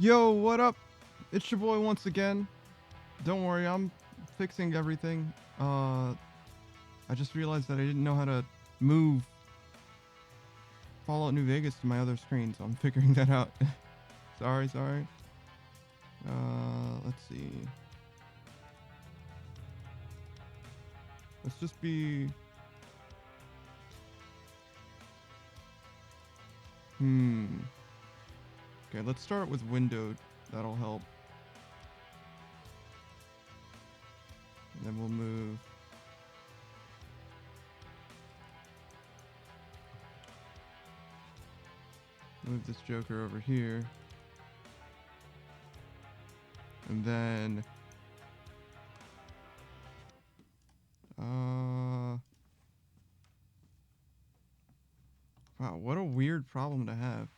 Yo, what up? It's your boy once again. Don't worry, I'm fixing everything. I just realized that I didn't know how to move Fallout New Vegas to my other screen, so I'm figuring that out. sorry. Let's see. Let's just be. Okay, let's start with windowed. That'll help. And then we'll move this Joker over here. And then wow, what a weird problem to have.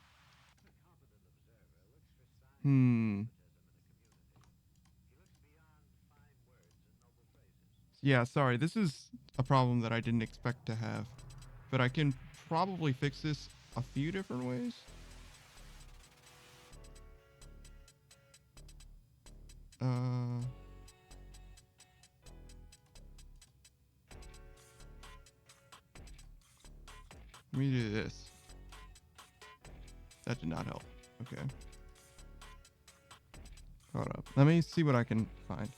Yeah, sorry. This is a problem that I didn't expect to have, but I can probably fix this a few different ways. Uh, Let me do this. That did not help. Okay. Hold up. Let me see what I can find.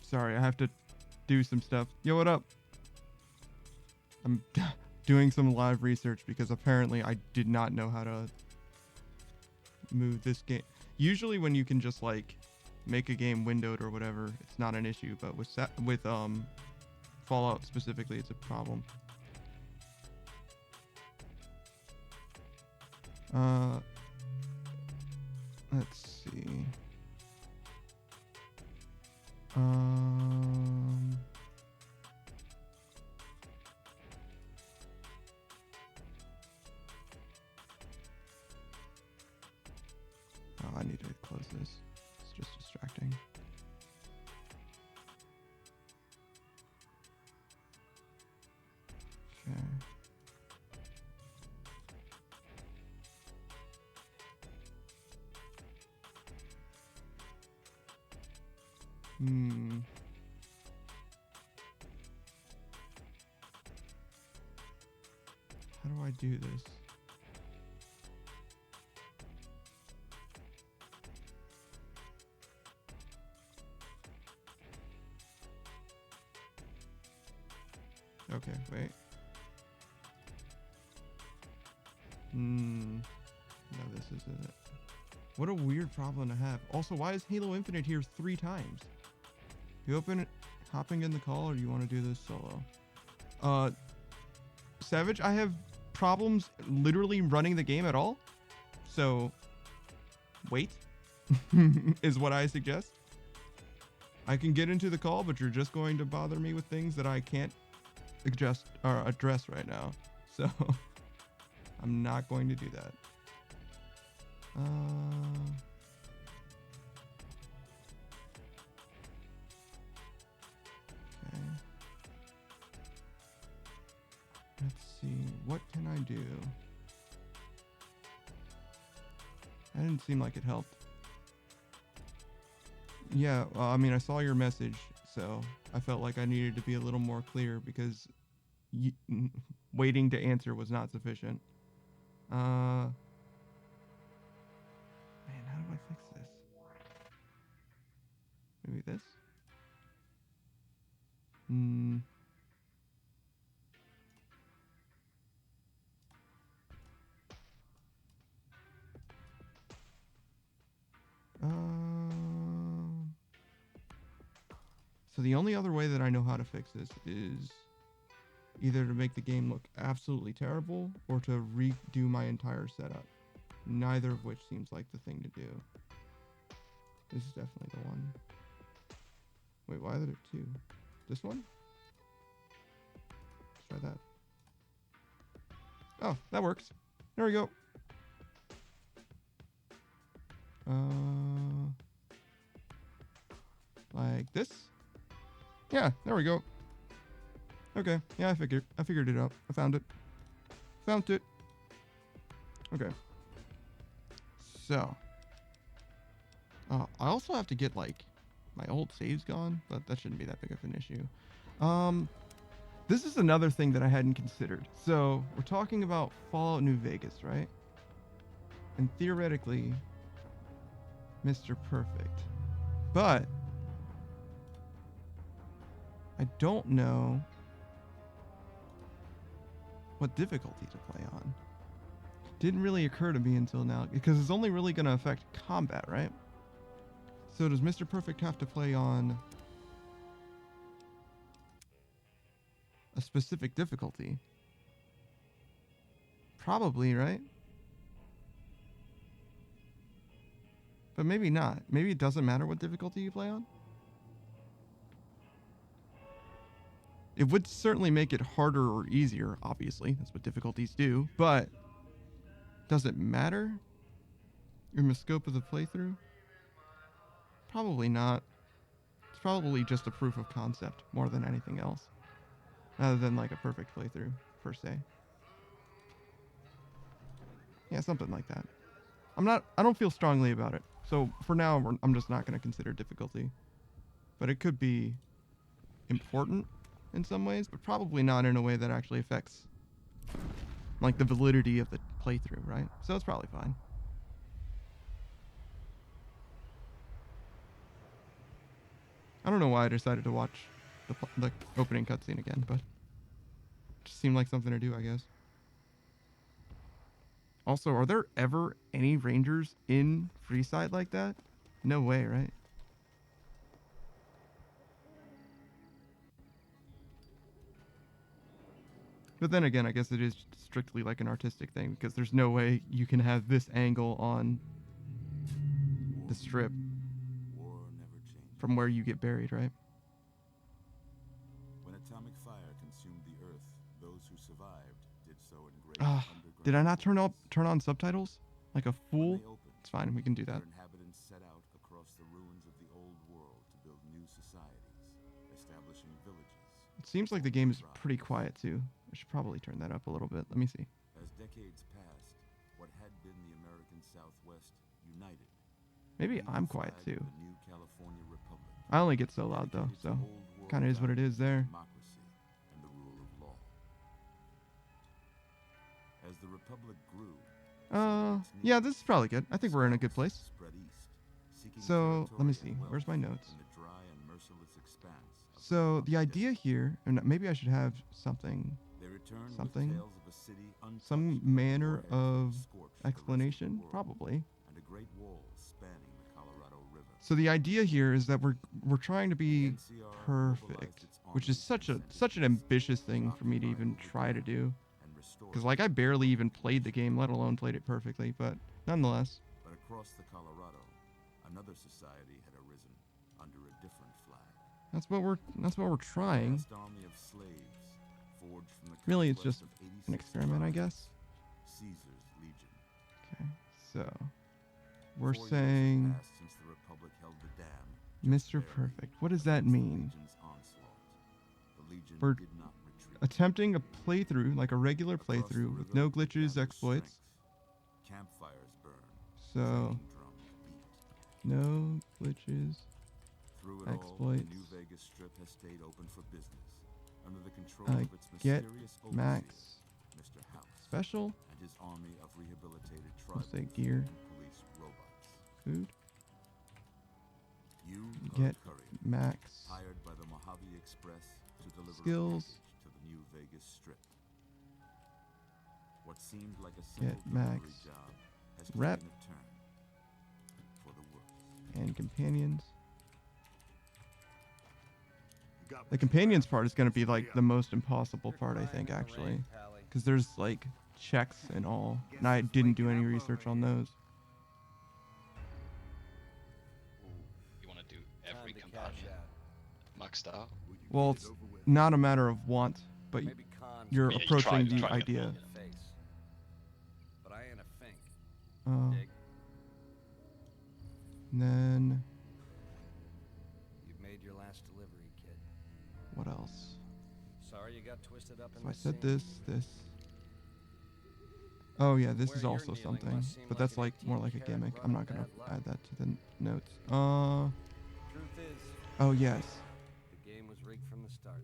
Sorry, I have to do some stuff. Yo, what up? I'm doing some live research because apparently I did not know how to move this game. Usually when you can just like make a game windowed or whatever, it's not an issue, but with Fallout specifically, it's a problem. Let's see. Um, oh, I need to close this. It's just distracting. Okay. How do I do this? Okay, wait. No, this isn't it. What a weird problem to have. Also, why is Halo Infinite here 3 times? You open it, hopping in the call, or do you want to do this solo? Savage, I have problems literally running the game at all. So, wait, is what I suggest. I can get into the call, but you're just going to bother me with things that I can't address right now. So, I'm not going to do that. Okay. Let's see. What can I do? That didn't seem like it helped. Yeah, I mean, I saw your message, so I felt like I needed to be a little more clear because waiting to answer was not sufficient. Man, how do I fix this? Maybe this? So the only other way that I know how to fix this is either to make the game look absolutely terrible or to redo my entire setup. Neither of which seems like the thing to do. This is definitely the one. Wait, why are there 2? This one? Let's try that. Oh, that works. There we go. Like this? Yeah, there we go. Okay, yeah, I figured it out. I found it. Found it. Okay. So. I also have to get, like, my old saves gone, but that shouldn't be that big of an issue. This is another thing that I hadn't considered. So, we're talking about Fallout New Vegas, right? And theoretically, Mr. Perfect. But I don't know what difficulty to play on. Didn't really occur to me until now, because it's only really going to affect combat, right? So does Mr. Perfect have to play on a specific difficulty? Probably, right? But maybe not. Maybe it doesn't matter what difficulty you play on? It would certainly make it harder or easier, obviously. That's what difficulties do. But does it matter in the scope of the playthrough? Probably not. It's probably just a proof of concept more than anything else. Rather than like a perfect playthrough, per se. Yeah, something like that. I don't feel strongly about it. So for now, I'm just not going to consider difficulty. But it could be important in some ways, but probably not in a way that actually affects like the validity of the playthrough, right? So it's probably fine. I don't know why I decided to watch the opening cutscene again, but it just seemed like something to do, I guess. Also, are there ever any rangers in Freeside like that? No way, right? But then again, I guess it is strictly like an artistic thing, because there's no way you can have this angle on the strip from where you get buried, right? When atomic fire consumed the earth, those who survived did so in great underground. Did I not turn on subtitles? Like a fool? It's fine, we can do that. Their inhabitants set out across the ruins of the old world to build new societies, establishing villages. It seems like the game is pretty quiet too. I should probably turn that up a little bit. Let me see. As decades passed, what had been the American Southwest united. Maybe I'm quiet too. The new California Republic, I only get so loud though, so kind of is what it is there. democracy and the rule of law. As the republic grew, yeah, this is probably good. I think we're in a good place. So, let me see. Where's my notes? So, the idea here, and maybe I should have something, some manner of explanation, probably. So the idea here is that we're trying to be perfect, which is such an ambitious thing for me to even try to do. Because like I barely even played the game, let alone played it perfectly, but nonetheless. But across the Colorado, another society had arisen under a different flag. That's what we're trying. Vast army of slaves, forged from the Really, it's just conquest of 86 an experiment, I tribes. guess. Caesar's Legion. Okay, so we're 4 years saying had passed since the Republic held the dam, Mr. Perfect. What does that mean? Legion's onslaught. The Legion We're did not retreat. attempting a playthrough, like a regular Across the playthrough, with river, no they glitches, gathered exploits. strength. Campfires burned. So, Training drums beat. no glitches. Through it all, Exploits. the New Vegas Strip has stayed open for business under the control I of its get mysterious Max overseer, Mr. House, special. and his army of rehabilitated We'll tribal say gear, and police robots. food. You Get are a courier, Max hired by the Mojave Express to deliver skills. a package to the New Vegas Strip. What seemed like a Get simple delivery Max job has rep. taken a turn for the worse. And companions. The companions part is going to be like the most impossible part, I think, actually. Because there's like checks and all. And I didn't do any research on those. You want to do every companion maxed out? Well, it's not a matter of want, but you're Yeah, you approaching try the to idea. get But I ain't a fink. Uh, Dig? And then You've made your last delivery, kid. what else? Sorry you got twisted up in So I this said scene. this. Oh yeah, this Where is you're also kneeling something, must seem but like that's an like more like a 18-karat gimmick. run I'm of not gonna bad luck. add that to the notes. Truth is, Oh yes. the game was rigged from the start.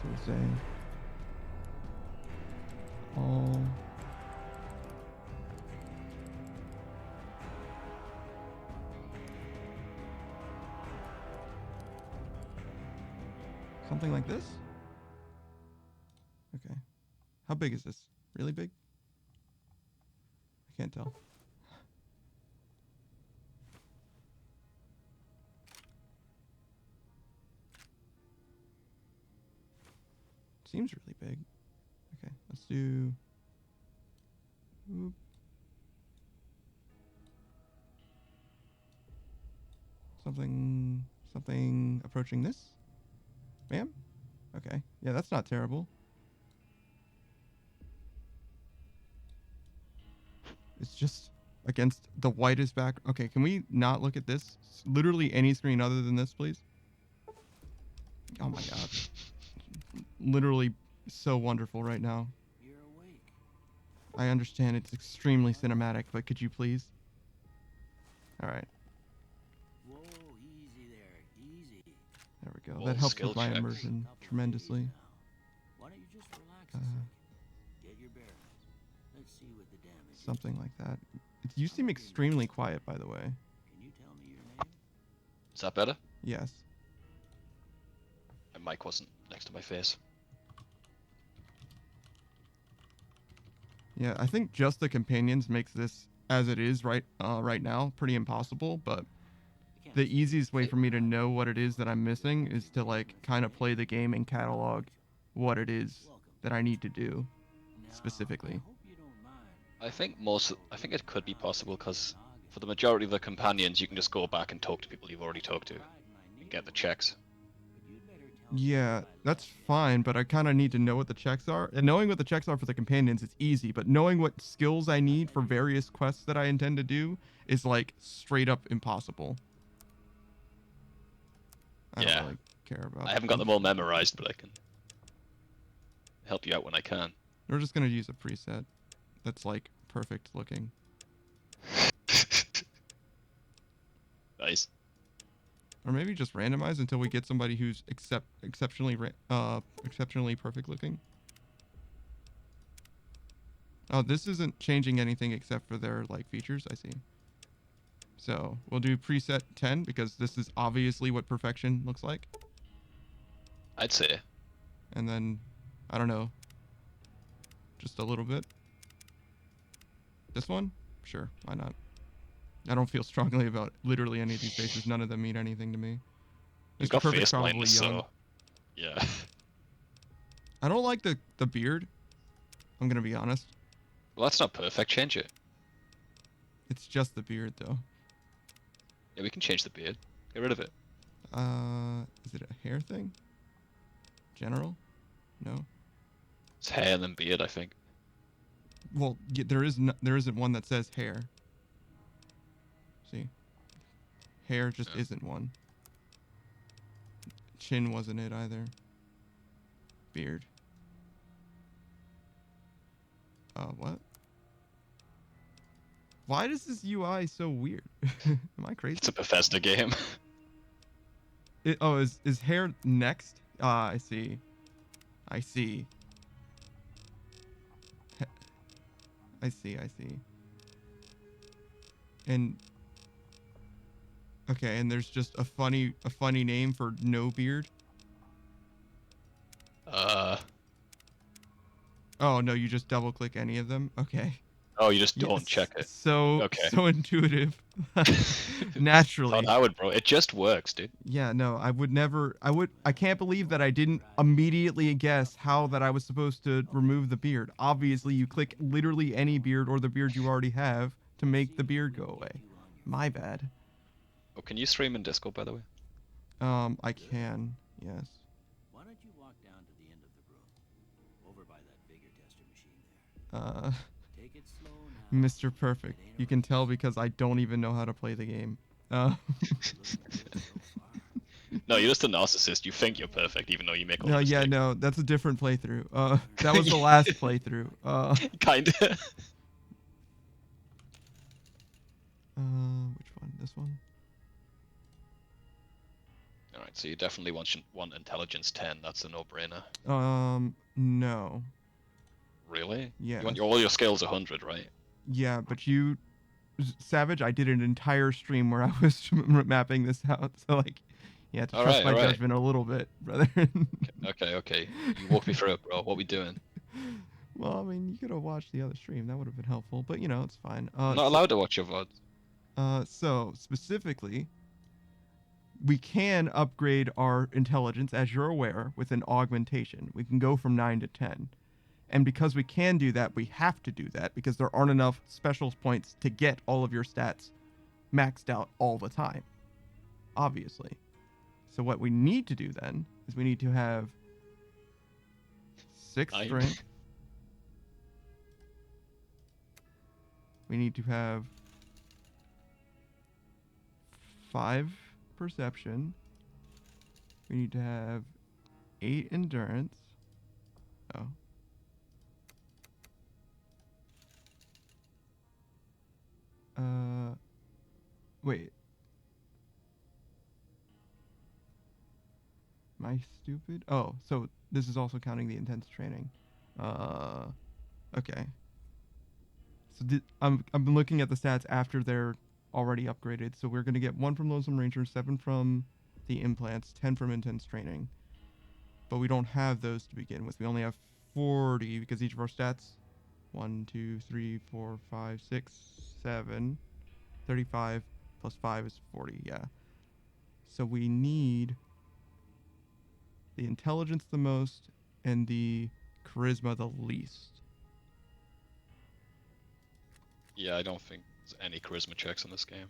So we say all something like this. Okay. How big is this? Really big? I can't tell. Seems really big. Okay, let's do. Whoop. Something approaching this. Bam. Okay. Yeah, that's not terrible. It's just against the whitest back. Okay, can we not look at this? Literally any screen other than this, please. Oh my god. Literally so wonderful right now. You're awake. I understand it's extremely cinematic, but could you please? All right. Whoa, easy there, easy. There we go. All That helps skill with my checks. immersion Couple of tremendously. days now. Why don't you just relax a second? Get your bearings. Let's see what the damage is. Something like that. You seem extremely quiet, by the way. Can you tell me your name? Is that better? Yes. My mic wasn't next to my face. Yeah, I think just the companions makes this as it is right now pretty impossible, but I can't the see easiest way you. for me to know what it is that I'm missing is to like kind of play the game and catalog what it is Welcome. that I need to do Now, specifically. I hope you don't mind. I think it could be possible because for the majority of the companions, you can just go back and talk to people you've already talked to and get the checks. But you'd better tell me Yeah, about that's that. fine, but I kind of need to know what the checks are. And knowing what the checks are for the companions is easy, but knowing what skills I need for various quests that I intend to do is like straight up impossible. I Yeah. don't really care about I haven't got them all memorized, but I can help you out when I can. We're just gonna use a preset that's like perfect looking. Nice. Or maybe just randomize until we get somebody who's exceptionally perfect looking. Oh, this isn't changing anything except for their like features, I see. So we'll do preset 10 because this is obviously what perfection looks like. I'd say. And then, I don't know, just a little bit. This one? Sure, why not? I don't feel strongly about literally any of these faces. None of them mean anything to me. You've Mr. got Perfect's face probably blindness, young. so yeah. I don't like the beard. I'm gonna be honest. Well, that's not perfect. Change it. It's just the beard though. Yeah, we can change the beard. Get rid of it. Is it a hair thing? General? No. It's hair and then beard, I think. Well, there isn't one that says hair. See, hair just Yeah. isn't one. Chin wasn't it either. Beard. What? Why is this UI so weird? Am I crazy? It's a Bethesda game. Is hair next? Ah, I see. I see. I see. And okay, and there's just a funny name for no beard. Oh no, you just double click any of them. Okay. Oh, you just don't Yes, check it. So Okay. so intuitive. Naturally. Thought I would, bro. It just works, dude. Yeah, no, I can't believe that I didn't immediately guess how that I was supposed to remove the beard. Obviously, you click literally any beard or the beard you already have to make the beard go away. My bad. Oh, can you stream in Discord, by the way? I can, yes. Why don't you walk down to the end of the room? Over by that vigor tester machine there. Take it slow now. Mr. Perfect. You can tell because I don't even know how to play the game. No, you're just a narcissist. You think you're perfect, even though you make all No, the yeah, mistakes. no, that's a different playthrough. That was the last playthrough. Kinda. Which one? This one? All right, so you definitely want intelligence 10. That's a no-brainer. No. Really? Yes. You want all your skills 100, right? Yeah, but Savage, I did an entire stream where I was mapping this out, so like, you have to trust my All right. judgment a little bit, brother. Okay. You walk me through it, bro. What we doing? Well, I mean, you could have watched the other stream. That would have been helpful, but you know, it's fine. I'm not allowed to watch your VODs. So specifically, we can upgrade our intelligence, as you're aware, with an augmentation. We can go from 9 to 10. And because we can do that, we have to do that because there aren't enough special points to get all of your stats maxed out all the time, obviously. So what we need to do then is we need to have 6 Nine. strength. We need to have 5 perception. We need to have 8 endurance. Oh. Wait. Am I stupid? Oh, so this is also counting the intense training. Okay. So I'm looking at the stats after they're already upgraded. So we're gonna get 1 from Lonesome Ranger, 7 from the implants, 10 from intense training. But we don't have those to begin with. We only have 40 because each of our stats 1, 2, 3, 4, 5, 6, 7, 35 plus 5 is 40, yeah. So we need the intelligence the most and the charisma the least. Yeah, I don't think there's any charisma checks in this game.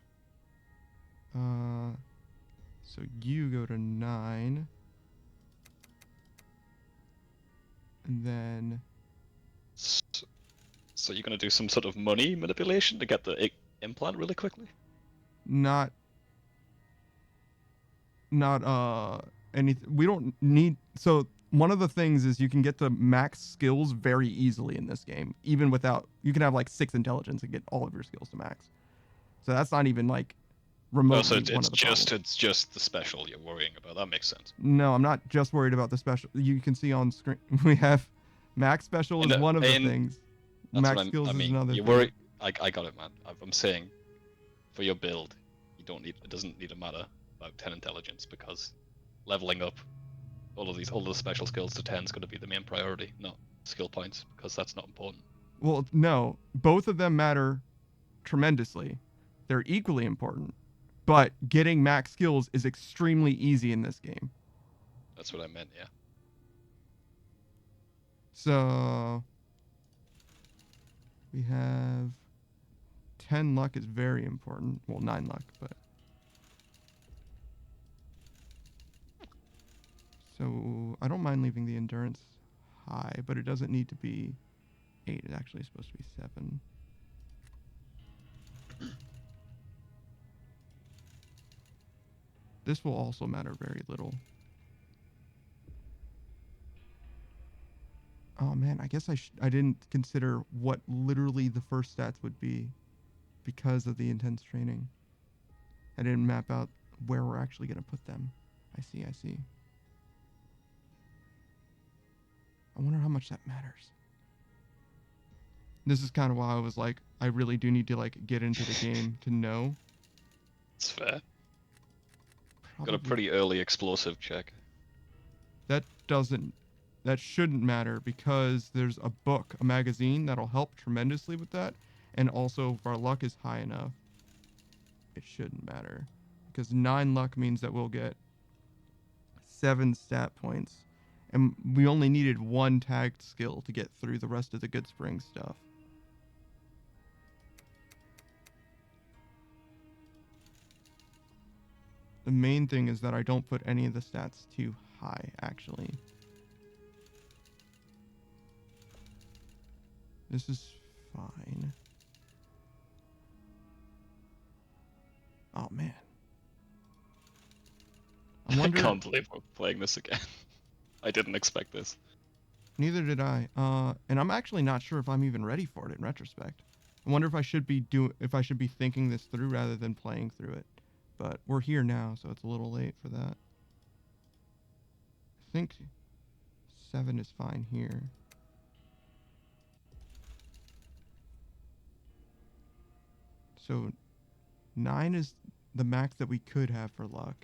So you go to 9. And then So you're gonna do some sort of money manipulation to get the implant really quickly? not anything. We don't need. So one of the things is you can get to max skills very easily in this game, even without. You can have like 6 intelligence and get all of your skills to max. So that's not even like remotely Oh, so one it's of the problems. it's just the special you're worrying about. That makes sense. No, I'm not just worried about the special. You can see on screen we have max special is one of the things. That's Max what skills I is mean. another You thing. worry. I got it, man. I'm saying, for your build, you don't need. It doesn't need to matter about 10 intelligence because leveling up all of the special skills to 10 is going to be the main priority, not skill points, because that's not important. Well, no, both of them matter tremendously. They're equally important. But getting max skills is extremely easy in this game. That's what I meant, yeah. So we have 10 luck is very important. Well, 9 luck, but so I don't mind leaving the endurance high, but it doesn't need to be 8. It's actually supposed to be 7. This will also matter very little. Oh man, I guess I didn't consider what literally the first stats would be because of the intense training. I didn't map out where we're actually going to put them. I see. I wonder how much that matters. This is kind of why I was like, I really do need to like get into the game to know. It's fair. Probably. Got a pretty early explosive check. That shouldn't matter because there's a book, a magazine that'll help tremendously with that. And also, if our luck is high enough, it shouldn't matter. Because 9 luck means that we'll get 7 stat points. And we only needed 1 tagged skill to get through the rest of the Good Spring stuff. The main thing is that I don't put any of the stats too high, actually. This is fine. Oh man. I I wonder. can't believe we're playing this again. I didn't expect this. Neither did I. And I'm actually not sure if I'm even ready for it in retrospect. I wonder if I should be thinking this through rather than playing through it. But we're here now, so it's a little late for that. I think 7 is fine here. So 9 is the max that we could have for luck.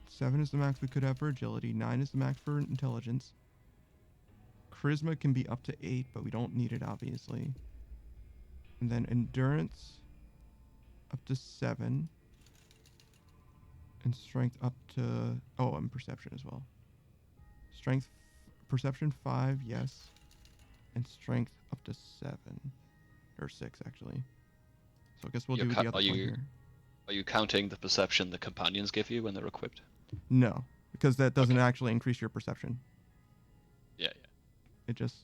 7 is the max we could have for agility. 9 is the max for intelligence. Charisma can be up to 8, but we don't need it, obviously. And then endurance up to 7. And strength up to... Oh, and perception as well. Strength... Perception 5, yes. And strength up to 7. Or 6, actually. So I guess we'll do the other one here. Are you counting the perception the companions give you when they're equipped? No, because that doesn't actually increase your perception. Yeah. It just...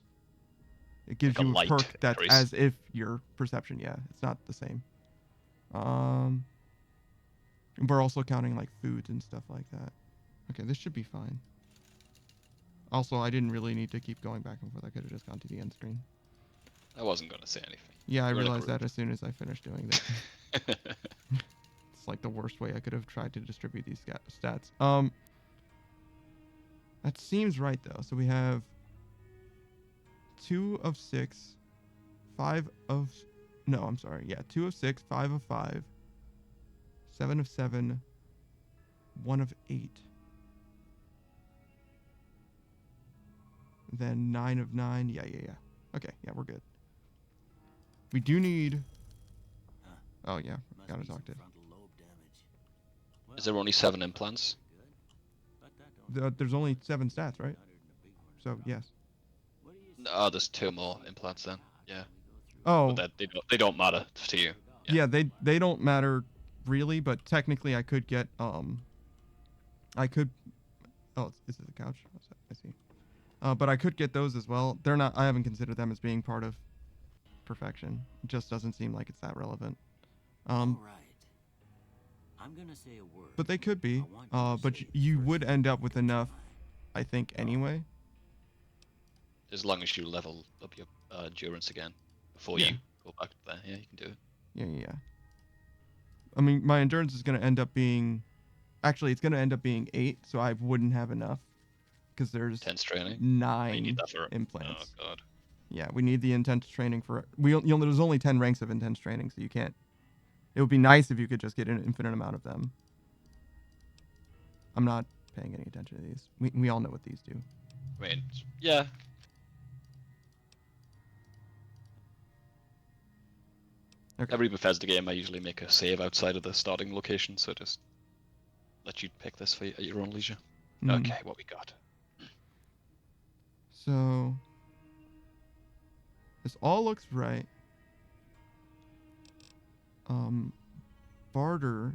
It gives Like a you a light perk that's increase. as if your perception, yeah. It's not the same. We're also counting like foods and stuff like that. Okay, this should be fine. Also, I didn't really need to keep going back and forth. I could have just gone to the end screen. I wasn't going to say anything. Yeah, I You're in a realized that group. as soon as I finished doing this. It's like the worst way I could have tried to distribute these stats. That seems right though. So we have 2 of 6, 5 of... No, I'm sorry. Yeah, 2 of 6, 5 of 5, 7 of 7, 1 of 8. Then 9 of 9. Yeah. Okay, yeah, we're good. We do need... Huh. Oh, yeah. Must Gotta be talk some to... frontal lobe damage. Well, Is there only 7 implants? good, but that don't There's only 7 stats, right? uttered in a big word. So, yes. What do you Oh, there's 2 more implants then. Yeah. Oh, But they don't matter to you. yeah, they don't matter really, but technically I could get, I could... Oh, is it the couch? I see. But I could get those as well. They're not... I haven't considered them as being part of perfection. It just doesn't seem like it's that relevant. All right. I'm gonna say a word. But they could be. I want you to But say it you first would end up with time. enough, I think, anyway. As long as you level up your endurance again before Yeah. you go back to there. Yeah, you can do it. Yeah. I mean, my endurance is going to end up being... Actually, it's going to end up being 8, so I wouldn't have enough. Because there's 10's training. Oh, 9 you need that for implants. Oh god. Yeah, we need the intense training for... There's only 10 ranks of intense training, so you can't... It would be nice if you could just get an infinite amount of them. I'm not paying any attention to these. We all know what these do. I mean, yeah. Okay. Every Bethesda game, I usually make a save outside of the starting location, so just let you pick this for at your own leisure. Mm. Okay, what we got? So... This all looks right. Barter...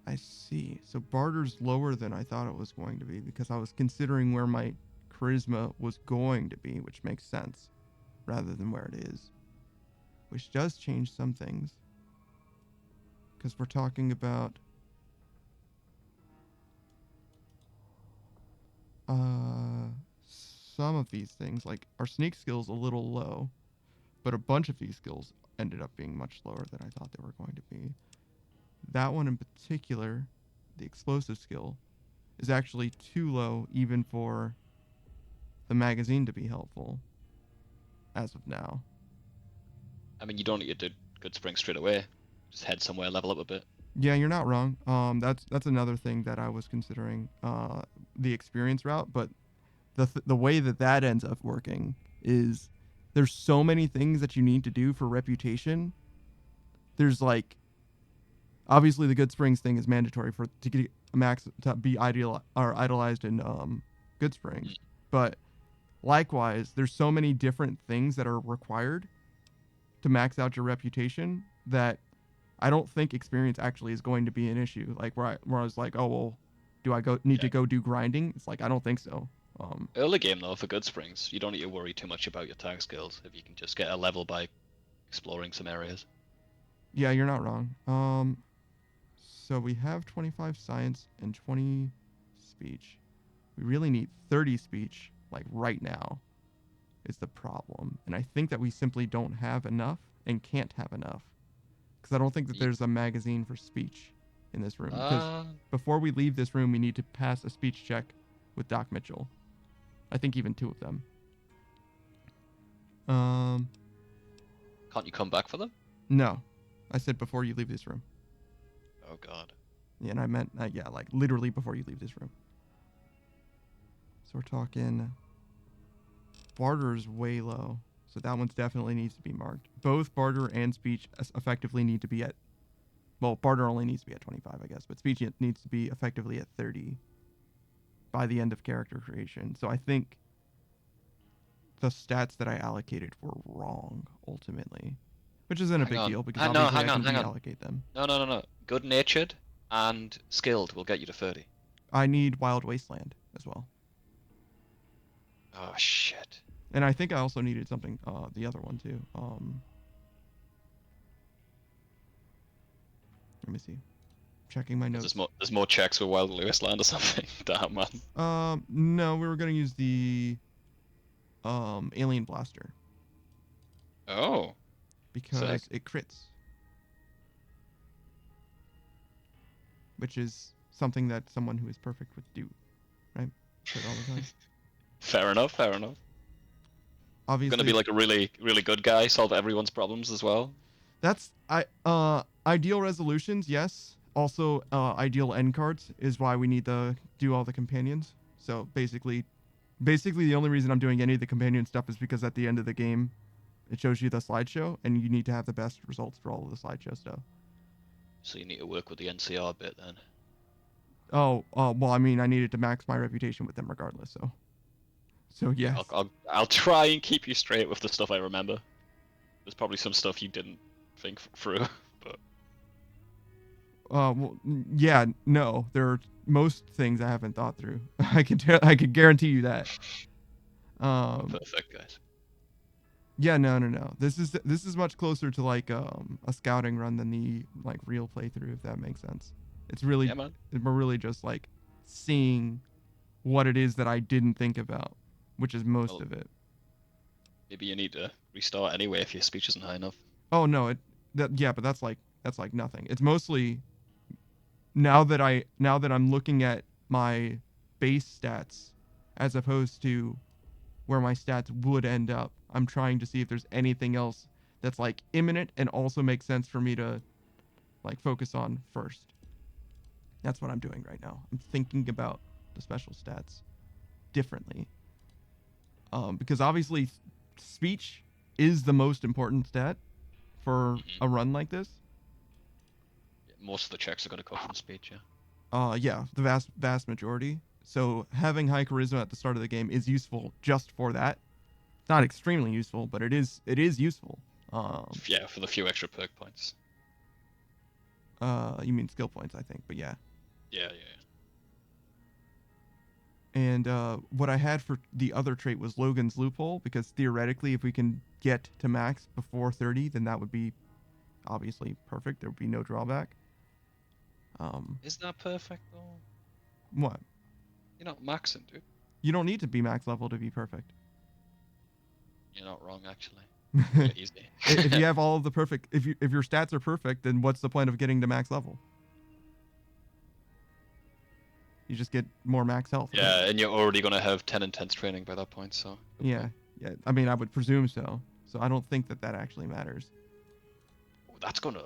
I see. So barter's lower than I thought it was going to be because I was considering where my charisma was going to be, which makes sense, rather than where it is. Which does change some things. Because we're talking about... some of these things, like our sneak skill's a little low, but a bunch of these skills ended up being much lower than I thought they were going to be. That one in particular, the explosive skill, is actually too low even for the magazine to be helpful, as of now. I mean, you don't need to do good spring straight away. Just head somewhere, level up a bit. Yeah, you're not wrong. That's another thing that I was considering, the experience route, but the way that ends up working is there's so many things that you need to do for reputation. There's like, obviously the Good Springs thing is mandatory to get a max to be idolized in Good Springs, but likewise there's so many different things that are required to max out your reputation that I don't think experience actually is going to be an issue. Like where I was like, oh well, do I need to go do grinding? It's like I don't think so. Early game though, for Good Springs, you don't need to worry too much about your tag skills if you can just get a level by exploring some areas. Yeah, you're not wrong. So we have 25 science and 20 speech. We really need 30 speech, like right now, is the problem. And I think that we simply don't have enough and can't have enough. Because I don't think that Ye- there's a magazine for speech in this room. Because Uh, before we leave this room, we need to pass a speech check with Doc Mitchell. I think even 2 of them. can't you come back for them? No. I said before you leave this room. Oh god. Yeah, and I meant, yeah, like literally before you leave this room. So we're talking. Barter's way low. So that one's definitely needs to be marked. Both barter and speech effectively need to be at. Well, barter only needs to be at 25, I guess, but speech needs to be effectively at 30 by the end of character creation. So I think the stats that I allocated were wrong ultimately, which isn't a Hang big on. deal because No, obviously hang I on, can hang on. reallocate them. No. Good natured and skilled will get you to 30. I need Wild Wasteland as well. Oh shit. And I think I also needed something, the other one too. Let me see. Checking my notes. There's more checks for Wild Wasteland or something. Damn man. No, we were gonna use the Alien Blaster Oh. because Sick. it crits, which is something that someone who is perfect would do, right? Crit all the time. Fair enough. Obviously, Gonna be like a really, really good guy, solve everyone's problems as well. that's ideal resolutions, yes. Also, ideal end cards is why we need to do all the companions. So basically the only reason I'm doing any of the companion stuff is because at the end of the game, it shows you the slideshow, and you need to have the best results for all of the slideshow stuff. So you need to work with the NCR bit then. Oh, well, I mean, I needed to max my reputation with them regardless, so yes. I'll try and keep you straight with the stuff I remember. There's probably some stuff you didn't think through, but Well, yeah, no, there are most things I haven't thought through. I could guarantee you that. perfect, guys. Yeah, no. This is much closer to like a scouting run than the like real playthrough, if that makes sense. It's really Yeah, man. we're really just like seeing what it is that I didn't think about, which is most Well, of it. Maybe you need to restart anyway if your speech isn't high enough. Oh no, yeah, but that's like nothing. It's mostly now that I'm looking at my base stats as opposed to where my stats would end up. I'm trying to see if there's anything else that's like imminent and also makes sense for me to like focus on first. That's what I'm doing right now. I'm thinking about the special stats differently. Because obviously speech is the most important stat for a run like this. Most of the checks are gonna come from speech, yeah. Yeah, the vast majority. So having high charisma at the start of the game is useful just for that. Not extremely useful, but it is useful. Yeah, for the few extra perk points. You mean skill points, I think, but yeah. Yeah. And what I had for the other trait was Logan's Loophole, because theoretically, if we can get to max before 30, then that would be obviously perfect. There would be no drawback. Is that perfect though? What? You're not maxing, dude. You don't need to be max level to be perfect. You're not wrong, actually. Really easy. If you have all of the perfect, if your stats are perfect, then what's the point of getting to max level? You just get more max health. Right? Yeah, and you're already gonna have 10 intense training by that point, so. Yeah. I mean, I would presume so. So I don't think that actually matters. That's gonna.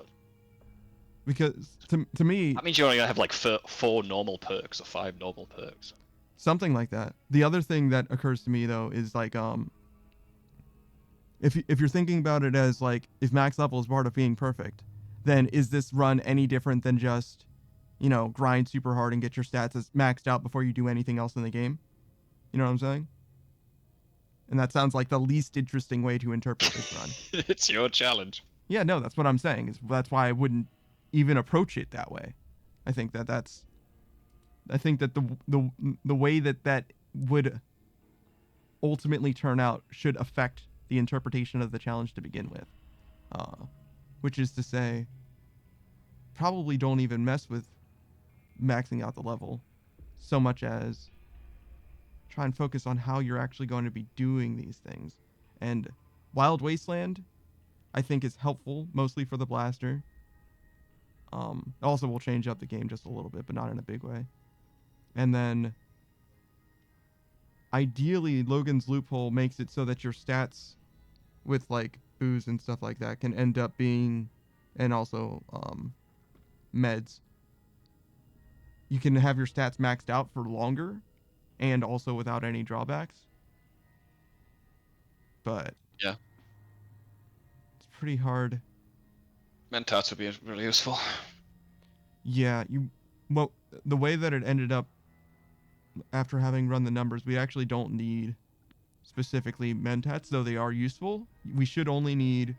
Because to me, That means you're only gonna have like 4 normal perks or 5 normal perks. something like that. The other thing that occurs to me though is like if you're thinking about it as like if max level is part of being perfect, then is this run any different than just, grind super hard and get your stats as maxed out before you do anything else in the game? You know what I'm saying? And that sounds like the least interesting way to interpret this run. It's your challenge. Yeah, no, that's what I'm saying. That's why I wouldn't even approach it that way. I think that the way that would ultimately turn out should affect the interpretation of the challenge to begin with. which is to say, probably don't even mess with maxing out the level so much as try and focus on how you're actually going to be doing these things. And Wild Wasteland, I think, is helpful mostly for the blaster. Also will change up the game just a little bit, but not in a big way. And then ideally Logan's Loophole makes it so that your stats with like booze and stuff like that can end up being, and also meds, you can have your stats maxed out for longer and also without any drawbacks. But Yeah. it's pretty hard. Mentats would be really useful. Yeah, well, the way that it ended up after having run the numbers, we actually don't need specifically mentats, though they are useful. We should only need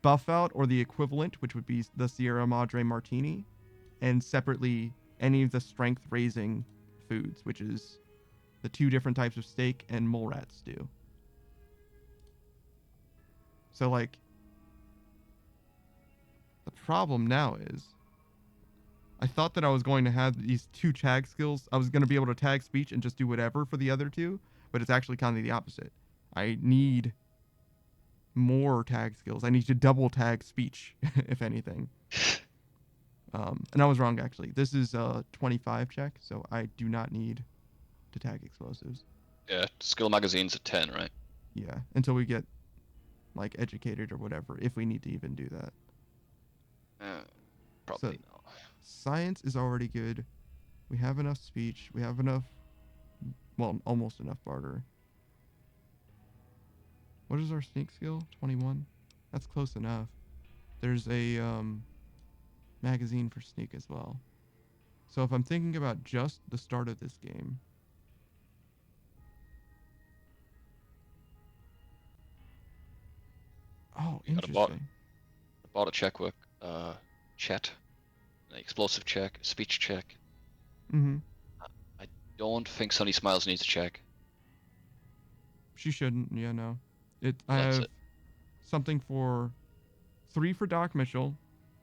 buff out or the equivalent, which would be the Sierra Madre Martini, and separately any of the strength raising foods, which is the 2 different types of steak and mole rat stew. So like, the problem now is I thought that I was going to have these 2 tag skills. I was going to be able to tag speech and just do whatever for the other 2, but it's actually kind of the opposite. I need more tag skills. I need to double tag speech, if anything. And I was wrong, actually. This is a 25 check, so I do not need to tag explosives. Yeah, skill magazine's at 10, right? Yeah, until we get, like, educated or whatever, if we need to even do that. Probably So- not. Science is already good. We have enough speech. We have enough, well, almost enough barter. What is our sneak skill? 21? That's close enough. There's a magazine for sneak as well. So if I'm thinking about just the start of this game, oh, You got a bot. interesting. Bought a check work, chat, an explosive check, a speech check. Mm-hmm. Don't think Sunny Smiles needs a check. She shouldn't. Yeah, no. I That's have it. something for 3 for Doc Mitchell,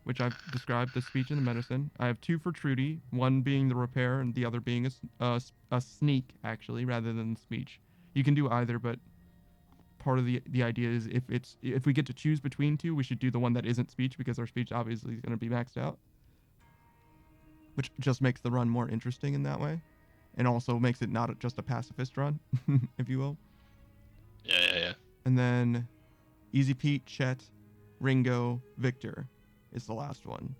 which I've described, the speech and the medicine. I have 2 for Trudy, one being the repair and the other being a sneak, actually, rather than speech. You can do either, but part of the idea is if we get to choose between 2, we should do the one that isn't speech, because our speech obviously is going to be maxed out, which just makes the run more interesting in that way, and also makes it not just a pacifist run, if you will. Yeah. And then Easy Pete, Chet, Ringo, Victor is the last one.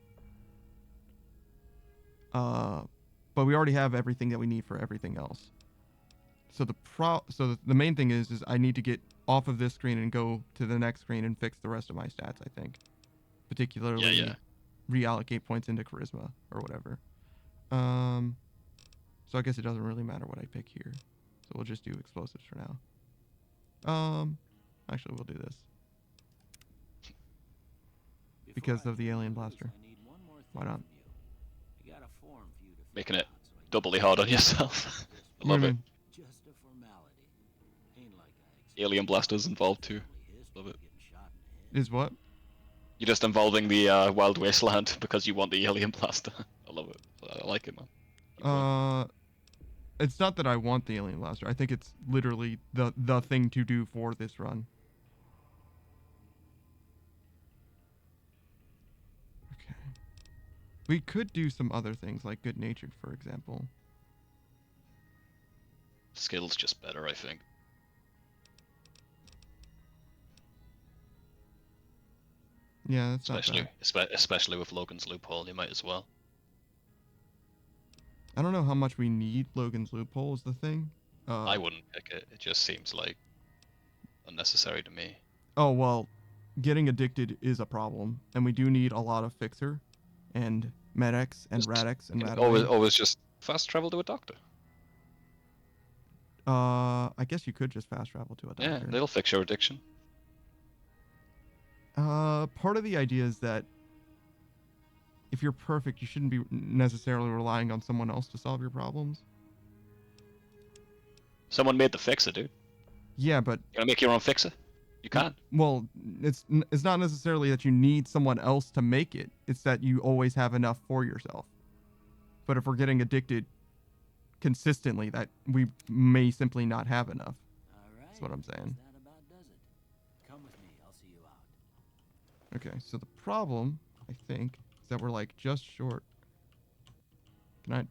But we already have everything that we need for everything else. So the main thing is I need to get off of this screen and go to the next screen and fix the rest of my stats, I think. Particularly Yeah. reallocate points into charisma or whatever. So I guess it doesn't really matter what I pick here. So we'll just do explosives for now. Actually, we'll do this. Because of the alien blaster. Why not? Making it doubly hard on yourself. I love it. Just a formality. Ain't like Alien blasters involved too. Love it. Is what? You're just involving the Wild Wasteland because you want the alien blaster. I love it. I like it, man. Keep going. It's not that I want the alien blaster. I think it's literally the thing to do for this run. Okay. We could do some other things like good natured, for example. Skill's just better, I think. Yeah, that's not bad. Especially with Logan's Loophole, you might as well. I don't know how much we need Logan's Loophole is the thing. I wouldn't pick it. It just seems like unnecessary to me. Oh, well, getting addicted is a problem, and we do need a lot of Fixer, and Med-X, and Just- Rad-X, and You know, Radaway. always just fast travel to a doctor. I guess you could just fast travel to a Yeah, doctor. they'll fix your addiction. Part of the idea is that if you're perfect, you shouldn't be necessarily relying on someone else to solve your problems. Someone made the fixer, dude. Yeah, but You gonna make your own fixer? You can. Well, it's not necessarily that you need someone else to make it. It's that you always have enough for yourself. But if we're getting addicted consistently, that we may simply not have enough. All right. That's what I'm saying. That about does it. Come with me. I'll see you out. Okay, so the problem, I think, is that we're like just short. Can I?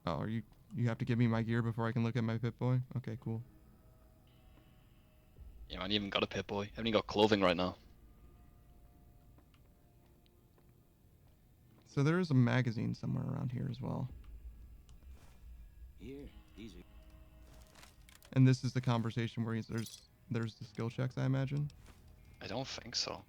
Oh, are you? You have to give me my gear before I can look at my Pip-Boy? Okay, cool. Yeah, man, you haven't got a Pip-Boy. Haven't even got clothing right now. So there is a magazine somewhere around here as well. Here, these are. And this is the conversation where there's the skill checks, I imagine. I don't think so.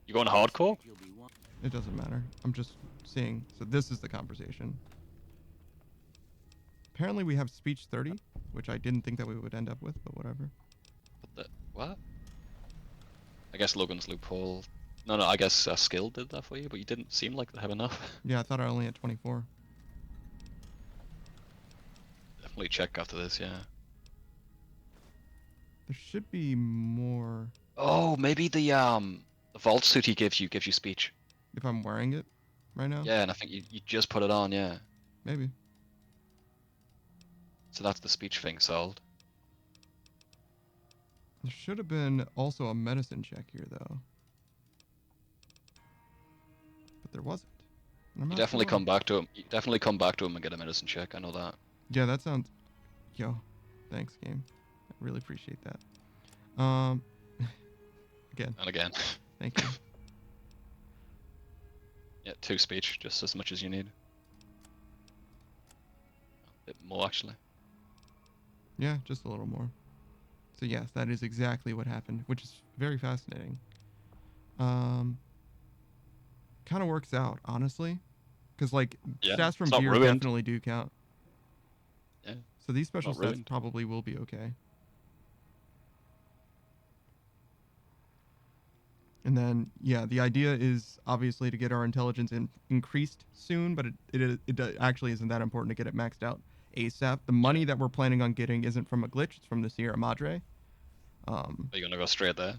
You going hardcore? You'll be one. It doesn't matter. I'm just seeing. So this is the conversation. Apparently we have speech 30, which I didn't think that we would end up with, but whatever. What? I guess Logan's loophole. No, I guess skill did that for you, but you didn't seem like to have enough. Yeah, I thought I only had 24. Definitely check after this, yeah. There should be more Oh, maybe the vault suit he gives you speech. if I'm wearing it right now. Yeah, and I think you just put it on, yeah. Maybe. So that's the speech thing solved. There should have been also a medicine check here, though. But there wasn't. And I'm You not definitely sure come back to him. You definitely come back to him and get a medicine check. I know that. Yeah, that sounds... Yo, thanks, game. I really appreciate that. Again, And again, thank you. yeah, 2 speech, just as much as you need. A bit more actually. Yeah, just a little more. So yes, that is exactly what happened, which is very fascinating. Kind of works out, honestly. Because, like, Yeah, stats from it's not gear ruined. definitely do count. Yeah, So these special not stats ruined. probably will be okay. And then, yeah, the idea is obviously to get our intelligence increased soon, but it actually isn't that important to get it maxed out ASAP. The money that we're planning on getting isn't from a glitch; it's from the Sierra Madre. Are you gonna go straight there?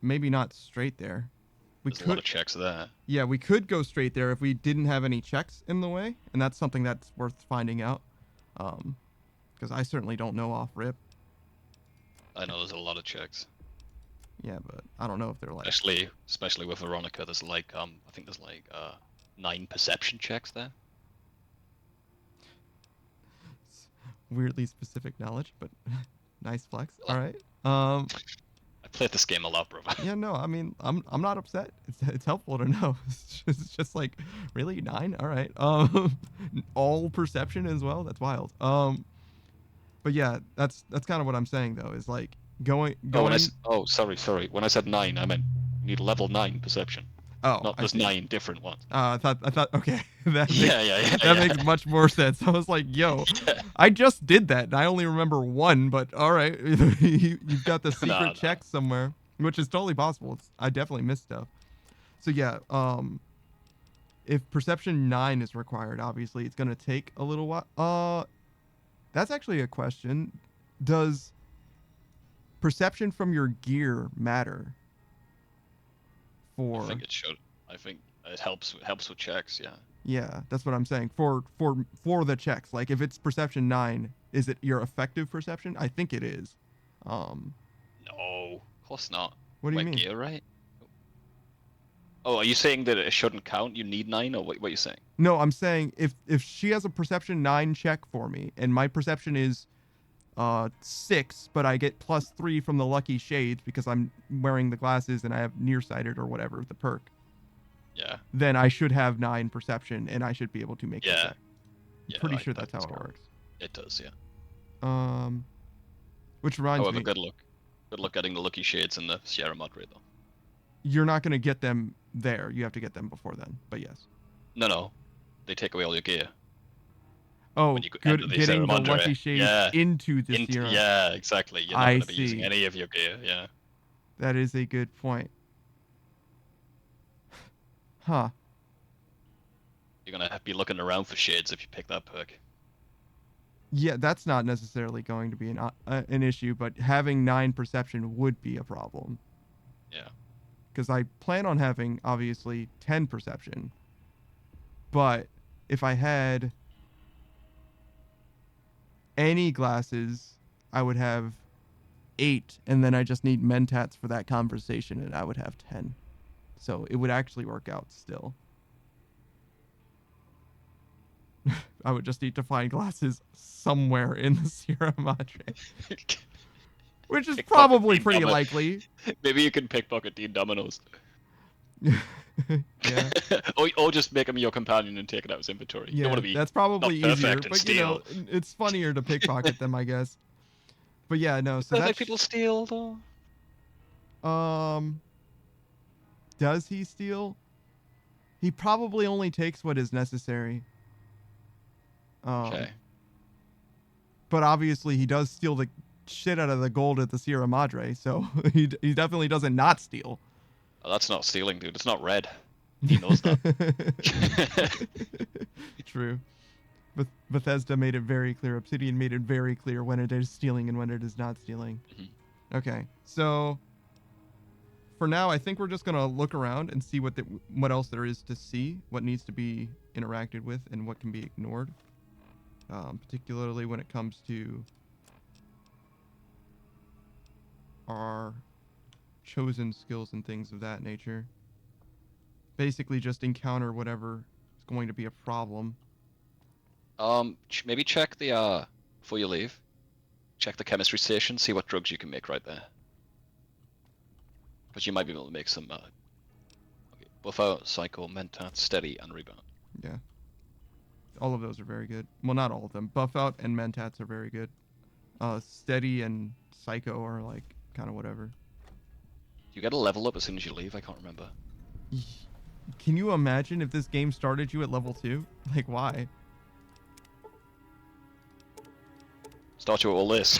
Maybe not straight there. We There's a lot could, of checks there. yeah, we could go straight there if we didn't have any checks in the way, and that's something that's worth finding out. Because I certainly don't know off rip. I know there's a lot of checks, Yeah, but I don't know if they're like especially with Veronica. There's like I think there's like 9 perception checks there. weirdly specific knowledge, but nice flex. Well, All right. I played this game a lot, bro. Yeah, no, I mean, I'm not upset. It's helpful to know. It's just like, really 9? All right. All perception as well. That's wild. But yeah, that's kind of what I'm saying though. Is like going. Oh, sorry. When I said 9, I meant you need level 9 perception. Oh, Not I there's see. 9 different ones. I thought. Okay, that Yeah, makes, yeah. that makes much more sense. I was like, yo, I just did that, and I only remember 1. But all right, you've got the secret Nah. check somewhere, which is totally possible. I definitely missed stuff. So yeah, if perception 9 is required, obviously it's gonna take a little while. That's actually a question. Does perception from your gear matter? I think it should. I think it helps with checks. Yeah. Yeah, that's what I'm saying. For the checks, like if it's perception 9, is it your effective perception? I think it is. No, of course not. What do you My mean? gear, right? Oh, are you saying that it shouldn't count? You need 9, or what are you saying? No, I'm saying if she has a perception 9 check for me, and my perception is 6, but I get +3 from the lucky shades because I'm wearing the glasses and I have nearsighted or whatever the perk, Yeah. then I should have 9 perception and I should be able to make the Yeah. check. Yeah. Pretty I sure that's how think it so. works. It does, yeah. Which reminds However, me, good luck. Good luck getting the lucky shades in the Sierra Madre, though. you're not going to get them there. You have to get them before then. But yes. No. They take away all your gear. Oh, When you good. enter the Getting Sierra the Madre. lucky shades Yeah. into the Sierra. Yeah, exactly. You're not I going to be using see. any of your gear. Yeah. That is a good point. Huh. You're going to be looking around for shades if you pick that perk. Yeah, that's not necessarily going to be an issue, but having 9 perception would be a problem. Yeah. Because I plan on having, obviously, 10 perception. But if I had any glasses, I would have 8, and then I just need mentats for that conversation, and I would have 10. So it would actually work out still. I would just need to find glasses somewhere in the Sierra Madre, which is Pickpocket probably Dean pretty Domino- likely. Maybe you can pickpocket Dean Dominoes. Yeah, or just make him your companion and take it out of his inventory. You yeah, don't want to be that's probably not easier, perfect and but you know, steal. it's funnier to pickpocket them, I guess. But yeah, no. So perfect that's people steal though. does he steal? He probably only takes what is necessary. Okay. But obviously he does steal the shit out of the gold at the Sierra Madre, so he definitely doesn't not steal. Oh, that's not stealing, dude. It's not red. He knows that. True. Bethesda made it very clear. Obsidian made it very clear when it is stealing and when it is not stealing. Mhm. Okay, so for now, I think we're just gonna look around and see what else there is to see, what needs to be interacted with, and what can be ignored. Particularly when it comes to our chosen skills and things of that nature. Basically, just encounter whatever is going to be a problem. Maybe check the before you leave. Check the chemistry station. See what drugs you can make right there. Because you might be able to make some. Okay, buffer, psycho, mentat, steady, and rebound. Yeah. All of those are very good. Well, not all of them. Buff out and mentats are very good. Steady and psycho are like kind of whatever. You get a level up as soon as you leave. I can't remember. Can you imagine if this game started you at level 2? Like, why? Start you with all this.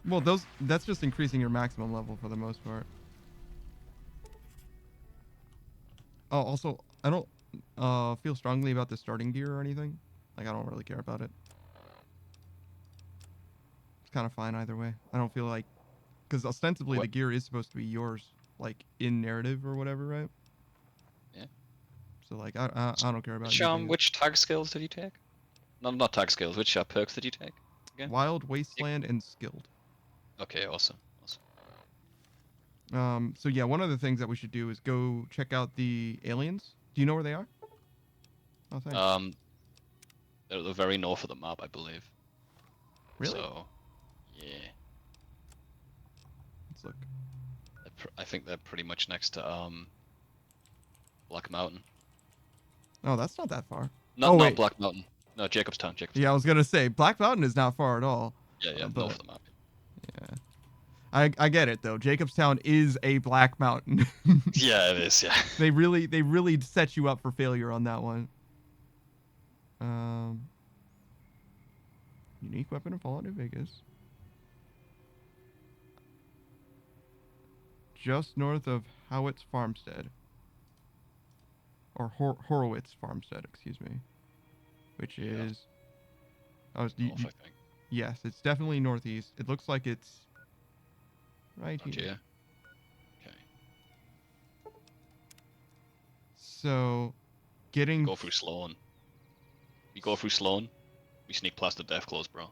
Well, that's just increasing your maximum level for the most part. Oh, also, I don't feel strongly about the starting gear or anything. Like, I don't really care about it. It's kind of fine either way. I don't feel like... Because ostensibly What? the gear is supposed to be yours, like, in narrative or whatever, right? Yeah. So, like, I don't care about using it. Which tag skills did you take? No, not tag skills. Which perks did you take? Again? Wild, Wasteland, and Skilled. Okay, awesome. Awesome. So yeah, one of the things that we should do is go check out the aliens. Do you know where they are? Oh, thanks. They're the very north of the map, I believe. Really? So, yeah. Let's look. I think they're pretty much next to Black Mountain. Oh, that's not that far. Not Oh, not wait. Black Mountain. No, Jacobstown. Jacobstown. Yeah, I was gonna say Black Mountain is not far at all. Yeah, but- north of the map. Yeah. I get it though. Jacobstown is a Black Mountain. Yeah, it is. Yeah. they really set you up for failure on that one. Unique weapon of Fallout New Vegas. Just north of Howitz Farmstead. Or Horowitz Farmstead, excuse me. Which Yeah. is... Oh, North, I think. yes, it's definitely northeast. It looks like it's right Not here. here. Okay. So, getting... Go through Sloan. We go through Sloan. We sneak past the death close, bro.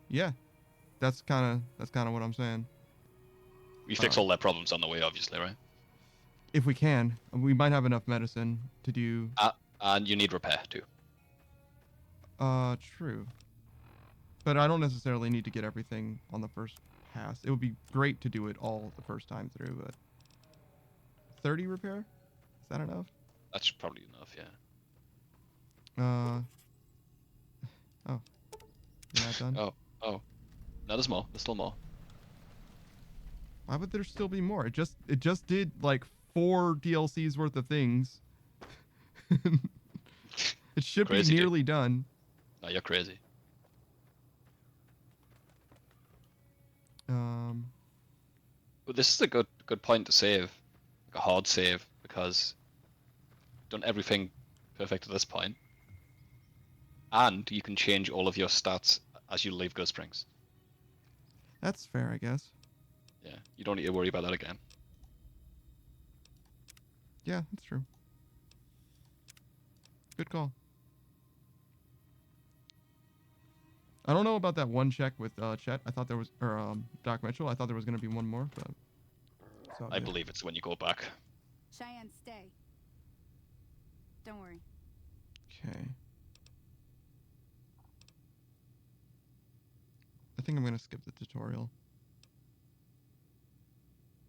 Yeah, that's kind of what I'm saying. We fix all their problems on the way, obviously, right? If we can, we might have enough medicine to do. And you need repair too. True. But I don't necessarily need to get everything on the first pass. It would be great to do it all the first time through, but 30 repair? Is that enough? That's probably enough, yeah. Oh. You're not done? Oh. No, there's more. There's still more. Why would there still be more? It just did like 4 DLCs worth of things. It should Crazy, be dude. nearly done. No, you're crazy. But this is a good point to save, like a hard save, because you've done everything perfect at this point, and you can change all of your stats as you leave Good Springs. That's fair, I guess. Yeah, you don't need to worry about that again. Yeah, that's true. Good call. I don't know about that one check with Chet. I thought there was, or Doc Mitchell. I thought there was gonna be one more, but so I believe it's when you go back. Cheyenne, stay. Don't worry. Okay. I think I'm gonna skip the tutorial.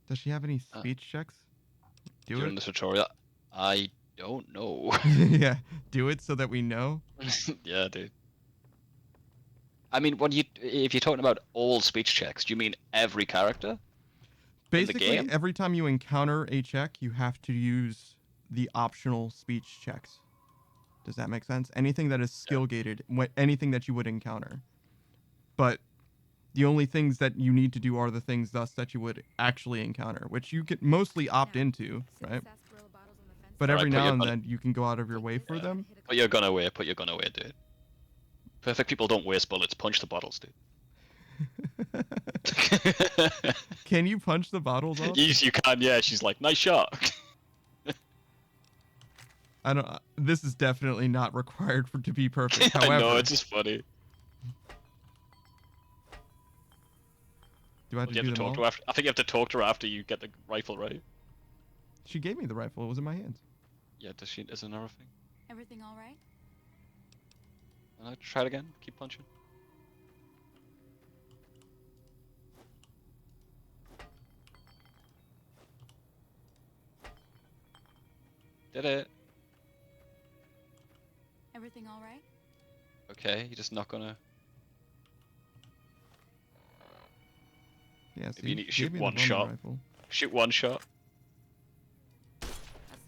Does she have any speech checks? Do During it. the tutorial, I don't know. Yeah, do it so that we know. Yeah, dude. I mean, if you're talking about all speech checks, do you mean every character? Basically, game? every time you encounter a check, you have to use the optional speech checks. Does that make sense? Anything that is skill gated, anything that you would encounter. But the only things that you need to do are the things thus that you would actually encounter, which you can mostly opt into, right? But Alright, every put now your and gun- then you can go out of your way for them. Put your gun away, dude. Perfect people don't waste bullets, punch the bottles, dude. Can you punch the bottles off? You can, yeah, she's like, nice shot. I don't. This is definitely not required for to be perfect. I However, know, it's just funny. do I have to You do have to them talk all? to her after, I think you have to talk to her after you get the rifle, right? She gave me the rifle. It was in my hands. Yeah, does she? Is it another thing? Everything all right? Try it again. Keep punching. Did it. Everything all right? Okay, you're just not gonna. Yeah, Maybe you need to she gave shoot me the one Roman shot. rifle. Shoot one shot. That's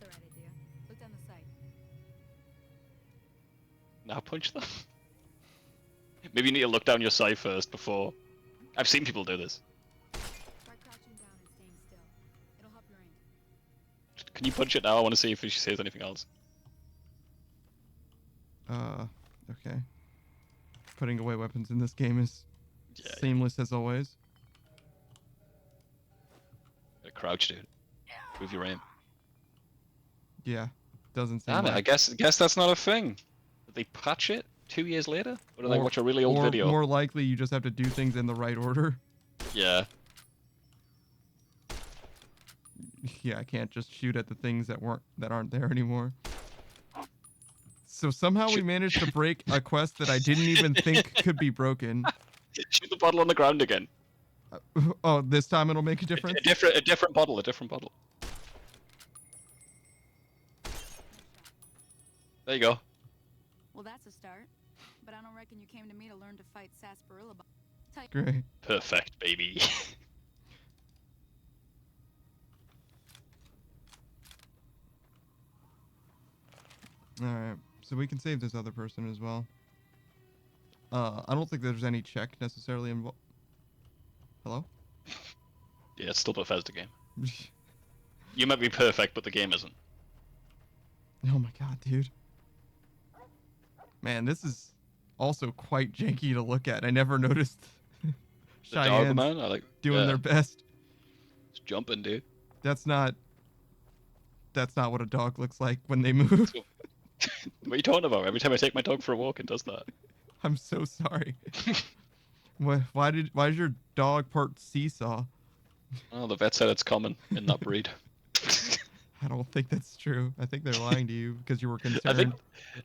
the right idea. Look down the sight. Now punch them. Maybe you need to look down your sight first before. I've seen people do this. Try crouching down and staying still. It'll help your aim. Can you punch it now? I want to see if she says anything else. Okay. Putting away weapons in this game is Yeah. seamless as always. Crouch, dude. Move your aim. Yeah, doesn't seem Damn it! like. I guess that's not a thing. Did they patch it 2 years later? Or did I watch a really old or video? more likely, you just have to do things in the right order. Yeah. Yeah, I can't just shoot at the things that aren't there anymore. So somehow we Shoot- managed to break a quest that I didn't even think could be broken. Shoot the bottle on the ground again. Oh, this time it'll make a difference? A different bottle. A different bottle. There you go. Well, that's a start. But I don't reckon you came to me to learn to fight sarsaparilla. Great. Perfect, baby. Alright, so we can save this other person as well. I don't think there's any check necessarily involved. Hello? Yeah, it's still a Bethesda game. You might be perfect, but the game isn't. Oh my god, dude. Man, this is also quite janky to look at. I never noticed The Cheyenne dog man, I like doing their best. It's jumping, dude. That's not what a dog looks like when they move. What are you talking about? Every time I take my dog for a walk, it does that. I'm so sorry. Why is your dog part seesaw? Oh, the vet said it's common in that breed. I don't think that's true. I think they're lying to you because you were concerned.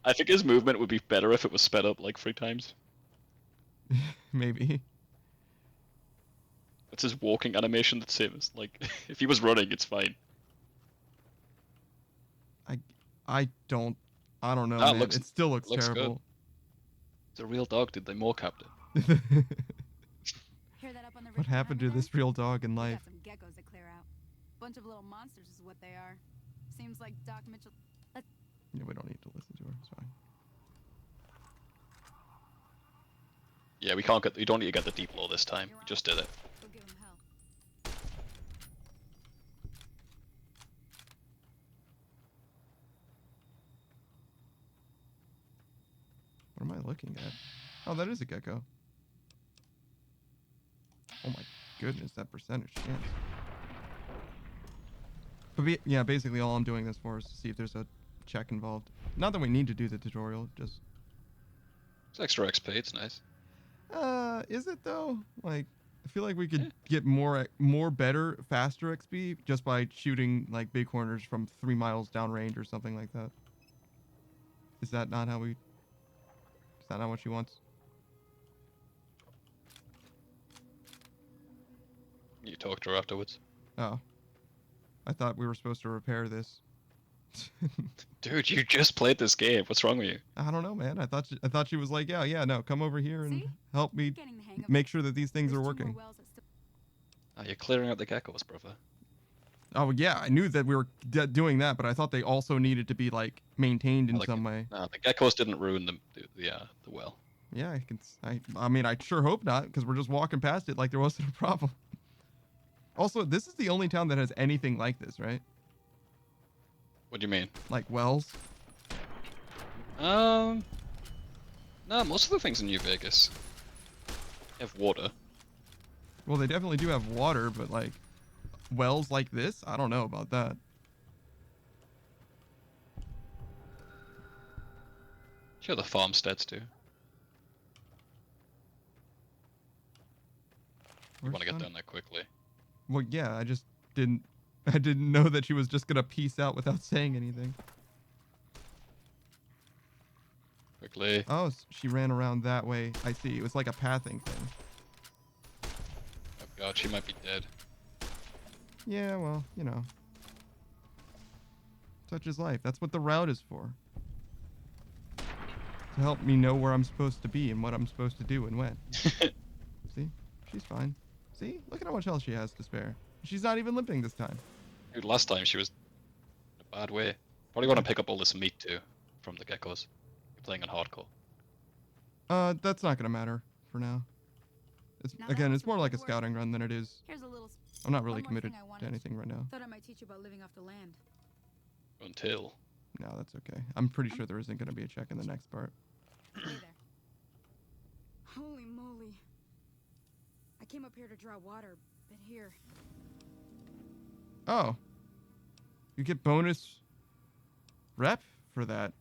I think his movement would be better if it was sped up like 3 times. Maybe. It's his walking animation that's same as like if he was running, it's fine. I don't know, Ah, man. It still looks looks terrible. It's a real dog, did they mocapped it? Hear that up on the What ridge happened to behind this real dog in there? We life? got some geckos to clear out. Bunch of little monsters is what they are. Seems like Doc Mitchell. Yeah, we don't need to listen to her. It's fine. Yeah, we don't need to get the deep low this time. We just did it. Go give him hell. What am I looking at? Oh, that is a gecko. Oh my goodness, that percentage chance. But yeah, basically all I'm doing this for is to see if there's a check involved. Not that we need to do the tutorial, just... It's extra XP, it's nice. Is it though? Like, I feel like we could get more better, faster XP just by shooting like bighorners from 3 miles downrange or something like that. Is that not how we... Is that not what she wants? You talk to her afterwards. Oh. I thought we were supposed to repair this. Dude, you just played this game. What's wrong with you? I don't know, man. I thought she was like, yeah, no, come over here and See? help me Getting the hang of make sure that these things There's are 2 more working. wells that still- Oh, you're clearing out the geckos, brother. Oh yeah, I knew that we were doing that, but I thought they also needed to be like maintained in Like, some way. No, the geckos didn't ruin the well. Yeah, I mean, I sure hope not, because we're just walking past it like there wasn't a problem. Also, this is the only town that has anything like this, right? What do you mean? Like wells. No, most of the things in New Vegas have water. Well, they definitely do have water, but like wells like this, I don't know about that. Sure, the farmsteads do. You want to get down there quickly. Well, yeah, I didn't know that she was just gonna peace out without saying anything. Quickly. Oh, she ran around that way. I see. It was like a pathing thing. Oh god, she might be dead. Yeah, well, you know. Such is life. That's what the route is for. To help me know where I'm supposed to be and what I'm supposed to do and when. See? She's fine. See? Look at how much health she has to spare. She's not even limping this time. Dude, last time she was in a bad way. Probably want to pick up all this meat too from the geckos. You're playing on hardcore. That's not gonna matter for now. It's Now that again, was it's more like a before. scouting run than it is. Here's a little. I'm not really One more committed thing I to wanted. anything right now. Thought I might teach you about living off the land. Until. No, that's okay. I'm pretty sure there isn't gonna be a check in the next part. Hey there. Holy moly. I came up here to draw water, but here. Oh. You get bonus rep for that.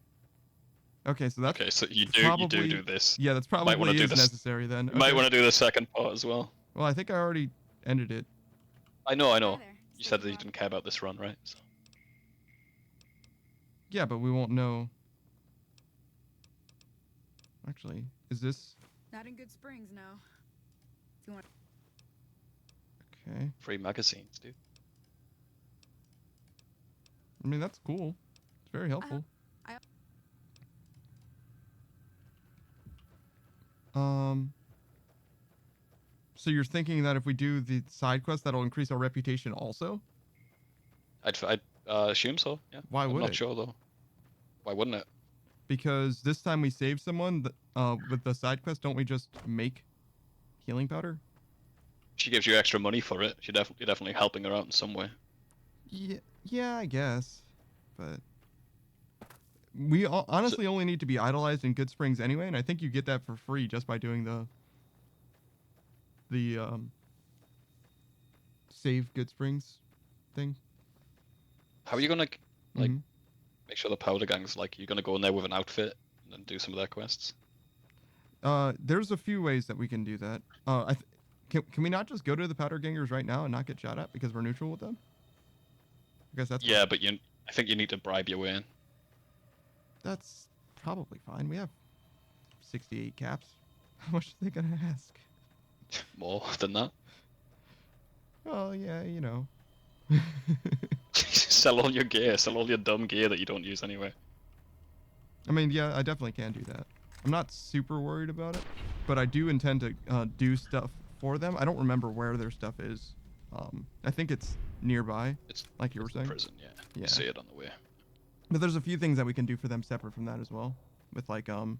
Okay, so that's Okay, so you probably, do this. Yeah, that's wanna probably do is this. necessary then. You might want to do the second part as well. Well, I think I already ended it. I know. Hi there. You said that Stay you didn't care about this run, right? So. Yeah, but we won't know. Actually, is this Not in Good Springs, no. If you want. okay? Free magazines, dude. I mean, that's cool. It's very helpful. So you're thinking that if we do the side quest, that'll increase our reputation also? I'd assume so. Yeah. Why I'm would not it? sure though. Why wouldn't it? Because this time we save someone, with the side quest, don't we just make healing powder? She gives you extra money for it. You're definitely helping her out in some way. Yeah, I guess. But we honestly only need to be idolized in Good Springs anyway, and I think you get that for free just by doing the save Good Springs thing. How are you gonna like Mhm. make sure the powder gang's like you're gonna go in there with an outfit and then do some of their quests? There's a few ways that we can do that. Can we not just go to the powder gangers right now and not get shot at because we're neutral with them? I guess that's Yeah, but I think you need to bribe your way in. that's probably fine. We have 68 caps. How much are they gonna ask? More than that. Oh yeah, you know. Sell all your gear. Sell all your dumb gear that you don't use anyway. I mean, yeah, I definitely can do that. I'm not super worried about it, but I do intend to do stuff for them. I don't remember where their stuff is. I think it's nearby, It's like you were saying. prison, yeah. Yeah. You see it on the way. But there's a few things that we can do for them separate from that as well. With like, what's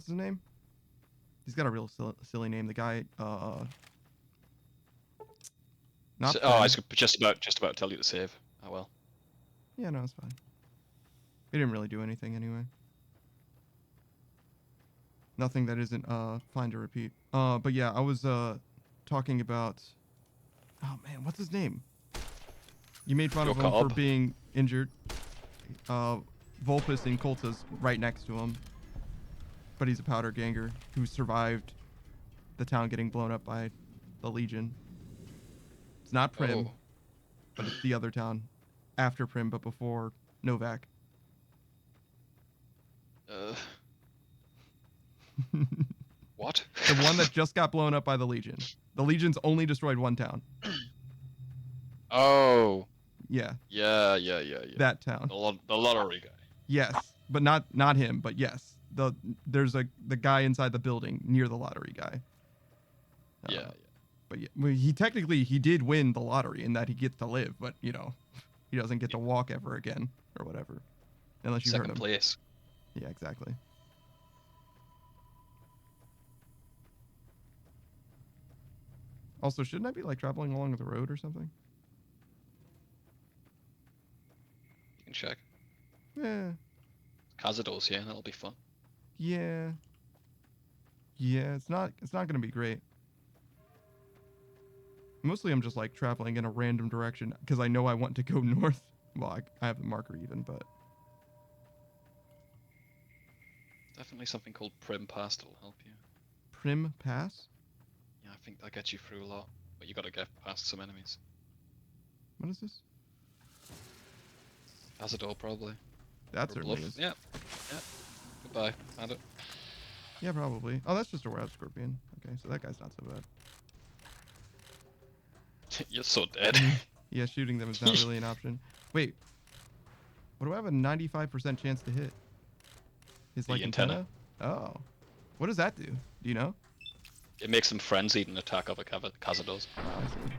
his name? He's got a real silly name. The guy, not. I Ben. was just about to tell you to save. Oh well. Yeah, no, it's fine. We didn't really do anything anyway. Nothing that isn't fine to repeat. But yeah, I was talking about. Oh man, what's his name? You made fun of him for Cobb. being injured. Vulpus and Colta's right next to him, but he's a powder ganger who survived the town getting blown up by the Legion. It's not Prim, Oh. but it's the other town after Prim, but before Novak. What? The one that just got blown up by the Legion. The Legion's only destroyed one town. Oh. Yeah, Yeah. that town. The lottery guy. Yes, but not him, but yes. There's the guy inside the building near the lottery guy. Yeah. But yeah, well, he did win the lottery in that he gets to live, but you know, he doesn't get to walk ever again or whatever, unless you hurt Second him. place. Yeah, exactly. Also, shouldn't I be like traveling along the road or something? You can check. Yeah, Kazados, yeah, that'll be fun. yeah, yeah. It's not gonna be great. Mostly, I'm just like traveling in a random direction because I know I want to go north. Well, I have the marker even, but Definitely something called Prim Pass that'll help you. Prim Pass. Yeah, I think that gets you through a lot, but you gotta get past some enemies. What is this? Kazador probably. That Or certainly Bluff. is. Yeah. Goodbye. Found it. Yeah, probably. Oh, that's just a Rad Scorpion. Okay, so that guy's not so bad. You're so dead. Yeah, shooting them is not really an option. Wait. What do I have a 95% chance to hit? Is The like antenna. Oh. What does that do? Do you know? It makes them frenzied and attack other Kazadors. I see.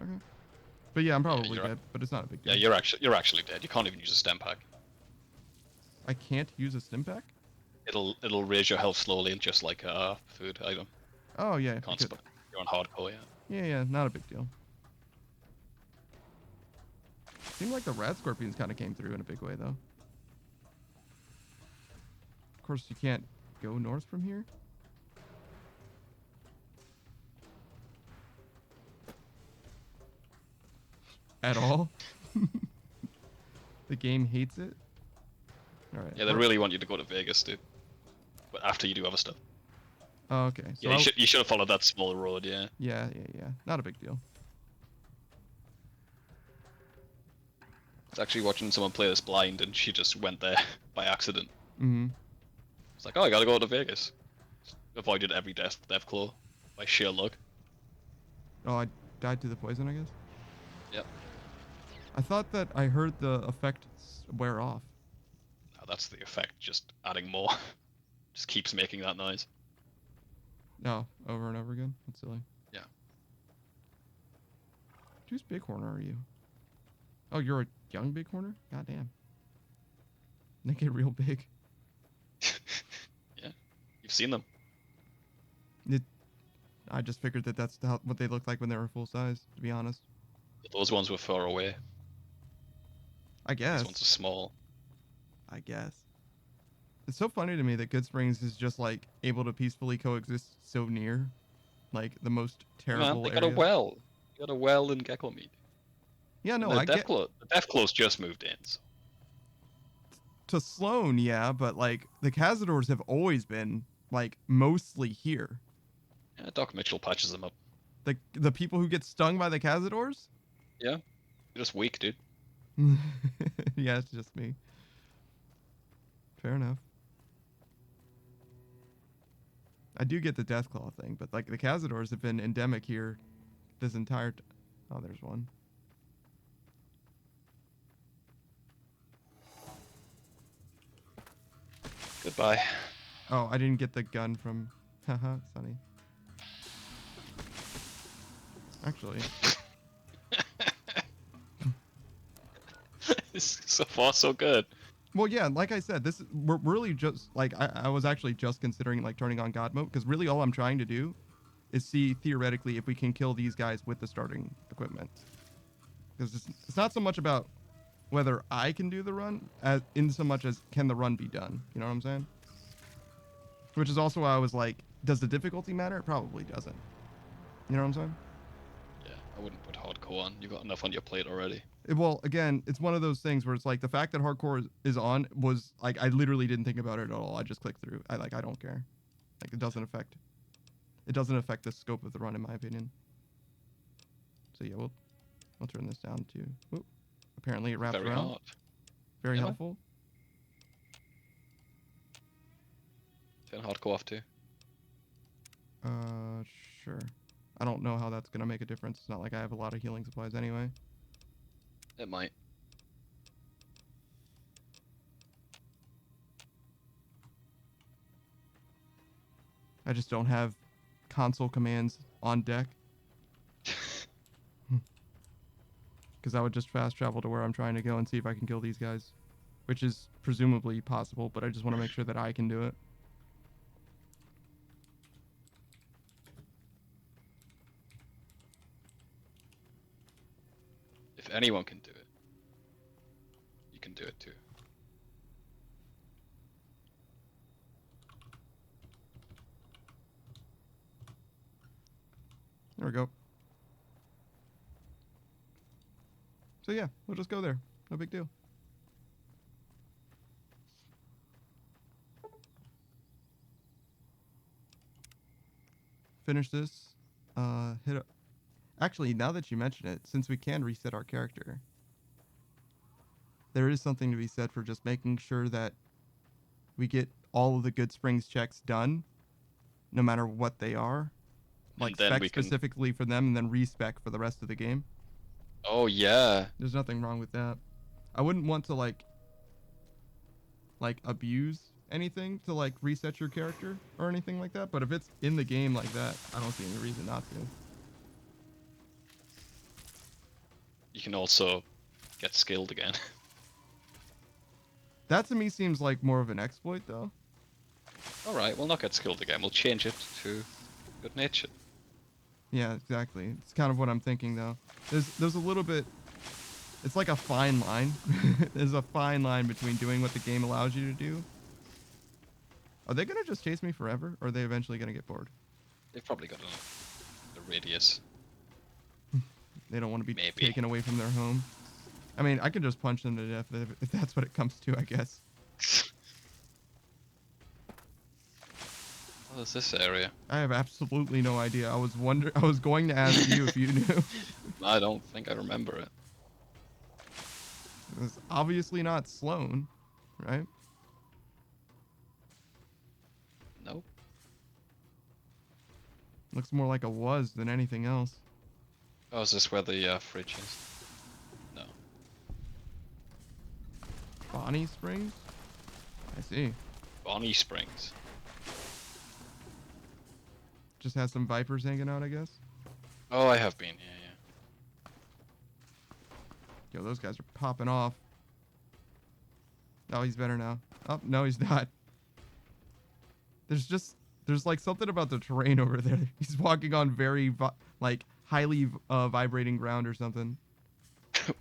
Okay. But yeah, I'm probably you're dead, but it's not a big deal. Yeah, you're actually dead. You can't even use a stem pack. I can't use a stim pack? It'll raise your health slowly, just like a food item. Oh, yeah. Can't because- spam. You're on hardcore, yeah. Yeah, not a big deal. Seemed like the Rad Scorpions kind of came through in a big way, though. Of course, you can't go north from here. At all. The game hates it. All right. Yeah, they really want you to go to Vegas, dude. But after you do other stuff. Oh, okay. So Yeah, you should have followed that small road, yeah. Yeah. Not a big deal. I was actually watching someone play this blind, and she just went there by accident. Mm-hmm. It's like, oh, I gotta go to Vegas. Avoided every death claw by sheer luck. Oh, I died to the poison, I guess. Yep. I thought that I heard the effect wear off. Now that's the effect, just adding more. Just keeps making that noise. No, over and over again. That's silly. Yeah. Whose bighorn are you? Oh, you're a young bighorner? Goddamn. They get real big. Yeah, you've seen them. I just figured that that's what they looked like when they were full size, to be honest. But those ones were far away. I guess. These ones are small. I guess. It's so funny to me that Goodsprings is just like able to peacefully coexist so near, like the most terrible Man, they got a area. well. You got a well in Gecko Mead. Yeah, no, And I the get Deathclaws just moved in. So. to Sloan, yeah, but like the Cazadors have always been like mostly here. Yeah, Doc Mitchell patches them up. The people who get stung by the Cazadors? You're just weak, dude. Yeah, it's just me. Fair enough. I do get the Deathclaw thing, but like the Cazadors have been endemic here this entire oh, there's one. Goodbye. Oh, I didn't get the gun from haha, Sunny. Actually, So far, so good. well, yeah, like I said, we're really just like I was actually just considering like turning on God mode because really all I'm trying to do is see theoretically if we can kill these guys with the starting equipment. Because it's not so much about whether I can do the run as in so much as can the run be done. You know what I'm saying? Which is also why I was like, does the difficulty matter? It probably doesn't. You know what I'm saying? Yeah, I wouldn't put hardcore on. You've got enough on your plate already. Well, again, it's one of those things where it's like the fact that hardcore is on was like I literally didn't think about it at all. I just clicked through. I don't care. Like it doesn't affect the scope of the run in my opinion. So yeah, we'll turn this down to. Whoop. Apparently it wraps Very around. hard. Very Yeah. helpful. Turn hardcore off too. Sure. I don't know how that's gonna make a difference. It's not like I have a lot of healing supplies anyway. It might. I just don't have console commands on deck. Because I would just fast travel to where I'm trying to go and see if I can kill these guys. Which is presumably possible, but I just want to make sure that I can do it. If anyone can do it, you can do it too. There we go. So yeah, we'll just go there. No big deal. Finish this. Hit up. Actually, now that you mention it, since we can reset our character, there is something to be said for just making sure that we get all of the Good Springs checks done, no matter what they are. Like then spec we can- specifically for them and then respec for the rest of the game. Oh yeah. There's nothing wrong with that. I wouldn't want to like abuse anything to like reset your character or anything like that, but if it's in the game like that, I don't see any reason not to. You can also get skilled again. That to me seems like more of an exploit though. Alright, we'll not get skilled again. We'll change it to good nature. Yeah, exactly. It's kind of what I'm thinking though. There's a little bit, it's like a fine line. There's a fine line between doing what the game allows you to do. Are they gonna just chase me forever, or are they eventually gonna get bored? They've probably got a radius. They don't want to be Maybe. taken away from their home. I mean, I could just punch them to death if that's what it comes to, I guess. What is this area? I have absolutely no idea. I was going to ask you if you knew. I don't think I remember it. It's obviously not Sloan, right? Nope. Looks more like a was than anything else. Oh, is this where the fridge is? No. Bonnie Springs? I see. Bonnie Springs. Just has some vipers hanging out, I guess. Oh, I have been. Yeah. Yo, those guys are popping off. Oh, he's better now. Oh, no, he's not. There's like something about the terrain over there. He's walking on very, highly vibrating ground or something.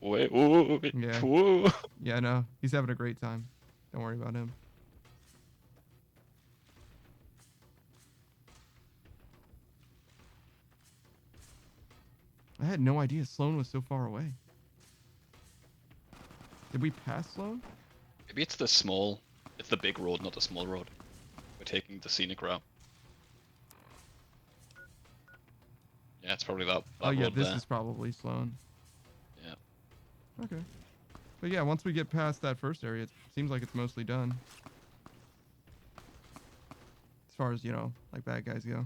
Wait, whoa, Yeah. whoa. Yeah, no, he's having a great time. Don't worry about him. I had no idea Sloan was so far away. Did we pass Sloan? Maybe it's the big road, not the small road. We're taking the scenic route. Yeah, it's probably that Oh yeah, road this there. is probably Sloan. Yeah. Okay. But yeah, once we get past that first area, it seems like it's mostly done. As far as, like bad guys go.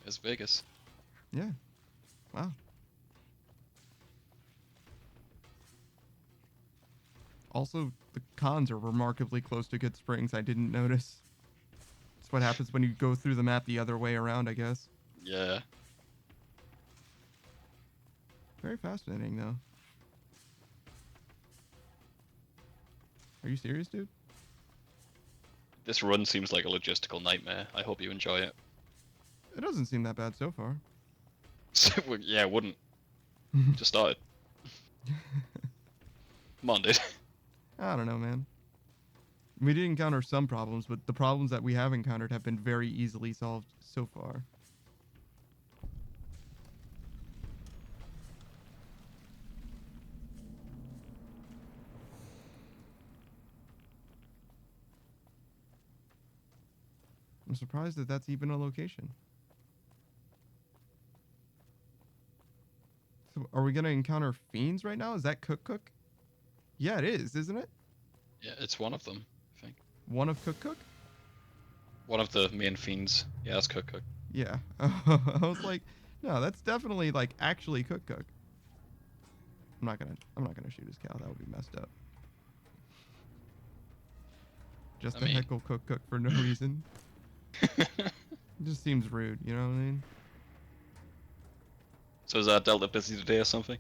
It's Vegas. Yeah. Wow. Also, the cons are remarkably close to Good Springs. I didn't notice. It's what happens when you go through the map the other way around, I guess. Yeah. Very fascinating, though. Are you serious, dude? This run seems like a logistical nightmare. I hope you enjoy it. It doesn't seem that bad so far. Well, yeah, it wouldn't. Just started. Come on, dude. I don't know, man. We did encounter some problems, but the problems that we have encountered have been very easily solved so far. I'm surprised that that's even a location. So are we going to encounter fiends right now? Is that Cook Cook? Yeah, it is, isn't it? Yeah, it's one of them, I think. One of Cook Cook? One of the main fiends. Yeah, that's Cook Cook. Yeah. I was like, no, that's definitely like actually Cook Cook. I'm not gonna shoot his cow. That would be messed up. Just I to mean- heckle Cook Cook for no reason. It just seems rude, you know what I mean? So is Delta busy today or something?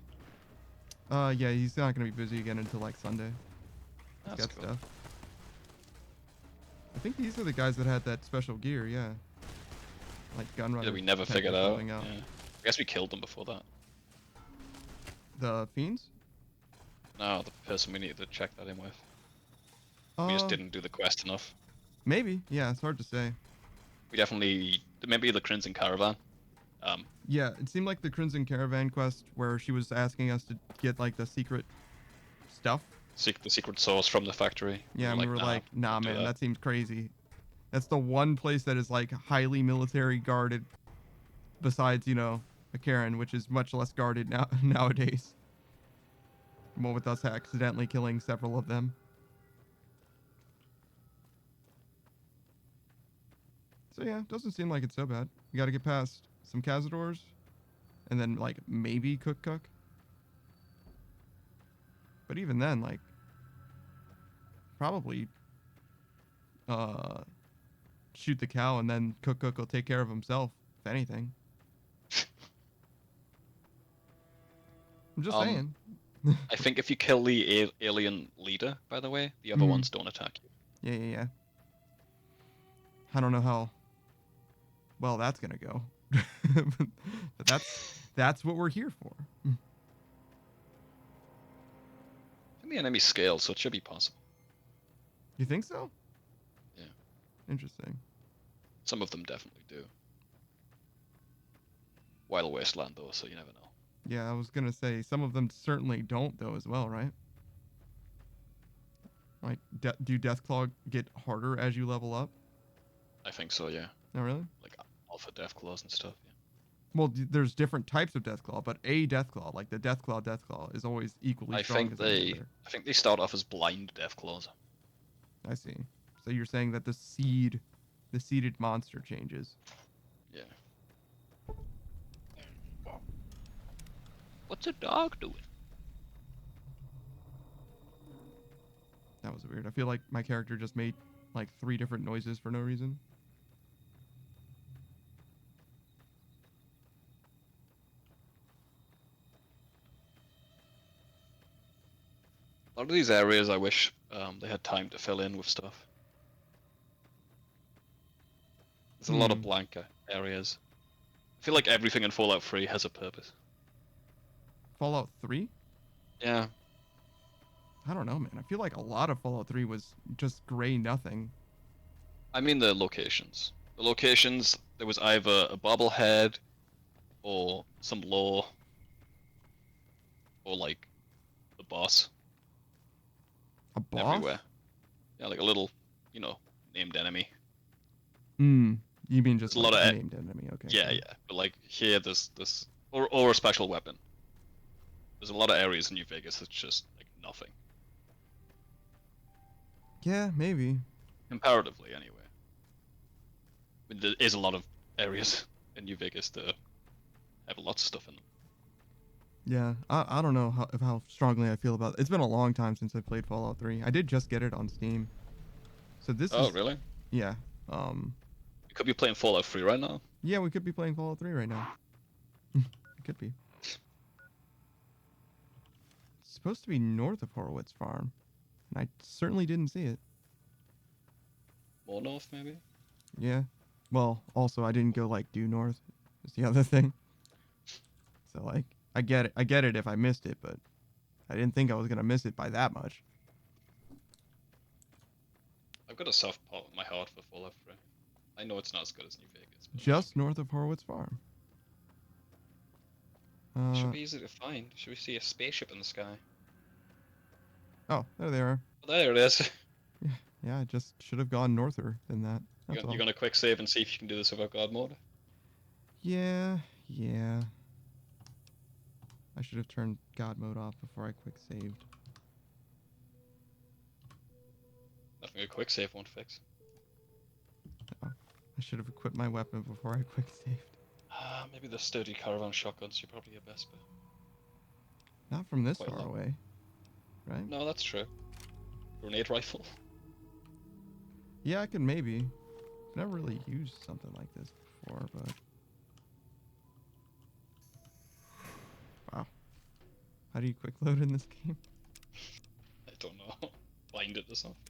Yeah, he's not gonna be busy again until like Sunday. He's That's got cool. stuff. I think these are the guys that had that special gear, yeah. Like gun runner. Yeah, we never tech or figured out. something Yeah. I guess we killed them before that. The fiends? No, the person we needed to check that in with. We just didn't do the quest enough. Maybe, yeah, it's hard to say. We definitely maybe the Crimson Caravan. Yeah, it seemed like the Crimson Caravan quest where she was asking us to get like the secret stuff. Seek the secret source from the factory. Yeah, and we were like, nah, don't do man, that." that seems crazy. That's the one place that is like highly military guarded, besides, you know, a Karen, which is much less guarded now nowadays. Well, with us accidentally killing several of them. So yeah, doesn't seem like it's so bad. We got to get past some Cazadors, and then like maybe Cook Cook. But even then, like, probably shoot the cow, and then Cook Cook will take care of himself, if anything. I'm just saying. I think if you kill the alien leader, by the way, the other Mhm. ones don't attack you. Yeah. I don't know how well that's gonna go. But that's what we're here for. And the enemy scale, so it should be possible. You think so? Yeah. Interesting. Some of them definitely do. Wild Wasteland, though, so you never know. Yeah, I was gonna say some of them certainly don't though as well, right? Like, do Deathclaw get harder as you level up? I think so, yeah. No, really? Like Alpha Deathclaws and stuff, yeah. Well, there's different types of Deathclaw, but a Deathclaw, like the Deathclaw, is always equally I strong think as any other. I think they start off as blind Deathclaws. I see. So you're saying that the seeded monster changes. Yeah. What's a dog doing? That was weird. I feel like my character just made like 3 different noises for no reason. A lot of these areas I wish they had time to fill in with stuff. There's a lot of blank areas. I feel like everything in Fallout 3 has a purpose. Fallout 3? Yeah. I don't know, man. I feel like a lot of Fallout 3 was just gray nothing. I mean the locations. The locations, there was either a bobblehead, or some lore, or like the boss A boss? everywhere. Yeah, like a little, named enemy. You mean just There's a lot like of named enemy? Okay. Yeah, yeah. But like here, there's this, or a special weapon. There's a lot of areas in New Vegas that's just like nothing. Yeah, maybe. Comparatively, anyway. I mean, there is a lot of areas in New Vegas that have lots of stuff in them. Yeah, I don't know how strongly I feel about it. It's been a long time since I played Fallout 3. I did just get it on Steam. So this Oh, is really? yeah. You could be playing Fallout 3 right now. Yeah, we could be playing Fallout 3 right now. It could be. It's supposed to be north of Horowitz Farm, and I certainly didn't see it. More north, maybe? Yeah. Well, also I didn't go like due north. Is the other thing. So like, I get it if I missed it, but I didn't think I was gonna miss it by that much. I've got a soft part in my heart for Fallout 3. I know it's not as good as New Vegas. But Just north of Horwitz Farm. it should be easy to find. Should we see a spaceship in the sky? Oh, there they are. Oh, there it is. Yeah, I just should have gone norther than that. That's all. You're gonna quick save and see if you can do this without God mode? Yeah. I should have turned God mode off before I quick saved. Nothing a quick save won't fix. I should have equipped my weapon before I quick saved. Maybe the sturdy caravan shotguns are probably your best bet. Not from this Quite far low. away, right? No, that's true. Grenade rifle. Yeah, I could maybe. I've never really used something like this before, but... Wow. How do you quick load in this game? I don't know. Bind it or something.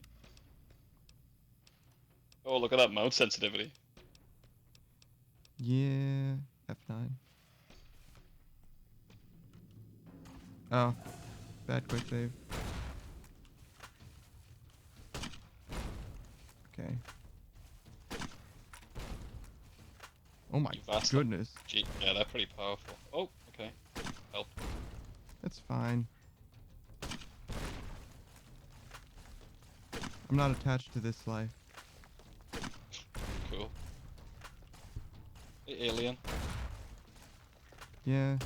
Oh, look at that mount sensitivity. Yeah, F9. Oh, bad quick save. Okay. Oh my You bastard. goodness. Gee, yeah, they're pretty powerful. Oh, okay. Help. That's fine. I'm not attached to this life. Cool. Hey, alien. Yeah.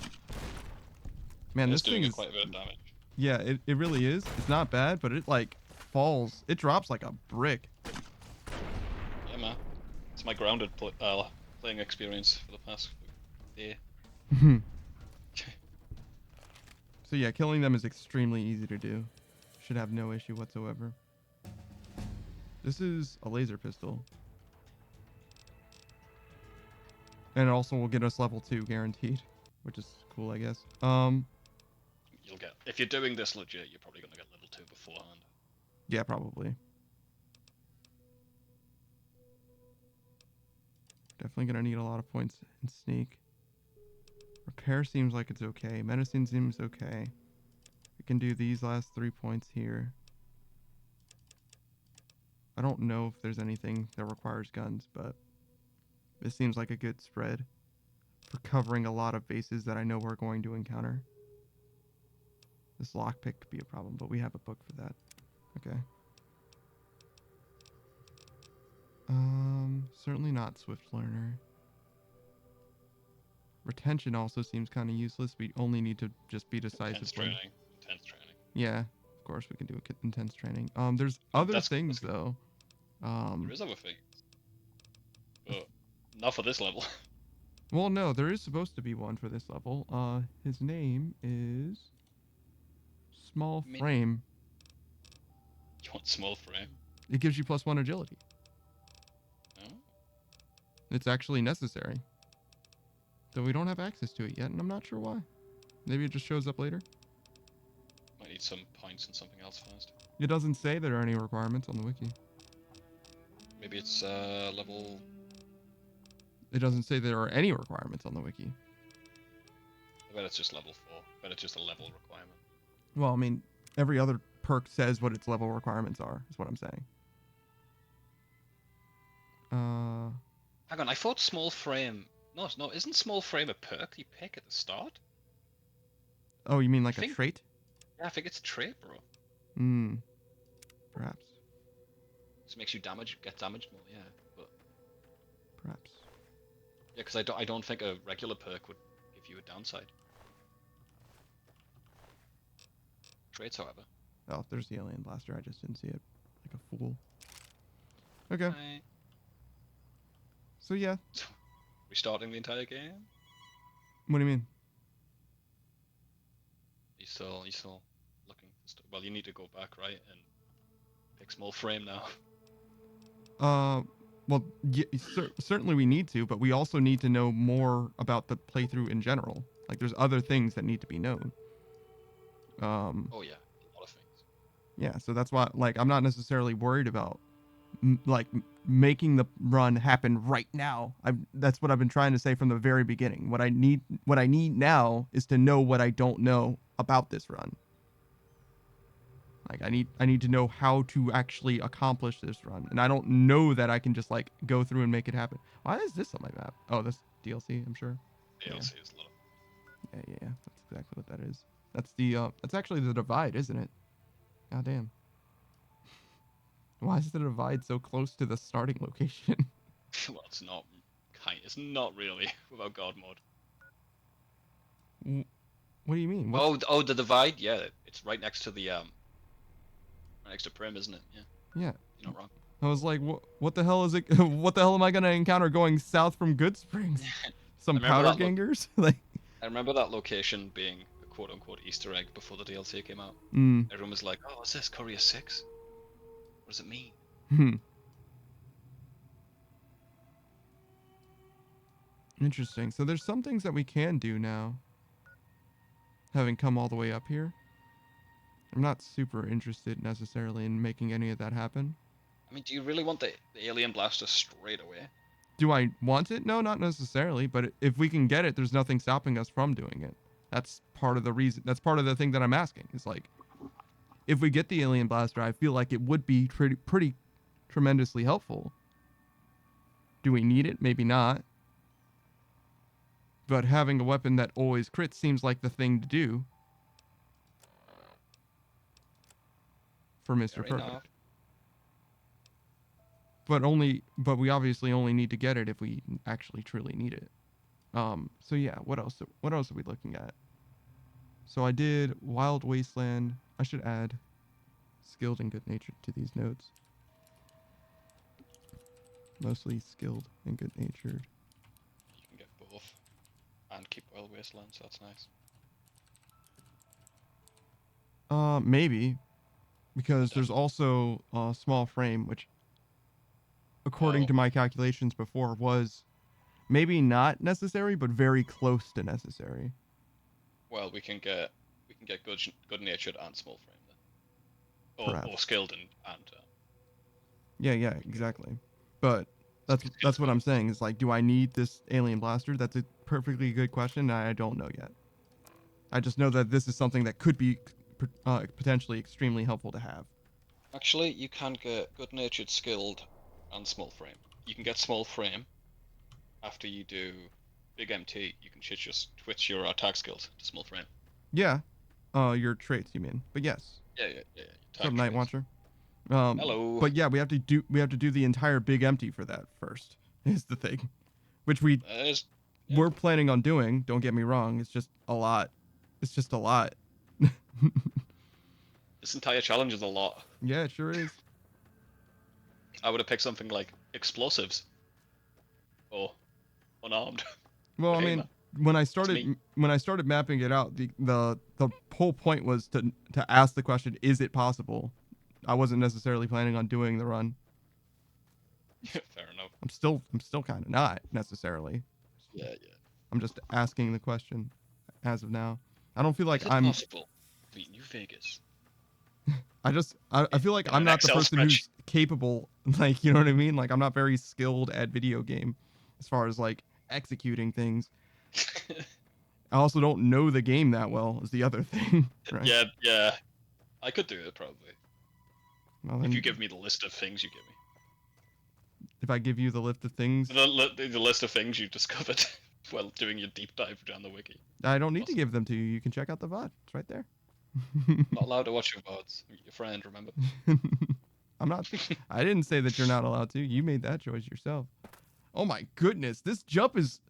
Man, It's this doing thing is... quite a bit of damage. Yeah, it really is. It's not bad, but it like falls. It drops like a brick. Yeah, man. It's my grounded playing experience for the past day. So yeah, killing them is extremely easy to do. Should have no issue whatsoever. This is a laser pistol. And it also will get us level 2 guaranteed, which is cool, I guess. You'll get, if you're doing this legit, you're probably gonna get level 2 beforehand. Yeah, probably. Definitely gonna need a lot of points in sneak. Repair seems like it's okay. Medicine seems okay. We can do these last 3 points here. I don't know if there's anything that requires guns, but this seems like a good spread for covering a lot of bases that I know we're going to encounter. This lockpick could be a problem, but we have a book for that. Okay. Certainly not Swift Learner. Retention also seems kind of useless. We only need to just be decisive. Intense training. Intense training. Yeah, of course we can do intense training. There's other things though. There is other things. But not for this level. Well, no, there is supposed to be one for this level. His name is Small Frame. You want small frame? It gives you +1 agility. Oh? It's actually necessary. Though we don't have access to it yet, and I'm not sure why. Maybe it just shows up later. Might need some points and something else first. It doesn't say there are any requirements on the wiki. Maybe it's level... It doesn't say there are any requirements on the wiki. I bet it's just level 4. I bet it's just a level requirement. Well, I mean, every other perk says what its level requirements are, is what I'm saying. Hang on, I thought small frame... No, isn't small frame a perk you pick at the start? Oh, you mean like I a think- trait? Yeah, I think it's a trait, bro. Perhaps. Just makes you get damaged more, yeah. But Perhaps. yeah, because I don't think a regular perk would give you a downside. Traits, however. Oh, there's the alien blaster. I just didn't see it. Like a fool. Okay. Right. So yeah. Restarting the entire game? What do you mean? You still looking for stuff? Well, you need to go back, right, and pick small frame now. Well, certainly we need to, but we also need to know more about the playthrough in general. Like, there's other things that need to be known. Oh yeah, a lot of things. Yeah, so that's why, like, I'm not necessarily worried about, making the run happen right now. That's what I've been trying to say from the very beginning. What I need now is to know what I don't know about this run. Like I need to know how to actually accomplish this run, and I don't know that I can just like go through and make it happen. Why is this on my map? Oh, this DLC, I'm sure. DLC is low. Yeah, that's exactly what that is. That's the that's actually the divide, isn't it? God damn. Why is the divide so close to the starting location? Well, it's not. It's not really without God mode. What do you mean? Oh, the divide. Yeah, it's right next to the right next to Prim, isn't it? Yeah, Yeah. you're not wrong. I was like, what the hell is it? What the hell am I gonna encounter going south from Good Springs? Some I remember powder that gangers? Like. I remember that location being a quote-unquote Easter egg before the DLC came out. Everyone was like, "Oh, what's this? Courier 6? What does it mean?" Interesting. So there's some things that we can do now. Having come all the way up here. I'm not super interested necessarily in making any of that happen. I mean, do you really want the alien blaster straight away? Do I want it? No, not necessarily. But if we can get it, there's nothing stopping us from doing it. That's part of the reason. That's part of the thing that I'm asking. Is like, if we get the alien blaster, I feel like it would be pretty tremendously helpful. Do we need it? Maybe not. But having a weapon that always crits seems like the thing to do. For Mr. Fair Perfect. enough. But we obviously only need to get it if we actually truly need it. So yeah, what else are we looking at? So I did Wild Wasteland. I should add skilled and good natured to these notes. Mostly skilled and good natured. You can get both and keep Wild Wasteland, so that's nice. Maybe because there's also a small frame, which according to my calculations before was maybe not necessary, but very close to necessary. Well, we can get good natured and small frame then, or skilled and. Yeah, exactly. But that's what I'm saying is like, do I need this alien blaster? That's a perfectly good question. And I don't know yet. I just know that this is something that could be potentially extremely helpful to have. Actually, you can get good natured, skilled, and small frame. You can get small frame after you do big MT. You can just switch your attack skills to small frame. Yeah, your traits, you mean? But yes. Yeah. What's up, Night Watcher? Hello. But yeah, we have to do the entire big empty for that first. Is the thing, which we're planning on doing. Don't get me wrong. It's just a lot. It's just a lot. This entire challenge is a lot. Yeah, it sure is. I would have picked something like explosives or unarmed. Well, I mean, when I started mapping it out, the whole point was to ask the question, is it possible? I wasn't necessarily planning on doing the run. Fair enough. I'm still kind of not necessarily. Yeah. I'm just asking the question as of now. I don't feel like Is it I'm possible to beat New Vegas? I feel like I'm not the person who's capable, like, you know what I mean? Like, I'm not very skilled at video game as far as like executing things. I also don't know the game that well is the other thing. Right? Yeah. I could do it probably. Well, If you give me the list of things you give me. If I give you the list of things, The list of things you've discovered while doing your deep dive down the wiki. I don't need to give them to you. You can check out the VOD. It's right there. Not allowed to watch your VODs. Your friend, remember? I'm not. I didn't say that you're not allowed to. You made that choice yourself. Oh my goodness, this jump is.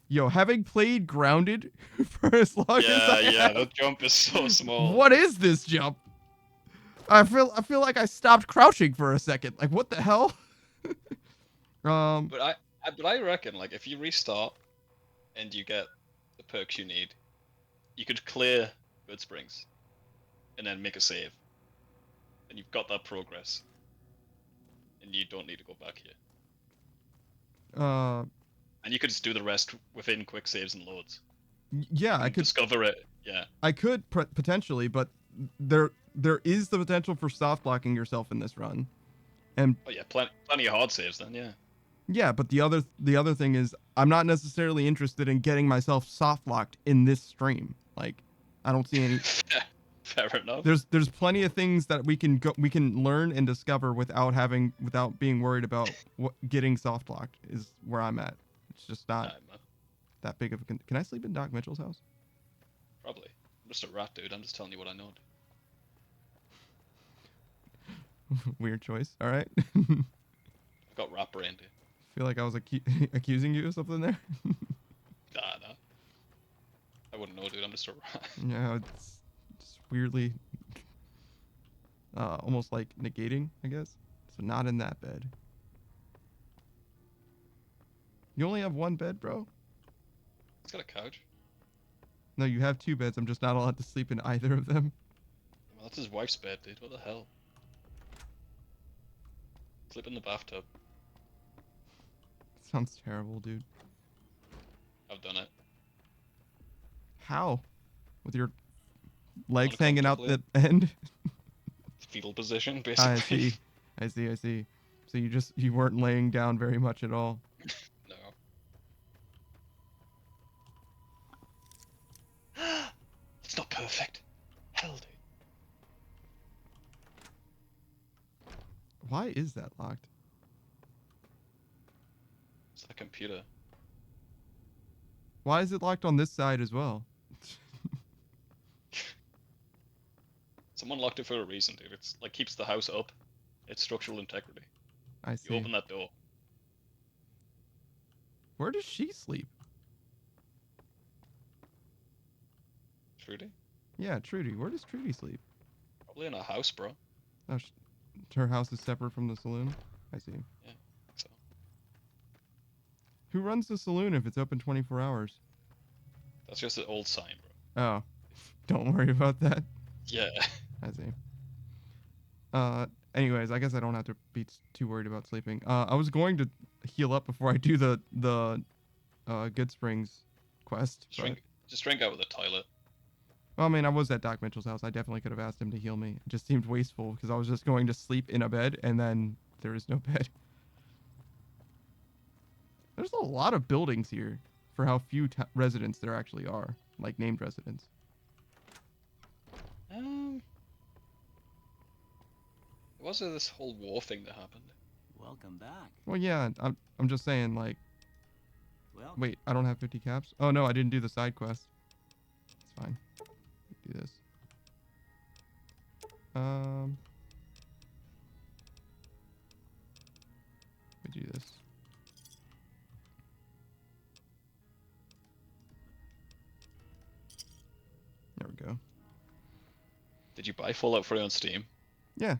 Yo, having played Grounded for as long as I have, the jump is so small. What is this jump? I feel like I stopped crouching for a second. Like, what the hell? But I reckon, like, if you restart and you get the perks you need, you could clear Good Springs and then make a save, and you've got that progress, and you don't need to go back here. And you could just do the rest within quick saves and loads. Yeah, I could discover it. Yeah, I could potentially, but there is the potential for soft blocking yourself in this run, and oh yeah, plenty of hard saves then. Yeah. Yeah, but the other thing is I'm not necessarily interested in getting myself soft locked in this stream. Like, I don't see any. Fair enough. There's plenty of things that we can learn and discover without being worried about getting soft locked is where I'm at. It's just not Nah, that big of a can I sleep in Doc Mitchell's house? probably. I'm just a rat, dude. I'm just telling you what I know. Weird choice. All right. I've got rat brain, dude. Feel like I was accusing you of something there. Nah. I wouldn't know, dude. I'm just a rat. Yeah, it's weirdly almost like negating, I guess. So not in that bed. You only have one bed, bro? He's got a couch. No, you have two beds. I'm just not allowed to sleep in either of them. Well, that's his wife's bed, dude. What the hell? Sleep in the bathtub. Sounds terrible, dude. I've done it. How? With your legs hanging out the end? Fetal position, basically. I see. So you weren't laying down very much at all. No. It's not perfect. Hell, dude. Why is that locked? It's the computer. Why is it locked on this side as well? Someone locked it for a reason, dude. It's like keeps the house up. It's structural integrity. I You see. open that door. Where does she sleep? Trudy? Yeah, Trudy. Where does Trudy sleep? Probably in a house, bro. Oh, her house is separate from the saloon? I see. So. Who runs the saloon if it's open 24 hours? That's just an old sign, bro. Oh, don't worry about that. Yeah. I see. Anyways, I guess I don't have to be too worried about sleeping. I was going to heal up before I do the Good Springs quest. Just drink out of the toilet. Well, I mean, I was at Doc Mitchell's house. I definitely could have asked him to heal me. It just seemed wasteful because I was just going to sleep in a bed and then there is no bed. There's a lot of buildings here for how few residents there actually are, like named residents. Was there this whole war thing that happened? Welcome back. Well, yeah, I'm just saying, like, Well, wait, I don't have 50 caps? Oh, no, I didn't do the side quest. It's fine. Do this. We do this. There we go. Did you buy Fallout 3 on Steam? Yeah.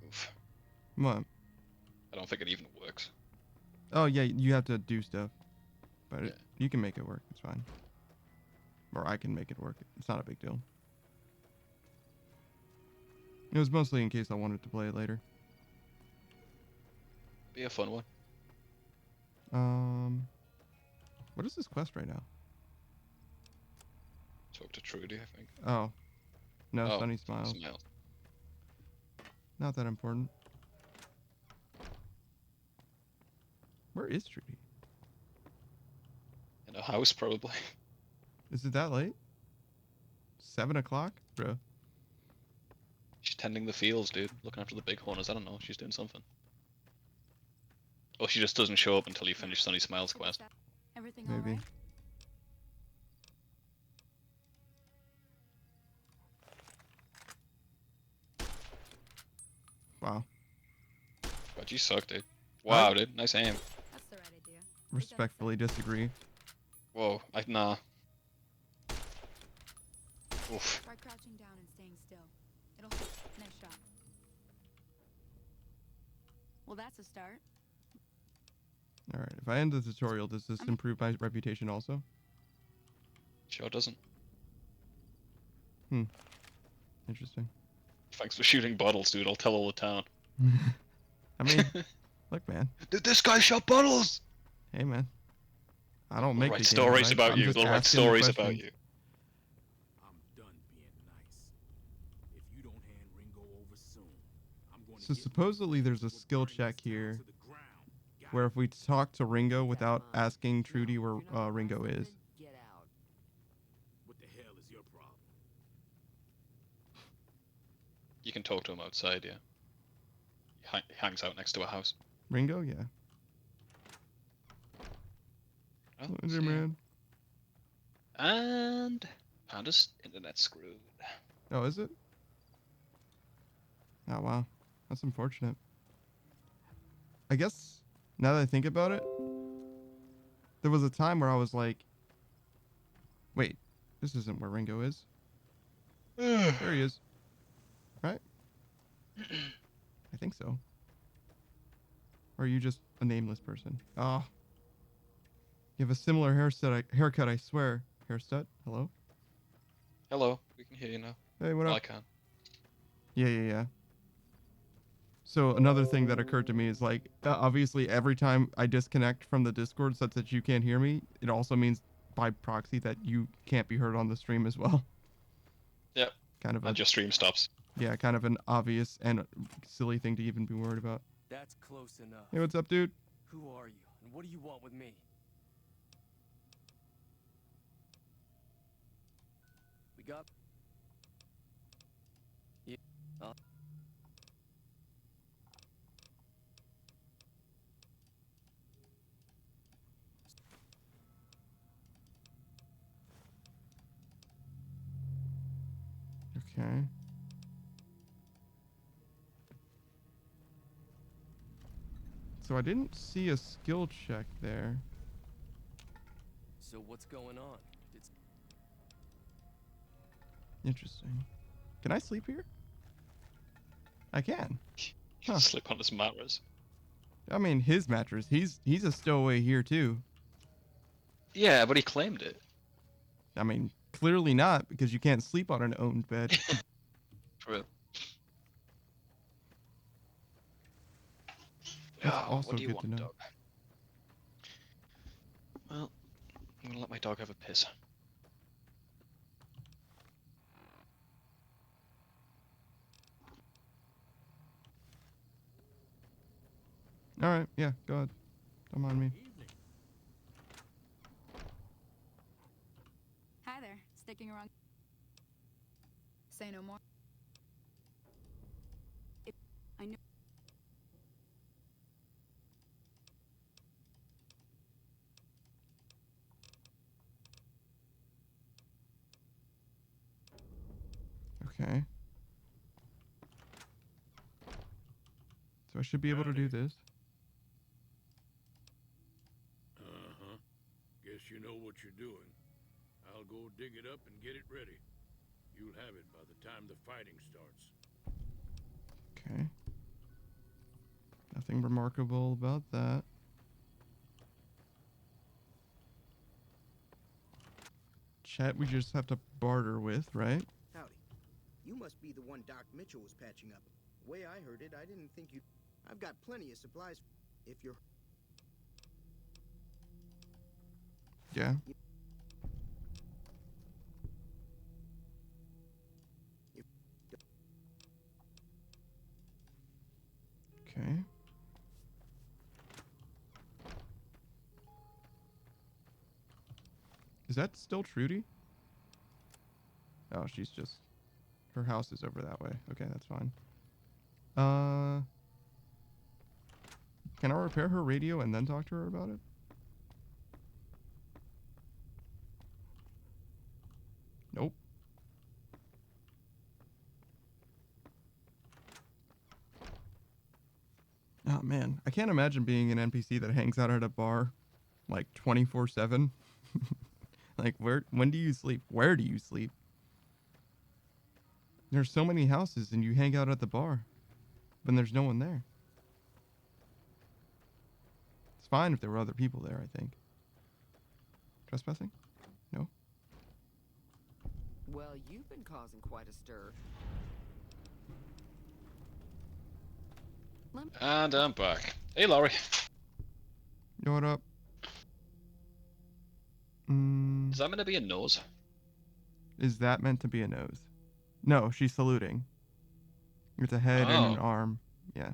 Oof. What? I don't think it even works. Oh, yeah, you have to do stuff. But Yeah. you can make it work. It's fine. Or I can make it work. It's not a big deal. It was mostly in case I wanted to play it later. Be a fun one. What is this quest right now? Talk to Trudy, I think. Oh. No, Oh, Sunny Smiles. Smiles. Not that important. Where is Trudy? In a house, probably. Is it that late? 7 o'clock? Bro. She's tending the fields, dude. Looking after the bighorners. I don't know. She's doing something. Oh, she just doesn't show up until you finish Sunny Smiles quest. Everything Maybe. all right? Wow. God, you suck, dude. Wow, dude. Nice aim. That's the right idea. Respectfully disagree. Whoa. Nah. Oof. Try crouching down and staying still. It'll help. Nice shot. Well, that's a start. Alright, if I end the tutorial, does this improve my reputation also? Sure doesn't. Interesting. Thanks for shooting bottles, dude. I'll tell all the town. I mean, look, man. Dude, this guy shot bottles! Hey, man. I don't make Write the game, stories right? about I'm you. just They'll write asking the stories about questions. you. I'm done being nice. If you don't hand Ringo over soon, I'm going So supposedly there's a skill check here where if we talk to Ringo without asking Trudy where Ringo is. Get out. What the hell is your problem? You can talk to him outside, yeah. He hangs out next to a house. Ringo, yeah. Oh, Slender Man. And Panda's internet screwed. Oh, is it? Oh wow, that's unfortunate. I guess now that I think about it, there was a time where I was like, wait, this isn't where Ringo is. There he is. Right? I think so. Or are you just a nameless person? Oh. You have a similar haircut, I swear. Haircut? Hello? Hello, we can hear you now. Hey, what Well, up? I can. Yeah. So another thing that occurred to me is like, obviously every time I disconnect from the Discord such that you can't hear me, it also means by proxy that you can't be heard on the stream as well. Yep. Kind of a, And your stream stops. yeah, kind of an obvious and silly thing to even be worried about. That's close enough. Hey, what's up, dude? Who are you, and what do you want with me? We got... Yeah. Okay. So I didn't see a skill check there. So what's going on? It's... Interesting. Can I sleep here? I can. You Huh. can slip on his mattress. I mean, his mattress. He's a stowaway here too. Yeah, but he claimed it. I mean, clearly not, because you can't sleep on an owned bed. True. That's Oh, also what do you good want, to know. dog? Well, I'm gonna let my dog have a piss. All right, yeah, go ahead. Don't mind me. Evening. Hi there. Sticking around. Say no more. I know. Okay. So I should be able to do this. Uh-huh. Guess you know what you're doing. I'll go dig it up and get it ready. You'll have it by the time the fighting starts. Okay. Nothing remarkable about that. Chat we just have to barter with, right? Howdy. You must be the one Doc Mitchell was patching up. The way I heard it, I didn't think you'd... I've got plenty of supplies if you're... Yeah. Okay. Is that still Trudy? Oh, she's just... Her house is over that way. Okay, that's fine. Can I repair her radio and then talk to her about it? Nope. Oh man, I can't imagine being an NPC that hangs out at a bar like 24/7. Like when do you sleep? Where do you sleep? There's so many houses and you hang out at the bar, but there's no one there. It's fine if there were other people there, I think. Trespassing? No? Well, you've been causing quite a stir. And I'm back. Hey, Laurie. Yo, what up? Mm, Is that meant to be a nose? is that meant to be a nose? No, she's saluting. It's a head and an Oh. arm. Yeah.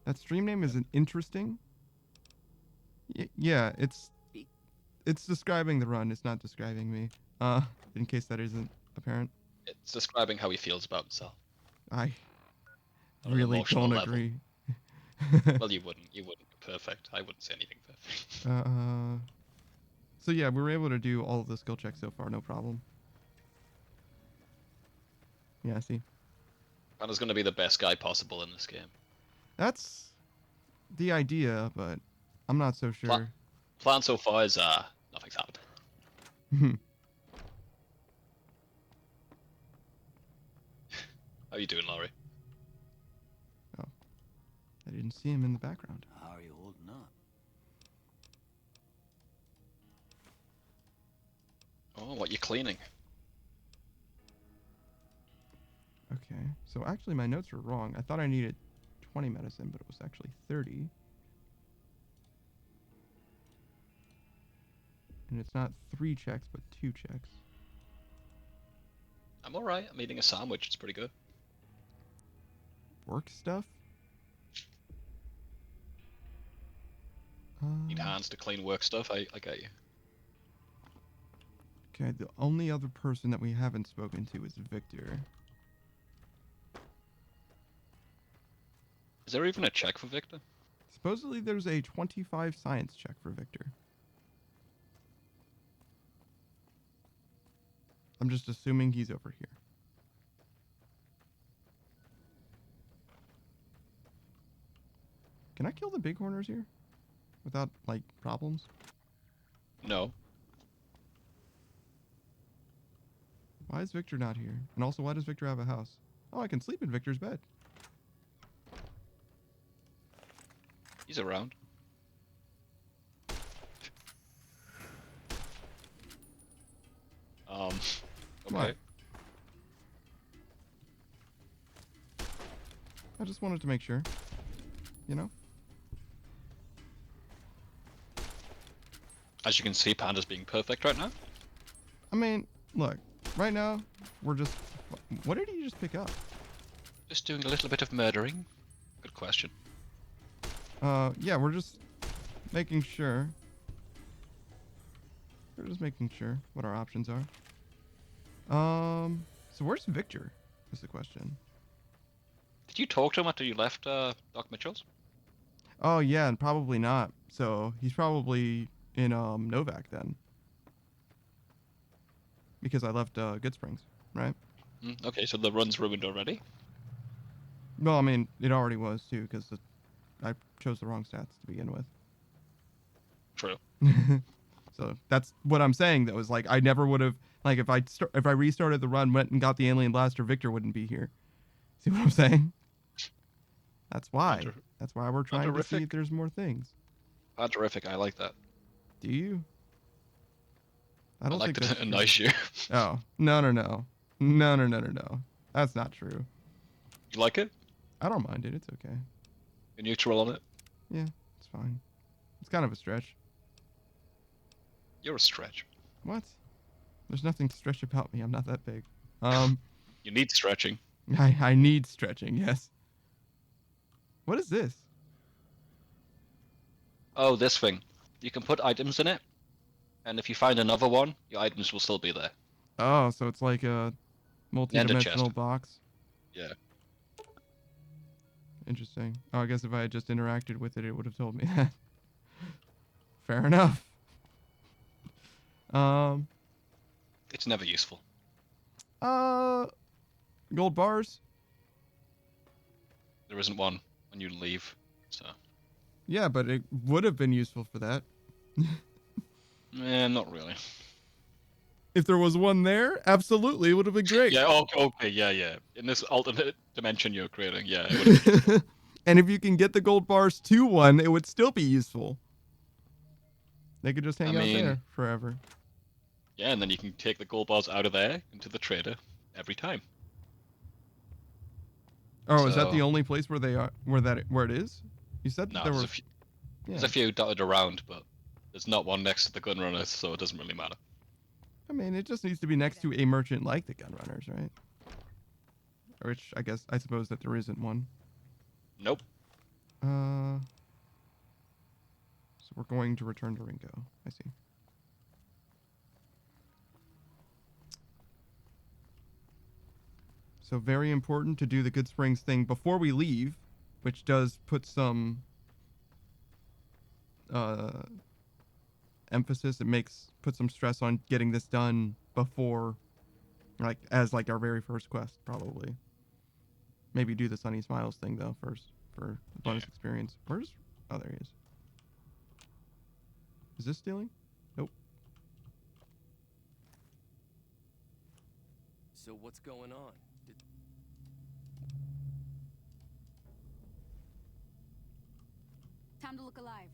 That stream name is an interesting. Yeah, it's describing the run. It's not describing me. In case that isn't apparent. It's describing how he feels about himself. I On an really emotional don't level. agree. Well, you wouldn't. You wouldn't be perfect. I wouldn't say anything perfect. So yeah, we were able to do all of the skill checks so far, no problem. Yeah, see. Panda's gonna be the best guy possible in this game. That's the idea, but I'm not so sure. Plan so far is nothing's happened. How you doing, Laurie? Oh. I didn't see him in the background. How are you holding up? Oh, what you cleaning? Okay. So actually my notes were wrong. I thought I needed 20 medicine, but it was actually 30. And it's not 3 checks, but 2 checks. I'm alright. I'm eating a sandwich. It's pretty good. Work stuff? Need hands to clean work stuff. I get you. Okay, the only other person that we haven't spoken to is Victor. Is there even a check for Victor? Supposedly there's a 25 science check for Victor. I'm just assuming he's over here. Can I kill the bighorners here? Without, like, problems? No. Why is Victor not here? And also, why does Victor have a house? Oh, I can sleep in Victor's bed. He's around. Okay. What? I just wanted to make sure. You know? As you can see, Panda's being perfect right now. I mean, look. Right now, we're just... What did he just pick up? Just doing a little bit of murdering. Good question. Yeah, we're just making sure. We're just making sure what our options are. So where's Victor? Is the question. Did you talk to him after you left Doc Mitchell's? Oh yeah, and probably not. So he's probably in Novak then. Because I left Good Springs, right? Okay, so the run's ruined already. Well, I mean, it already was too, because I chose the wrong stats to begin with. True. So that's what I'm saying, though, is like I never would have, like, if I restarted the run, went and got the alien blaster, Victor wouldn't be here. See what I'm saying? That's why. That's why we're trying to see if there's more things. Terrific. I like that. Do you? I don't like think that's a nice you. Oh, no. No. That's not true. You like it? I don't mind it. It's okay. You're neutral on it? Yeah, it's fine. It's kind of a stretch. You're a stretch. What? There's nothing to stretch about me. I'm not that big. You need stretching. I need stretching, yes. What is this? Oh, this thing. You can put items in it, and if you find another one, your items will still be there. Oh, so it's like a multi-dimensional box. Yeah. Interesting. Oh, I guess if I had just interacted with it, it would have told me that. Fair enough. It's never useful. Gold bars? There isn't one when you leave, so. Yeah, but it would have been useful for that. Not really. If there was one there, absolutely, it would have been great. Yeah, okay, yeah. In this alternate dimension you're creating, yeah. It would and if you can get the gold bars to one, it would still be useful. They could just hang out there forever. Yeah, and then you can take the gold bars out of there into the trader every time. Oh, is that the only place where they are? Where it is? You said that there were. There's a few dotted around, but there's not one next to the gunrunners, so it doesn't really matter. I mean, it just needs to be next to a merchant like the gunrunners, right? Which I suppose that there isn't one. Nope. So we're going to return to Ringo. I see. So very important to do the Good Springs thing before we leave, which does put some emphasis. Put some stress on getting this done before, like as like our very first quest, probably. Maybe do the Sunny Smiles thing though first for the bonus experience. Where's? Oh, there he is. Is this stealing? Nope. So what's going on? Time to look alive.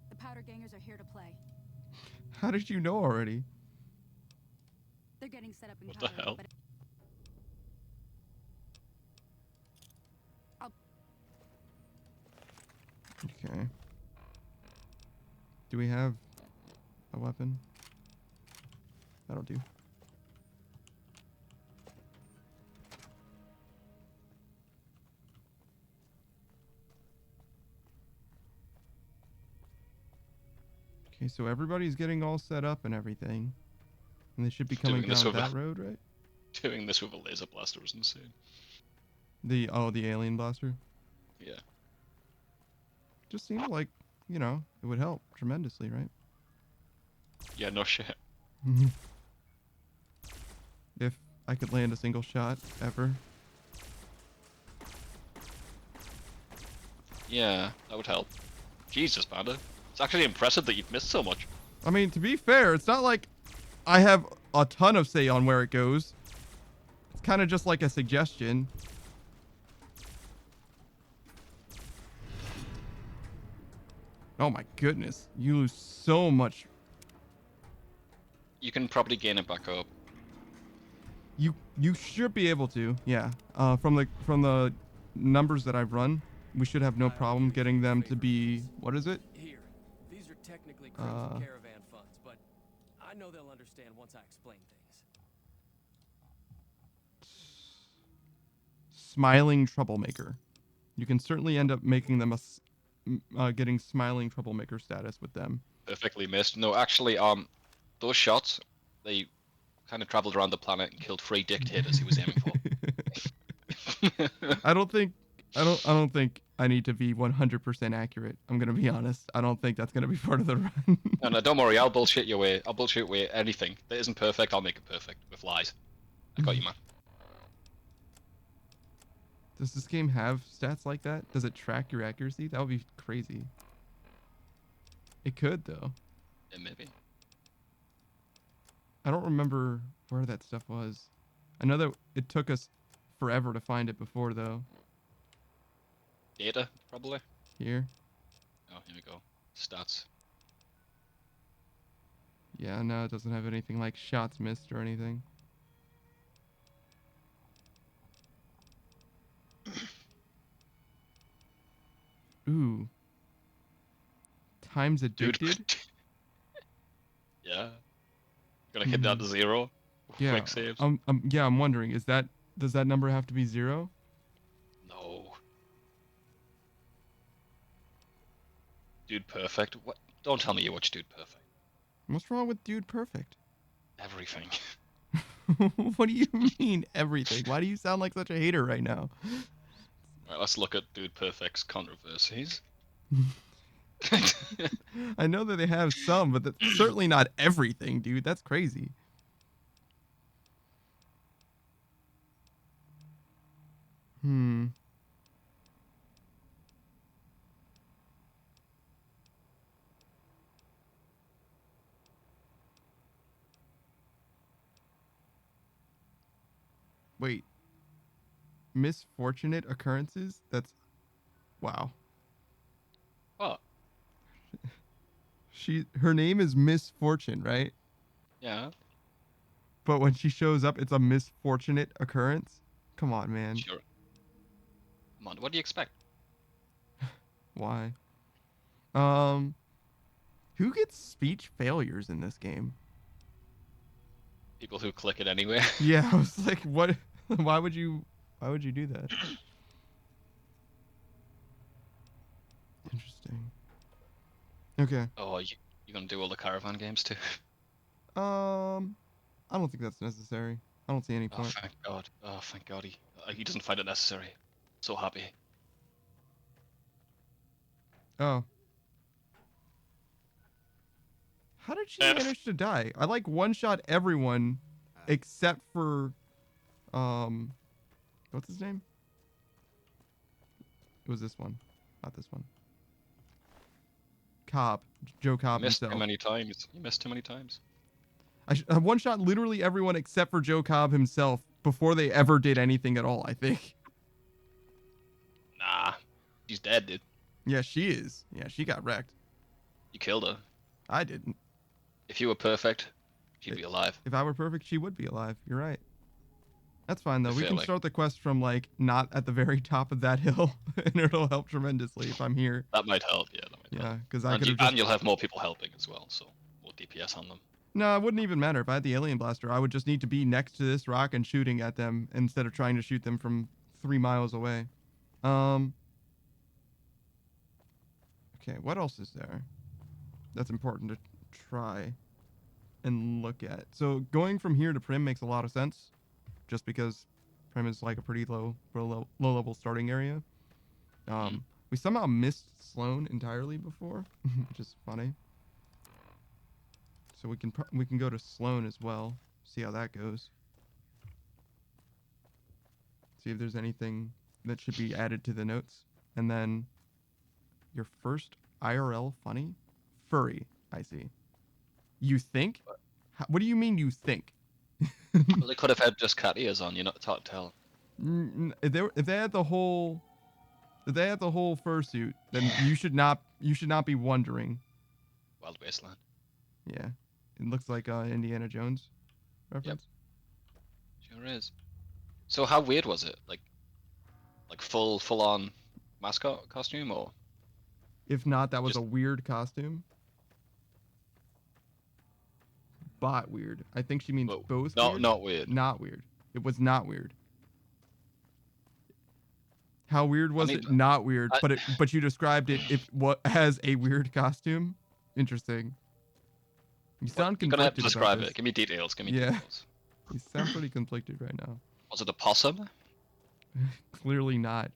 The Powder Gangers are here to play. How did you know already? They're getting set up in What the Powder, hell? but Okay. Do we have a weapon? That'll do. Okay, so everybody's getting all set up and everything. And they should be coming Doing this down with that road, right? Doing this with a laser blaster was insane. The alien blaster? Yeah. Just seemed like, you know, it would help tremendously, right? Yeah, no shit. If I could land a single shot ever. Yeah, that would help. Jesus, Panda. It's actually impressive that you've missed so much. I mean, to be fair, it's not like I have a ton of say on where it goes. It's kind of just like a suggestion. Oh my goodness. You lose so much. You can probably gain it back up. You should be able to. Yeah. From the numbers that I've run, we should have no problem getting them to be, what is it? Here, these are technically Crimson Caravan funds, but I know they'll understand once I explain things. Smiling troublemaker. You can certainly end up making them getting smiling troublemaker status with them. Perfectly missed. No, actually, those shots, they kind of traveled around the planet and killed 3 dictators he was aiming for. I don't think I need to be 100% accurate. I'm gonna be honest. I don't think that's gonna be part of the run. No, don't worry. I'll bullshit your way. I'll bullshit away anything that isn't perfect. I'll make it perfect with lies. I got you, man. Does this game have stats like that? Does it track your accuracy? That would be crazy. It could though. Yeah, maybe. I don't remember where that stuff was. I know that it took us forever to find it before though. Data, probably. Here. Oh, here we go. Stats. Yeah, no, it doesn't have anything like shots missed or anything. Ooh. Times addicted? Dude. Yeah. Gonna hit that to 0. Yeah. Quick saves. Yeah, I'm wondering, does that number have to be 0? No. Dude Perfect? What? Don't tell me you watch Dude Perfect. What's wrong with Dude Perfect? Everything. What do you mean everything? Why do you sound like such a hater right now? Right, let's look at Dude Perfect's controversies. I know that they have some, but that's certainly not everything, dude. That's crazy. Wait. Misfortunate occurrences? That's... Wow. What? Her name is Misfortune, right? Yeah. But when she shows up, it's a misfortunate occurrence? Come on, man. Sure. Come on, what do you expect? Why? Who gets speech failures in this game? People who click it anyway. Yeah, I was like, what? Why would you do that? Interesting. Okay. Oh, you gonna do all the Caravan games too? I don't think that's necessary. I don't see any Oh, point. thank God. Oh, thank God. he doesn't find it necessary. So happy. Oh. How did she manage to die? I like one-shot everyone except for, what's his name? It was this one, not this one. Cobb, Joe Cobb You missed himself. too many times. You missed too many times. I one-shot literally everyone except for Joe Cobb himself before they ever did anything at all, I think. Nah, she's dead, dude. Yeah, she is. Yeah, she got wrecked. You killed her. I didn't. If you were perfect, she'd be alive. If I were perfect, she would be alive. You're right. That's fine, though. I We feel can like- start the quest from, like, not at the very top of that hill, and it'll help tremendously if I'm here. That might help. Yeah, that might help. Yeah, because I And, could you, have just... and you'll have more people helping as well, so more DPS on them. No, it wouldn't even matter. If I had the alien blaster, I would just need to be next to this rock and shooting at them instead of trying to shoot them from 3 miles away. Okay, what else is there that's important to try and look at? So going from here to Prim makes a lot of sense, just because Prim is like a pretty low level starting area. We somehow missed Sloan entirely before, which is funny. So we can go to Sloan as well, see how that goes. See if there's anything that should be added to the notes. And then your first IRL funny? Furry, I see. You think? What do you mean you think? Well, they could have had just cat ears on, it's hard to tell. If they had the whole fursuit, then you should not be wondering. Wild Wasteland. Yeah. It looks like Indiana Jones reference. Sure is. So how weird was it? Like full on mascot costume, or? If not, that was a weird costume. Bot weird. I think she means both. Not weird. Not weird. It was not weird. How weird was it? Not weird, but you described it as a weird costume. Interesting. You sound You're gonna have to conflicted describe about this. it. Give me details. Give me Yeah. details. You sound pretty conflicted right now. Was it a possum? Clearly not.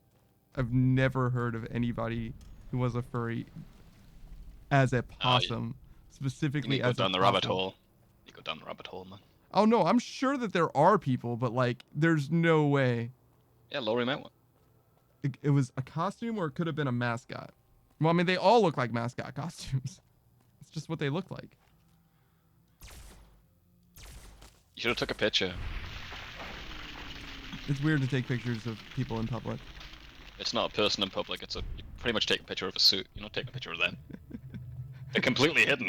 I've never heard of anybody who was a furry as a possum, specifically You go as down a the rabbit possum. hole. You go down the rabbit hole, man. Oh no, I'm sure that there are people, but like, there's no way. Yeah, Laurie might want. It was a costume, or it could have been a mascot. Well, I mean, they all look like mascot costumes. It's just what they look like. You should have took a picture. It's weird to take pictures of people in public. It's not a person in public. You pretty much take a picture of a suit. You're not taking a picture of them. They're completely hidden.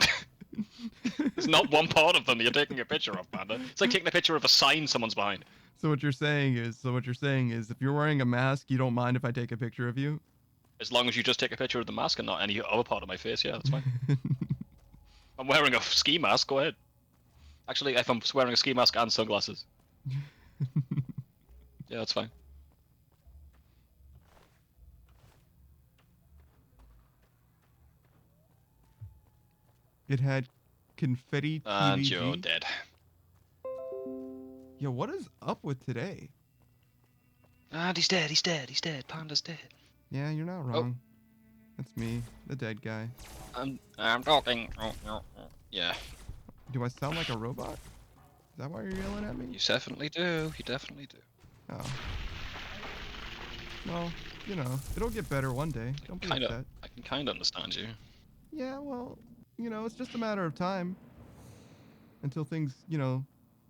There's not one part of them you're taking a picture of, Panda. It's like taking a picture of a sign someone's behind. So what you're saying is, if you're wearing a mask, you don't mind if I take a picture of you? As long as you just take a picture of the mask and not any other part of my face, yeah, that's fine. I'm wearing a ski mask, go ahead. Actually, if I'm wearing a ski mask and sunglasses. Yeah, that's fine. It had confetti TVG. And you're dead. Yo, what is up with today? And he's dead, he's dead, he's dead. Panda's dead. Yeah, you're not wrong. That's me, the dead guy. I'm talking. Yeah. Do I sound like a robot? Is that why you're yelling at me? You definitely do. You definitely do. Oh. Well, it'll get better one day. Don't be upset. I can kind of understand you. Yeah, well, it's just a matter of time. Until things,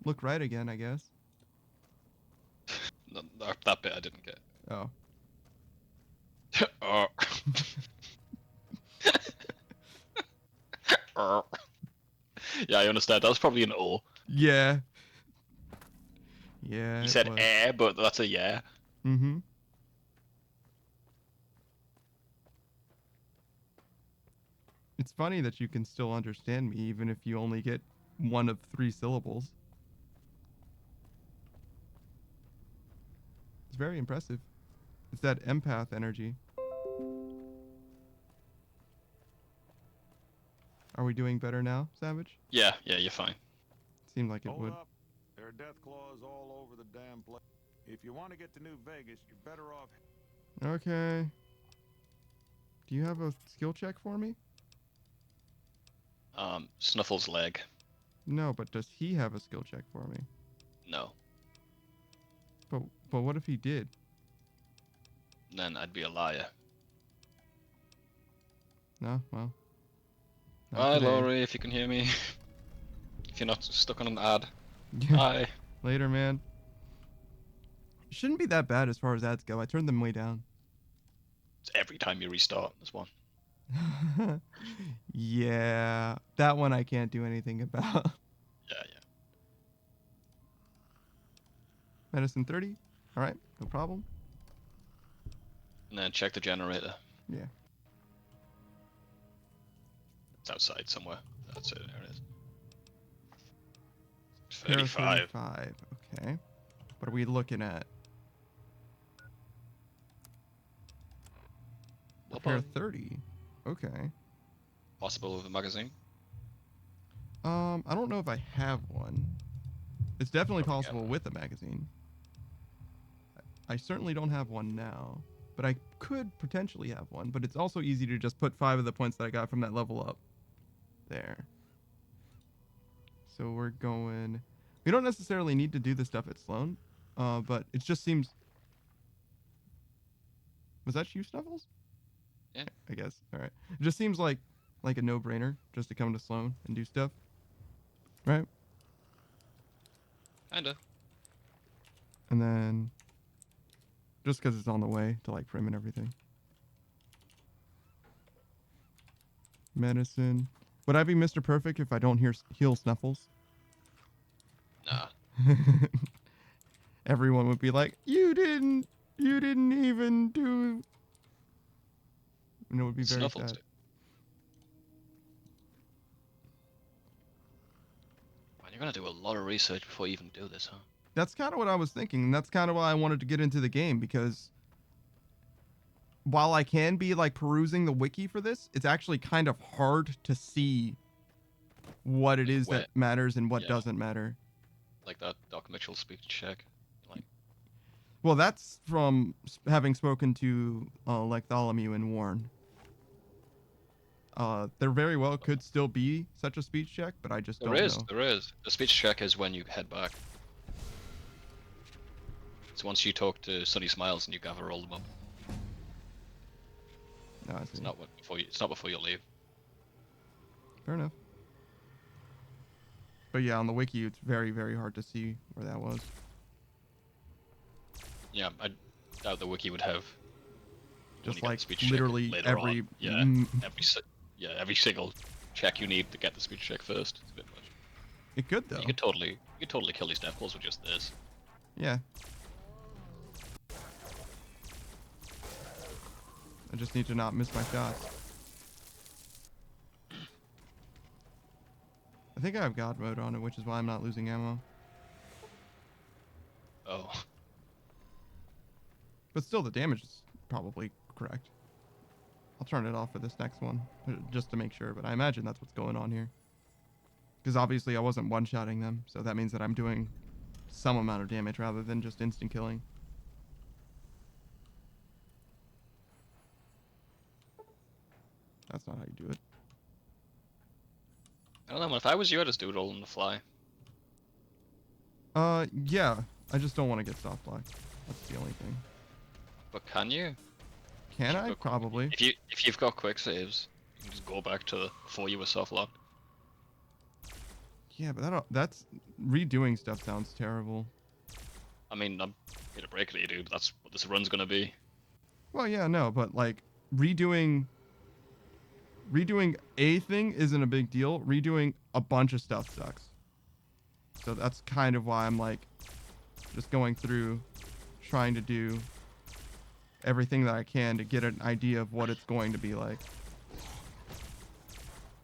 look right again, I guess. That bit I didn't get. Oh. Yeah, I understand. That was probably an O. Yeah. Yeah. You said air, but that's a yeah. Mm-hmm. It's funny that you can still understand me even if you only get one of 3 syllables. It's very impressive. It's that empath energy. Are we doing better now, Savage? Yeah, you're fine. Seemed like it Hold would. up. There are death claws all over the damn place. If you want to get to New Vegas, you're better off. Okay. Do you have a skill check for me? Snuffle's leg. No, but does he have a skill check for me? No. But what if he did? Then I'd be a liar. No, well. not Bye, today. Laurie, if you can hear me. If you're not stuck on an ad. Yeah. Bye. Later, man. Shouldn't be that bad as far as ads go. I turned them way down. It's every time you restart, there's one. Yeah, that one I can't do anything about. Yeah. Medicine 30. All right, no problem. And then check the generator. Yeah. It's outside somewhere. That's it. There it is. Pair 35. 35. Okay. What are we looking at? A pair of 30. Okay. Possible with a magazine? I don't know if I have one. It's definitely Probably possible with a magazine. I certainly don't have one now, but I could potentially have one. But it's also easy to just put 5 of the points that I got from that level up. There. So we're going... We don't necessarily need to do the stuff at Sloan, but it just seems... Was that you, Snuffles? Yeah. I guess. All right. It just seems like a no-brainer just to come to Sloan and do stuff. Right? Kinda. And then... Just because it's on the way to, like, Prim and everything. Medicine. Would I be Mr. Perfect if I don't heal Snuffles? Nah. Everyone would be like, you didn't even do... And it would be very Snuffles sad. do. Man, you're gonna do a lot of research before you even do this, huh? That's kind of what I was thinking. And that's kind of why I wanted to get into the game, because while I can be like perusing the wiki for this, it's actually kind of hard to see what it is that matters and what doesn't matter. Like that Doc Mitchell speech check. Like, Well, that's from having spoken to Bartholomew and Warren. There very well could still be such a speech check, but I just don't know. There is. The speech check is when you head back. It's once you talk to Sunny Smiles and you gather all them up. No, I see. It's not before you leave. Fair enough. But yeah, on the wiki, it's very, very hard to see where that was. Yeah, I doubt the wiki would have. Just when you get like the speech check literally later every... on. Yeah, every single check you need to get the speech check first. It's a bit much. It could though. You could totally kill these death balls with just this. Yeah. I just need to not miss my shots. I think I have God mode on it, which is why I'm not losing ammo. Oh. But still, the damage is probably correct. I'll turn it off for this next one, just to make sure, but I imagine that's what's going on here. Because obviously I wasn't one-shotting them, so that means that I'm doing some amount of damage rather than just instant killing. That's not how you do it. I don't know, man. If I was you, I'd just do it all on the fly. Yeah. I just don't want to get soft locked. That's the only thing. But can you? Can I? Probably. If you've got quick saves, you can just go back to before you were soft locked. Yeah, but that's redoing stuff sounds terrible. I mean, I'm gonna break it to you, dude. But that's what this run's gonna be. Well, yeah, no, but like redoing a thing isn't a big deal. Redoing a bunch of stuff sucks. So that's kind of why I'm like just going through trying to do everything that I can to get an idea of what it's going to be like.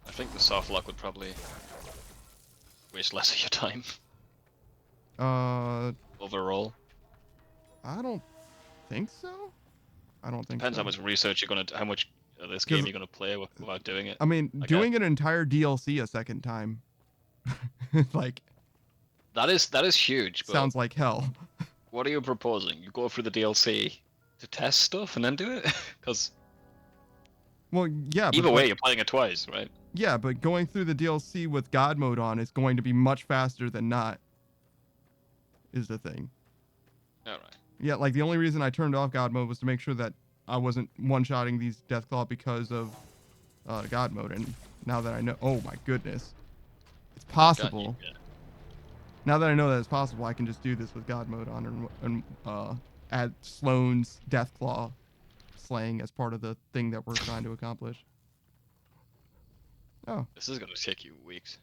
I think the soft lock would probably waste less of your time overall. I don't think so. I don't think Depends so. how much research you're gonna, how much of this game you're gonna play without doing it. I mean, Like doing an entire DLC a second time, like that is huge. But sounds like hell. What are you proposing? You go through the DLC to test stuff and then do it? Because Well, yeah. either but way, like, you're playing it twice, right? yeah, but going through the DLC with God mode on is going to be much faster than not. Is the thing. All right. Yeah, like the only reason I turned off God mode was to make sure that I wasn't one-shotting these Deathclaw because of God mode. And now that I know, oh my goodness, it's possible. Yeah. Now that I know that it's possible, I can just do this with God mode on and add Sloane's Deathclaw slaying as part of the thing that we're trying to accomplish. Oh, This is gonna take you weeks.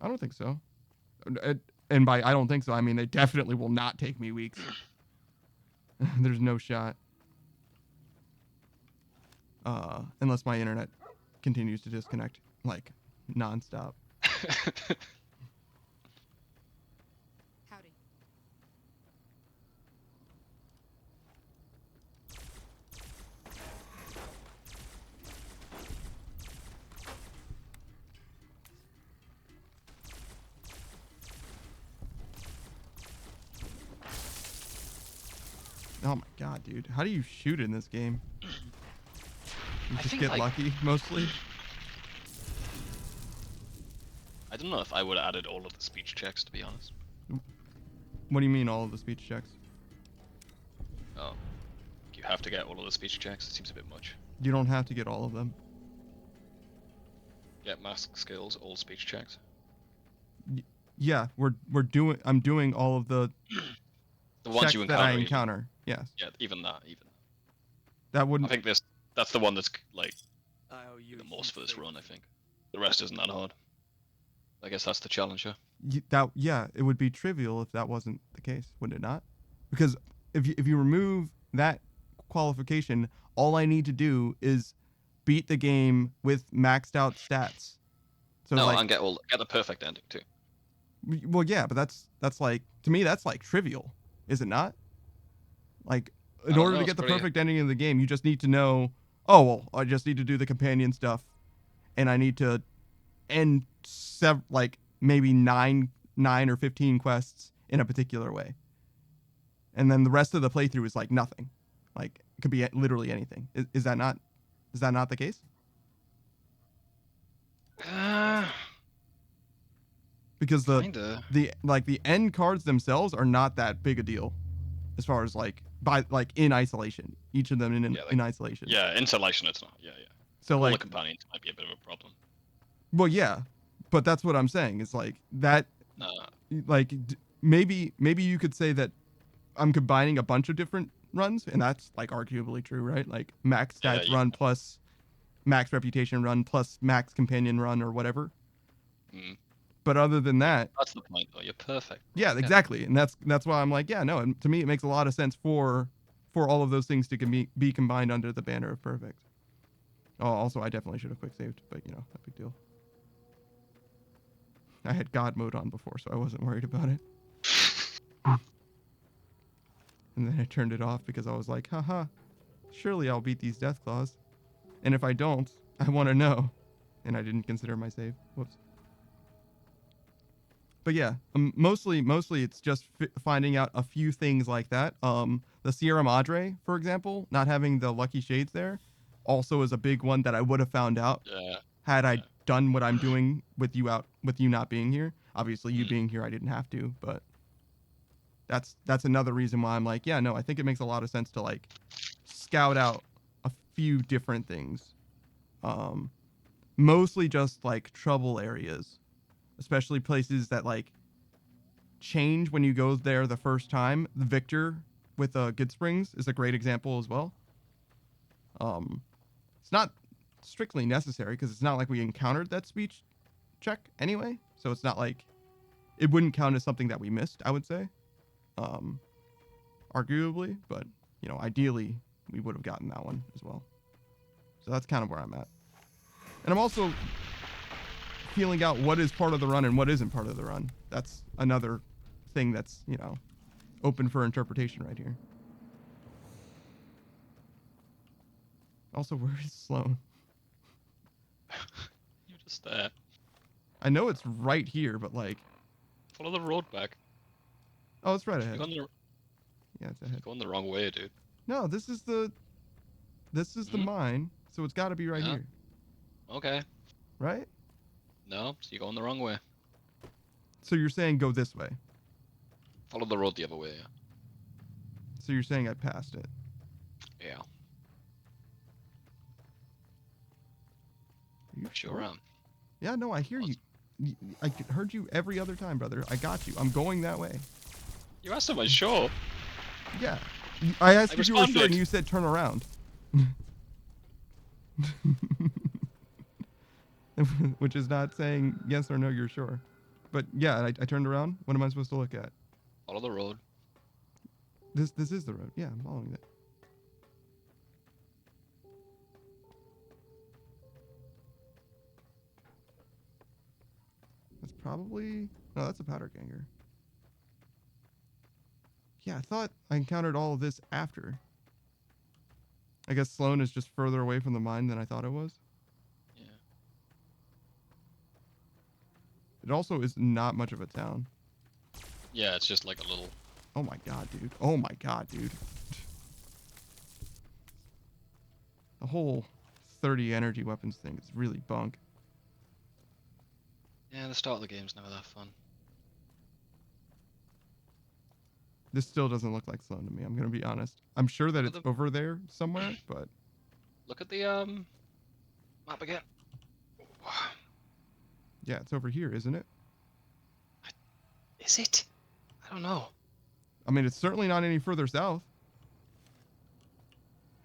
I don't think so. And by I don't think so, I mean they definitely will not take me weeks. There's no shot. Unless my internet continues to disconnect like nonstop. Howdy. Oh my god, dude. How do you shoot in this game? You I just think, get like- lucky, mostly? I don't know if I would have added all of the speech checks, to be honest. What do you mean all of the speech checks? Oh. You have to get all of the speech checks? It seems a bit much. You don't have to get all of them. Get mask skills, all speech checks. Yeah, I'm doing all of the The ones checks you that encounter. I even. encounter. Yes. Yeah, even that. That I wouldn't think that's the one that's like I owe you the a most for huge this favor. run, I think. The rest isn't that hard. I guess that's the challenge, yeah. it would be trivial if that wasn't the case, would it not? Because if you remove that qualification, all I need to do is beat the game with maxed out stats. So No, like, and get the perfect ending too. well, yeah, but that's like, to me that's like trivial, is it not? Like, I in don't order know, to it's get the pretty- perfect ending of the game, you just need to know, oh well, I just need to do the companion stuff, and I need to end like maybe 9 or 15 quests in a particular way, and then the rest of the playthrough is like nothing. Like, it could be literally anything. Is that not the case? Because Kinda. the end cards themselves are not that big a deal, as far as like in isolation, each of them in isolation. Yeah, insulation it's not. Yeah. So All the like, companions might be a bit of a problem. well, yeah, but that's what I'm saying. It's like that. Like maybe you could say that I'm combining a bunch of different runs, and that's like arguably true, right? Like max Yeah, stats yeah. run plus max reputation run plus max companion run or whatever. Mm. But other than that, That's the point, though. You're perfect. yeah, exactly, and that's why I'm like, yeah, no, and to me it makes a lot of sense for all of those things to be combined under the banner of perfect. Oh, also I definitely should have quick saved, but you know, no big deal. I had God mode on before, so I wasn't worried about it. And then I turned it off because I was like, haha, surely I'll beat these Deathclaws. And if I don't, I want to know. And I didn't consider my save. Whoops. But yeah, mostly it's just finding out a few things like that. The Sierra Madre, for example, not having the lucky shades there, also is a big one that I would have found out had I done what I'm doing with you not being here. Obviously, you being here, I didn't have to, but that's another reason why I'm like, yeah, no, I think it makes a lot of sense to like scout out a few different things. Mostly just like trouble areas, especially places that like change when you go there the first time. The Victor with Good Springs is a great example as well. It's not strictly necessary because it's not like we encountered that speech check anyway, so it's not like it wouldn't count as something that we missed, I would say. Arguably, but you know, ideally we would have gotten that one as well. So that's kind of where I'm at. And I'm also feeling out what is part of the run and what isn't part of the run. That's another thing that's, you know, open for interpretation right here. Also, where is Sloane? You're just there. I know it's right here, but like, Follow the road back. oh, it's right ahead. You're Yeah, it's ahead. Going the wrong way, dude. No, this is the mine, so it's got to be right Yeah. here, Okay. right? No, so you're going the wrong way. So you're saying go this way. Follow the road the other way. So you're saying I passed it. Yeah. Are you Sure am. Yeah, no, I hear you. I heard you every other time, brother. I got you. I'm going that way. You asked him, I'm sure. Yeah. I asked I if you were sure, and responded. you said turn around. Which is not saying yes or no, you're sure. But yeah, I turned around. What am I supposed to look at? Follow the road. This is the road. Yeah, I'm following it. That's probably... No, that's a powder ganger. Yeah, I thought I encountered all of this after. I guess Sloan is just further away from the mine than I thought it was. Yeah. It also is not much of a town. Yeah, it's just like a little... Oh my god, dude. Oh my god, dude. The whole 30 energy weapons thing is really bunk. Yeah, the start of the game's never that fun. This still doesn't look like Sloan to me, I'm gonna be honest. I'm sure that Look it's at over there somewhere, but... Look at the map again. Yeah, it's over here, isn't it? Is it? I don't know. I mean, it's certainly not any further south.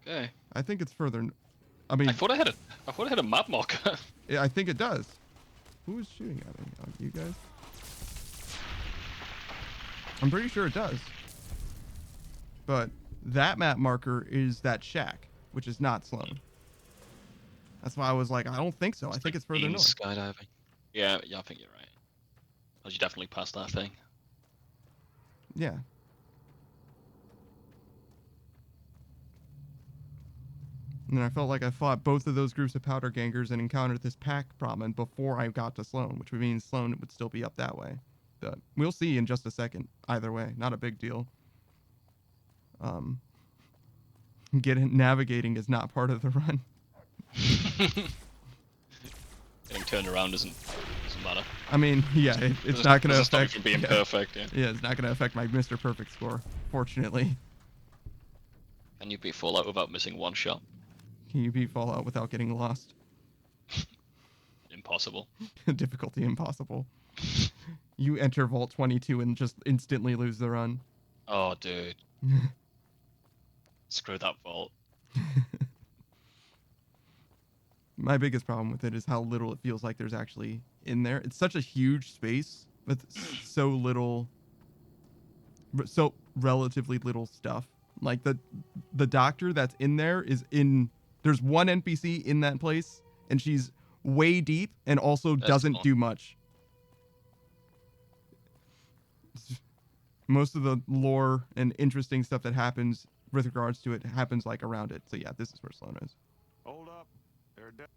Okay. I think it's further... I mean, I thought I had a map marker. yeah, I think it does. Who is shooting at me? Oh, you guys? I'm pretty sure it does. But that map marker is that shack, which is not Sloan. That's why I was like, I don't think so. I think it's further north. Skydiving. Yeah, I think you're right. Because you definitely passed that thing. Yeah. And then I felt like I fought both of those groups of powder gangers and encountered this pack problem before I got to Sloan, which would mean Sloan would still be up that way. But we'll see in just a second. Either way, not a big deal. Navigating is not part of the run. Getting turned around doesn't matter. I mean, yeah, it's not going to stop you affect... from being perfect, yeah. Yeah, it's not going to affect my Mr. Perfect score, fortunately. Can you beat Fallout without missing one shot? Can you beat Fallout without getting lost? Impossible. Difficulty impossible. You enter Vault 22 and just instantly lose the run. Oh, dude. Screw that vault. My biggest problem with it is how little it feels like there's actually in there. It's such a huge space with so little, so relatively little stuff. Like the doctor that's in there is in, there's one NPC in that place and she's way deep and also doesn't do much. Most of the lore and interesting stuff that happens with regards to it happens like around it. So yeah, this is where Sloan is. Hold up. They're dead.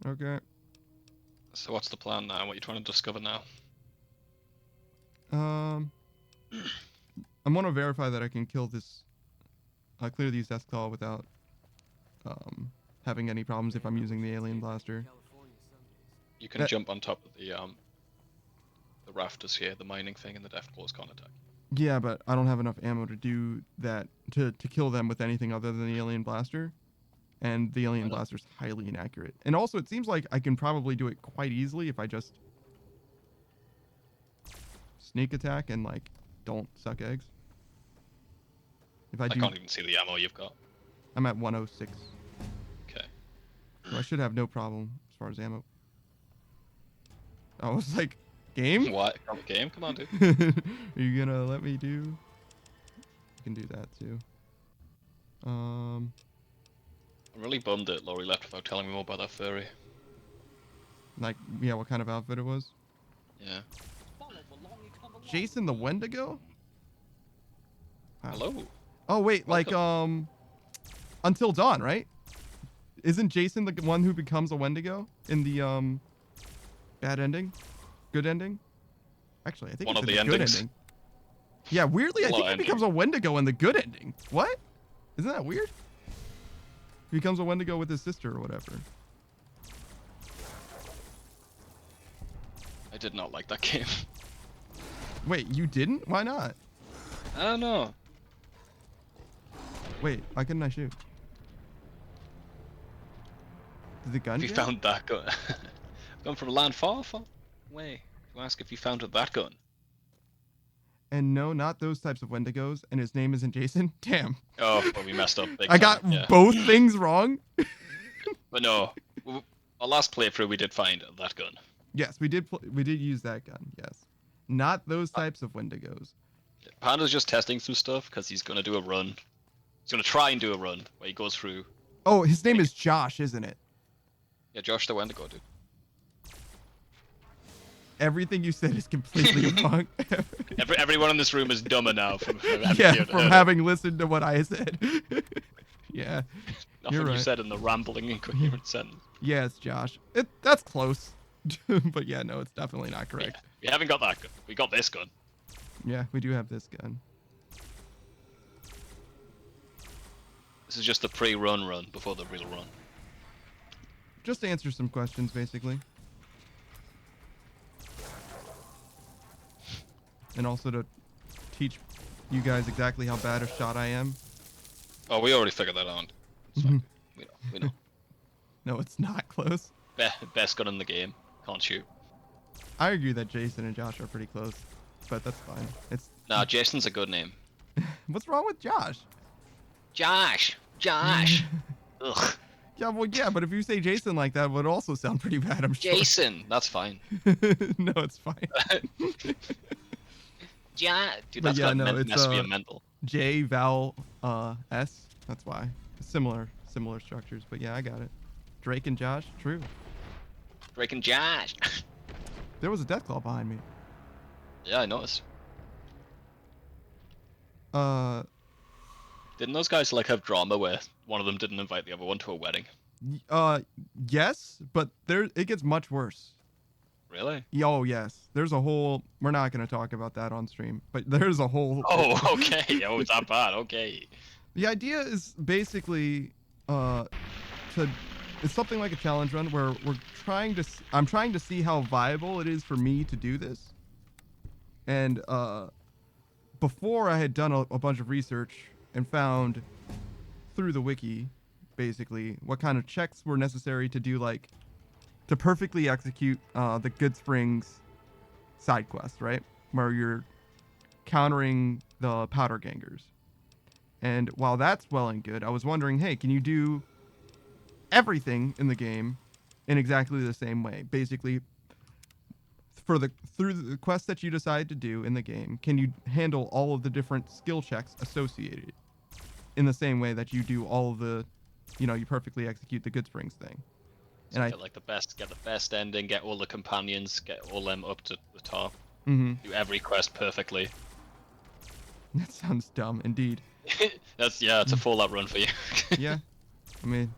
Okay. So what's the plan now? What are you trying to discover now? I want to verify that I can kill this, clear these death claw without having any problems if I'm using the alien blaster. You can jump on top of the rafters here, the mining thing, and the death claws can't attack. Yeah, but I don't have enough ammo to do that, to kill them with anything other than the alien blaster. And the alien blaster is highly inaccurate. And also, it seems like I can probably do it quite easily if I just sneak attack and, like, don't suck eggs. If I can't even see the ammo you've got. I'm at 106. Okay. So I should have no problem as far as ammo. I was like, game? What? Game? Come on, dude. Are you gonna let me do? You can do that too. I'm really bummed that Laurie left without telling me more about that furry. Like, yeah, what kind of outfit it was? Yeah. Jason the Wendigo? Wow. Hello. Oh wait, Welcome. like Until Dawn, right? Isn't Jason the one who becomes a Wendigo in the bad ending? Good ending? Actually, I think One it's of in the the good endings. ending. Yeah, weirdly, I Lot think he ending. becomes a Wendigo in the good ending. What? Isn't that weird? He becomes a Wendigo with his sister or whatever. I did not like that game. Wait, you didn't? Why not? I don't know. Wait, why couldn't I shoot? Did the gun If you jam? found that gun, gone from a land far, far away. You ask if you found that gun. And no, not those types of Wendigos. And his name isn't Jason. Damn. Oh, well, we messed up. Big I got time, yeah. both things wrong. But no, our last playthrough we did find that gun. Yes, we did. We did use that gun. Yes, not those types of Wendigos. Panda's just testing some stuff because he's gonna do a run. He's gonna try and do a run where he goes through. Oh, his name is Josh, isn't it? Yeah, Josh the Wendigo, dude. Everything you said is completely wrong. Everyone in this room is dumber now from having Yeah, heard from it. having listened to what I said. Yeah, Nothing you're you right. said in the rambling, incoherent sentence. Yeah, it's Josh. That's close. But yeah, no, it's definitely not correct. Yeah, we haven't got that gun. We got this gun. Yeah, we do have this gun. This is just the pre-run run before the real run. Just to answer some questions, basically. And also to teach you guys exactly how bad a shot I am. Oh, we already figured that out. It's fine. We know. We know. No, it's not close. Best gun in the game. Can't shoot. I argue that Jason and Josh are pretty close, but that's fine. It's Nah, Jason's a good name. what's wrong with Josh? Josh! Josh! Ugh. Yeah, well, yeah, but if you say Jason like that, it would also sound pretty bad, I'm sure. Jason! That's fine. No, it's fine. Dude, But that's yeah, got no, it's, must be a mental. J Val S. That's why. Similar structures, but yeah, I got it. Drake and Josh, true. Drake and Josh! There was a Deathclaw behind me. Yeah, I noticed. Didn't those guys like have drama where one of them didn't invite the other one to a wedding? Yes, but it gets much worse. Really? Oh, yes. There's a whole. We're not gonna talk about that on stream, but there's a whole. Oh, okay. Oh, it's that bad. Okay. The idea is basically it's something like a challenge run where I'm trying to see how viable it is for me to do this. And before I had done a bunch of research and found through the wiki basically what kind of checks were necessary to do, like to perfectly execute the Goodsprings side quest, right? Where you're countering the powder gangers. And while that's well and good, I was wondering, hey, can you do everything in the game in exactly the same way? Basically, through the quest that you decide to do in the game, can you handle all of the different skill checks associated in the same way that you do all of the, you perfectly execute the Goodsprings thing? So And get the best ending, get all the companions, get all them up to the top. Mm-hmm. Do every quest perfectly. That sounds dumb, indeed. It's a Fallout run for you. Yeah, I mean,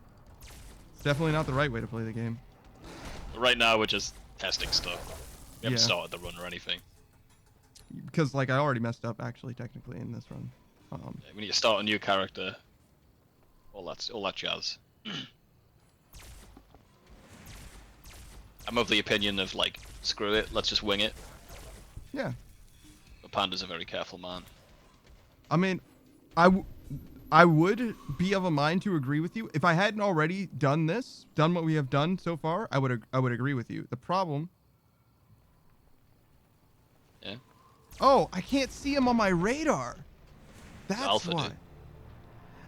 it's definitely not the right way to play the game. Right now we're just testing stuff. We haven't Yeah. started the run or anything. Because I already messed up actually technically in this run. We need to start a new character. All that jazz. I'm of the opinion of like, screw it, let's just wing it. Yeah. But Panda's a very careful man. I mean, I would be of a mind to agree with you. If I hadn't already done what we have done so far, I would agree with you. The problem. Yeah. Oh, I can't see him on my radar. That's Alpha, why. dude.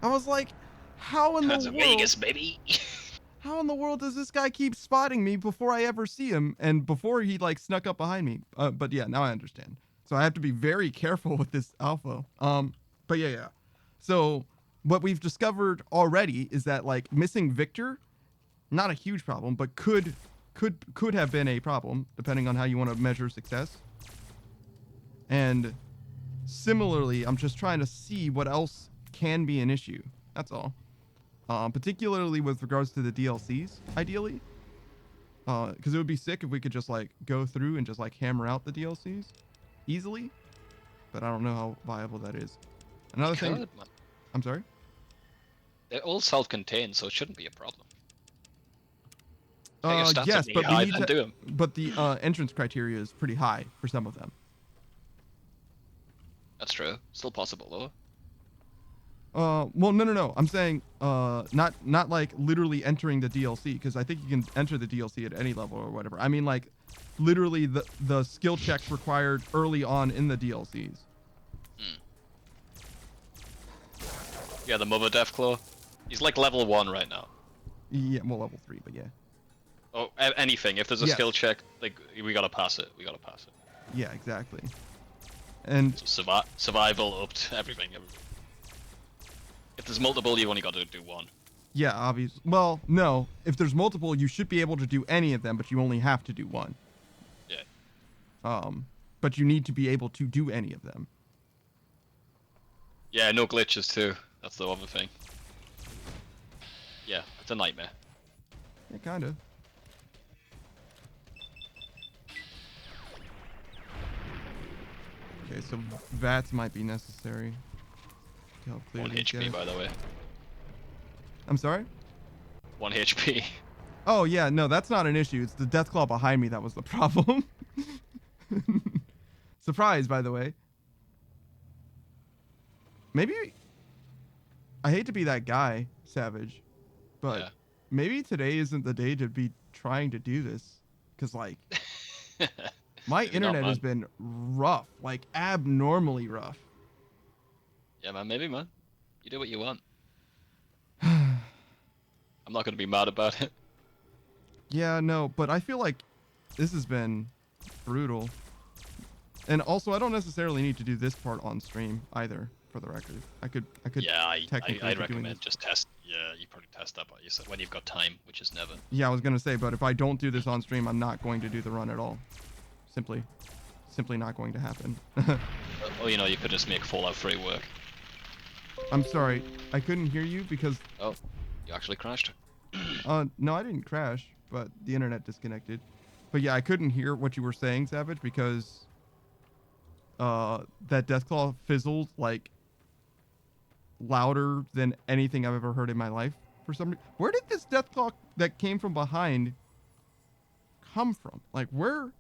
I was like, how in That's the a world? Vegas, baby. How in the world does this guy keep spotting me before I ever see him and before he like snuck up behind me? But yeah, now I understand. So I have to be very careful with this alpha. But yeah. So what we've discovered already is that like missing Victor, not a huge problem, but could have been a problem depending on how you want to measure success. And similarly, I'm just trying to see what else can be an issue. That's all. Particularly with regards to the DLCs, ideally. Because it would be sick if we could just like go through and just like hammer out the DLCs easily. but I don't know how viable that is. Another thing. Good, man. I'm sorry. They're all self-contained, so it shouldn't be a problem. Get your stats Yes, up knee but high, we need then do to. 'em. But the entrance criteria is pretty high for some of them. That's true. Still possible though. Well, no. I'm saying, not like literally entering the DLC, because I think you can enter the DLC at any level or whatever. I mean, like, literally the skill checks required early on in the DLCs. Yeah, the Mother Deathclaw. He's like level 1 right now. Yeah, well, level 3, but yeah. Oh, anything. If there's a Yes. skill check, like we gotta pass it. We gotta pass it. Yeah, exactly. And So survival up to everything. If there's multiple, you only got to do one. yeah, obvious. Well, no. If there's multiple, you should be able to do any of them, but you only have to do one. Yeah. But you need to be able to do any of them. Yeah, no glitches too. That's the other thing. Yeah, it's a nightmare. Yeah, kind of. Okay, so VATS might be necessary to help clear 1 these HP, guys. by the way. I'm sorry? 1 HP. Oh, yeah, no, that's not an issue. It's the Deathclaw behind me that was the problem. Surprise, by the way. Maybe... I hate to be that guy, Savage, but Yeah. maybe today isn't the day to be trying to do this. Because, like, my Maybe not, internet has man. been rough. Like, abnormally rough. Yeah, man, maybe, man. You do what you want. I'm not gonna be mad about it. Yeah, no, but I feel like this has been brutal. And also, I don't necessarily need to do this part on stream either, for the record. I could Yeah, technically I'd be doing recommend this. just test. Yeah, you probably test that when you've got time, which is never. Yeah, I was gonna say, but if I don't do this on stream, I'm not going to do the run at all. Simply not going to happen. Or you could just make Fallout 3 work. I'm sorry, I couldn't hear you because Oh, you actually crashed. no, I didn't crash, but the internet disconnected. But yeah, I couldn't hear what you were saying, Savage, because that Deathclaw fizzled like louder than anything I've ever heard in my life. For some reason, where did this Deathclaw that came from behind come from? Like, where?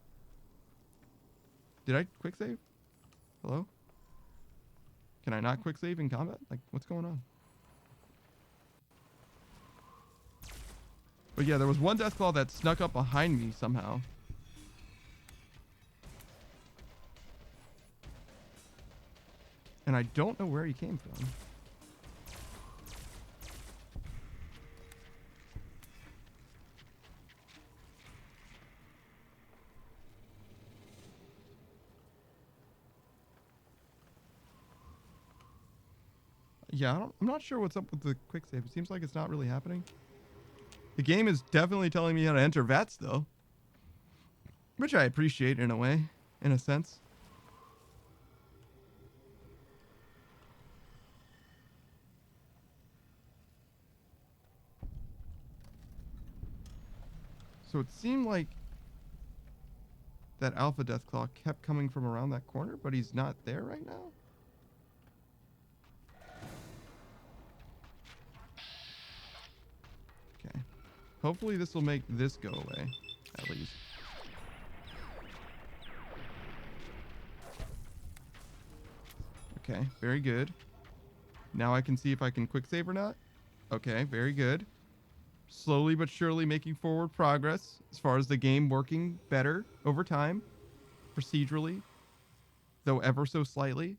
Did I quick save? Hello? Can I not quick save in combat? Like, what's going on? But yeah, there was one Deathclaw that snuck up behind me somehow. And I don't know where he came from. Yeah, I'm not sure what's up with the quick save. It seems like it's not really happening. The game is definitely telling me how to enter VATS, though. Which I appreciate in a way, in a sense. So it seemed like that Alpha Deathclaw kept coming from around that corner, but he's not there right now? Okay. Hopefully this will make this go away, at least. Okay, very good. Now I can see if I can quick save or not. Okay, very good. Slowly but surely making forward progress as far as the game working better over time, procedurally, though ever so slightly.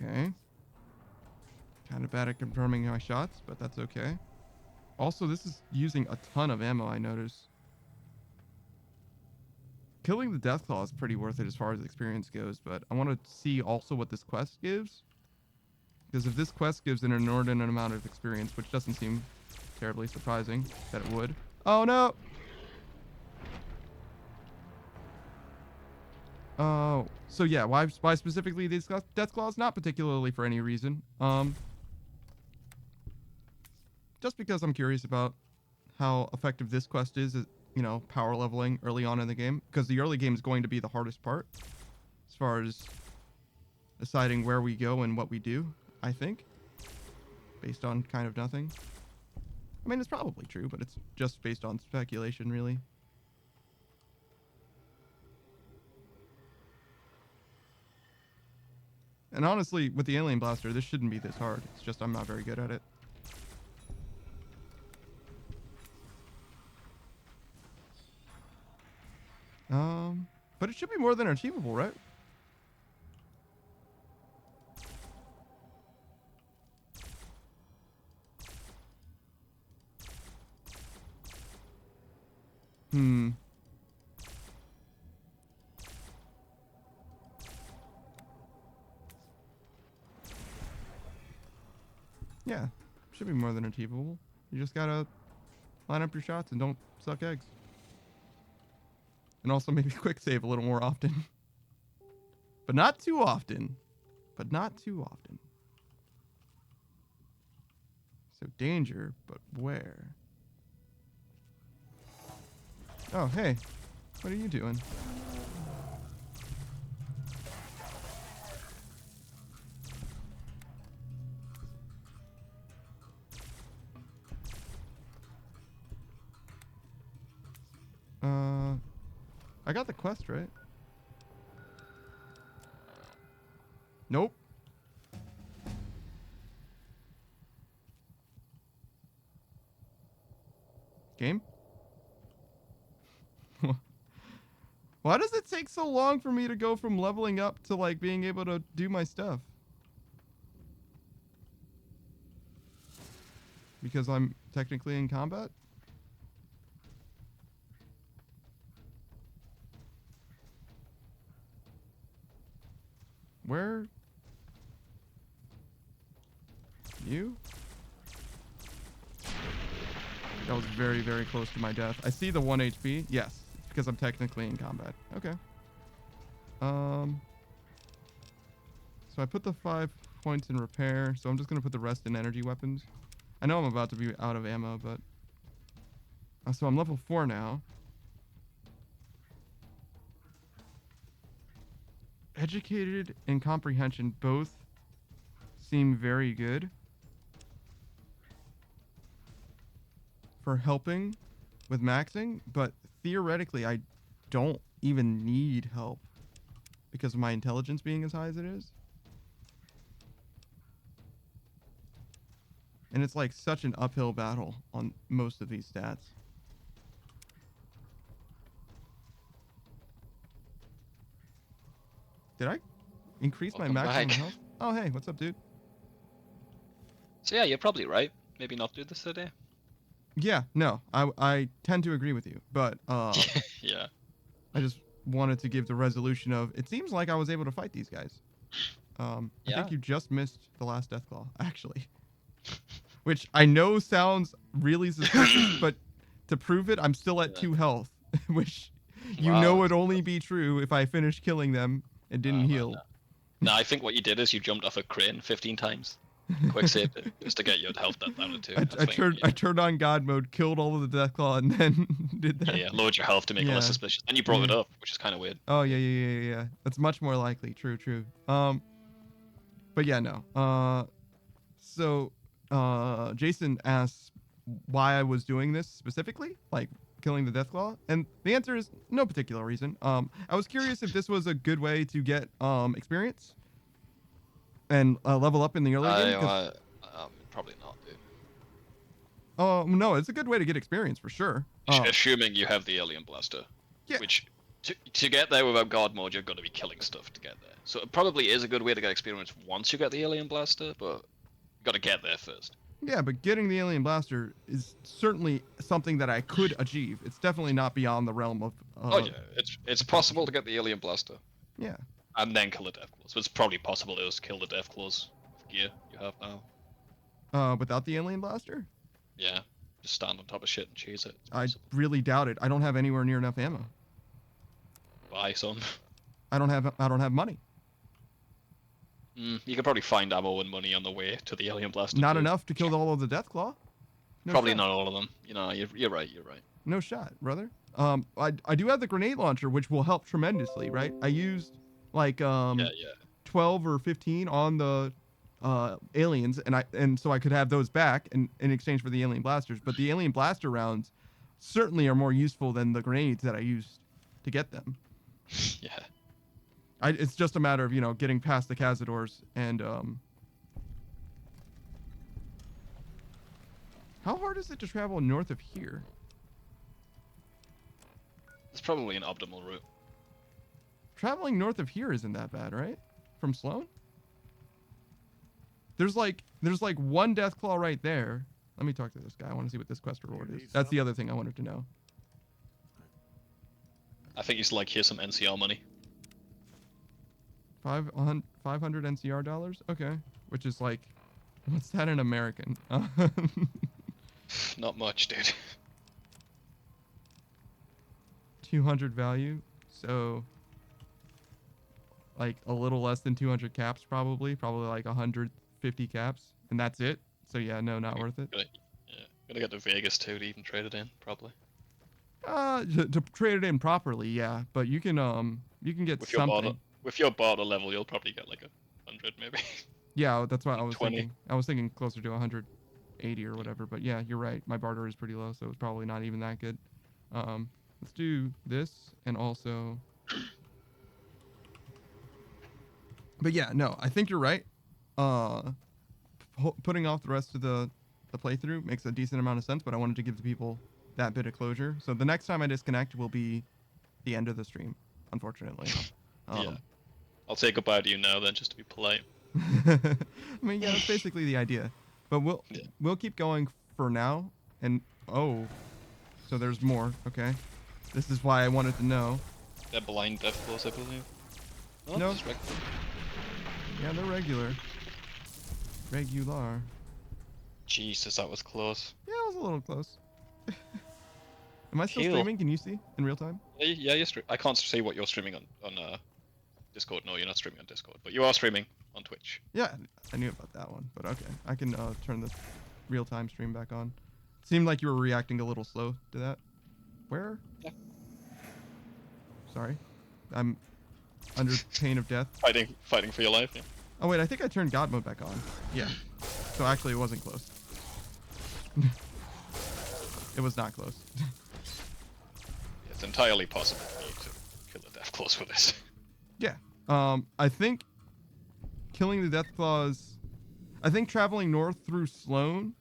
Okay. Kind of bad at confirming my shots, but that's okay. Also, this is using a ton of ammo, I notice. Killing the Deathclaw is pretty worth it as far as experience goes, but I want to see also what this quest gives. Because if this quest gives an inordinate amount of experience, which doesn't seem terribly surprising that it would. Oh no! Oh, so yeah, why specifically these death claws? Not particularly for any reason. Just because I'm curious about how effective this quest is at, you know, power leveling early on in the game, because the early game is going to be the hardest part as far as deciding where we go and what we do, I think, based on kind of nothing. I mean, it's probably true, but it's just based on speculation, really. And honestly, with the alien blaster, this shouldn't be this hard. It's just I'm not very good at it. But it should be more than achievable, right? Yeah, should be more than achievable. You just gotta line up your shots and don't suck eggs. And also maybe quick save a little more often. But not too often. But not too often. So danger, but where? Oh, hey. What are you doing? I got the quest, right? Nope. Game? Why does it take so long for me to go from leveling up to, like, being able to do my stuff? Because I'm technically in combat? Where? You? That was very, very close to my death. I see the 1 HP. Yes, because I'm technically in combat. Okay. So I put the 5 points in repair, so I'm just going to put the rest in energy weapons. I know I'm about to be out of ammo, but... so I'm level 4 now. Educated and comprehension both seem very good for helping with maxing, but theoretically I don't even need help because of my intelligence being as high as it is. And it's like such an uphill battle on most of these stats. Did I increase Welcome my maximum back. health? Oh, hey, what's up, dude? So yeah, you're probably right. Maybe not do this today. Yeah, no, I tend to agree with you, but Yeah. I just wanted to give the resolution of it seems like I was able to fight these guys. I think you just missed the last Deathclaw, actually. Which I know sounds really suspicious, but to prove it, I'm still at 2 health, which you know would only be true if I finished killing them and didn't heal. No, I think what you did is you jumped off a crane 15 times. Quick saved it just to get your health down to 2. I turned on God mode, killed all of the Deathclaw, and then did that. Yeah, lowered your health to make it less suspicious. And you brought it up, which is kind of weird. Oh yeah. That's much more likely. True. But yeah, no. So Jason asks why I was doing this specifically, like killing the Deathclaw, and the answer is no particular reason. I was curious if this was a good way to get experience and level up in the early game. Probably not, dude. Oh no, it's a good way to get experience for sure. Assuming you have the alien blaster. Yeah. Which to get there without God mode, you're going to be killing stuff to get there. So it probably is a good way to get experience once you get the alien blaster, but you got to get there first. Yeah, but getting the alien blaster is certainly something that I could achieve. It's definitely not beyond the realm of. Oh yeah, it's possible to get the alien blaster. Yeah. And then kill the Deathclaws. So it's probably possible to just kill the Deathclaws with gear you have now. Without the alien blaster? Yeah. Just stand on top of shit and chase it. It's I possible. really doubt it. I don't have anywhere near enough ammo. Buy some. I don't have money. You could probably find ammo and money on the way to the alien blaster. Not too. enough to kill all of the Deathclaw. No Probably shot. not all of them. You know, you're right. You're right. No shot, brother. I do have the grenade launcher, which will help tremendously, right? I used like Yeah. 12 or 15 on the aliens, and so I could have those back in exchange for the alien blasters. But the alien blaster rounds certainly are more useful than the grenades that I used to get them. Yeah. It's just a matter of, you know, getting past the Cazadors and how hard is it to travel north of here? It's probably an optimal route. Traveling north of here isn't that bad, right? From Sloan? There's like one Deathclaw right there. Let me talk to this guy. I want to see what this quest reward is. That's the other thing I wanted to know. I think you should like here's some NCR money. 500 NCR dollars? Okay. Which is like, what's that in American? Not much, dude. 200 value. So like a little less than 200 caps probably like 150 caps, and that's it. So yeah, no, not worth it. Gonna get to Vegas too to even trade it in, probably. To trade it in properly, yeah, but you can get With something. With your barter level, you'll probably get like 100 maybe. Yeah, that's what I was 20. thinking. I was thinking closer to 180 or whatever, but yeah, you're right. My barter is pretty low, so it's probably not even that good. Let's do this and also. But yeah, no, I think you're right. Putting off the rest of the playthrough makes a decent amount of sense, but I wanted to give the people that bit of closure. So the next time I disconnect will be the end of the stream, unfortunately. Yeah. I'll say goodbye to you now then, just to be polite. I mean, yeah, that's basically the idea. But we'll keep going for now. And oh, so there's more. Okay, this is why I wanted to know. They're blind Deathclaws, I believe. Oh, No. just regular. Yeah, they're regular. Regular. Jesus, that was close. Yeah, it was a little close. Am I still Heal. streaming? Can you see in real time? Yeah, you're I can't see what you're streaming on Discord. No, you're not streaming on Discord, but you are streaming on Twitch. Yeah, I knew about that one, but okay. I can turn the real-time stream back on. Seemed like you were reacting a little slow to that. Where? Yeah. Sorry. I'm under pain of death. Fighting for your life, yeah. Oh wait, I think I turned God mode back on. Yeah. So actually it wasn't close. It was not close. It's entirely possible for you to kill the Deathclaws for this. Yeah. I think killing the Deathclaws, I think traveling north through Sloan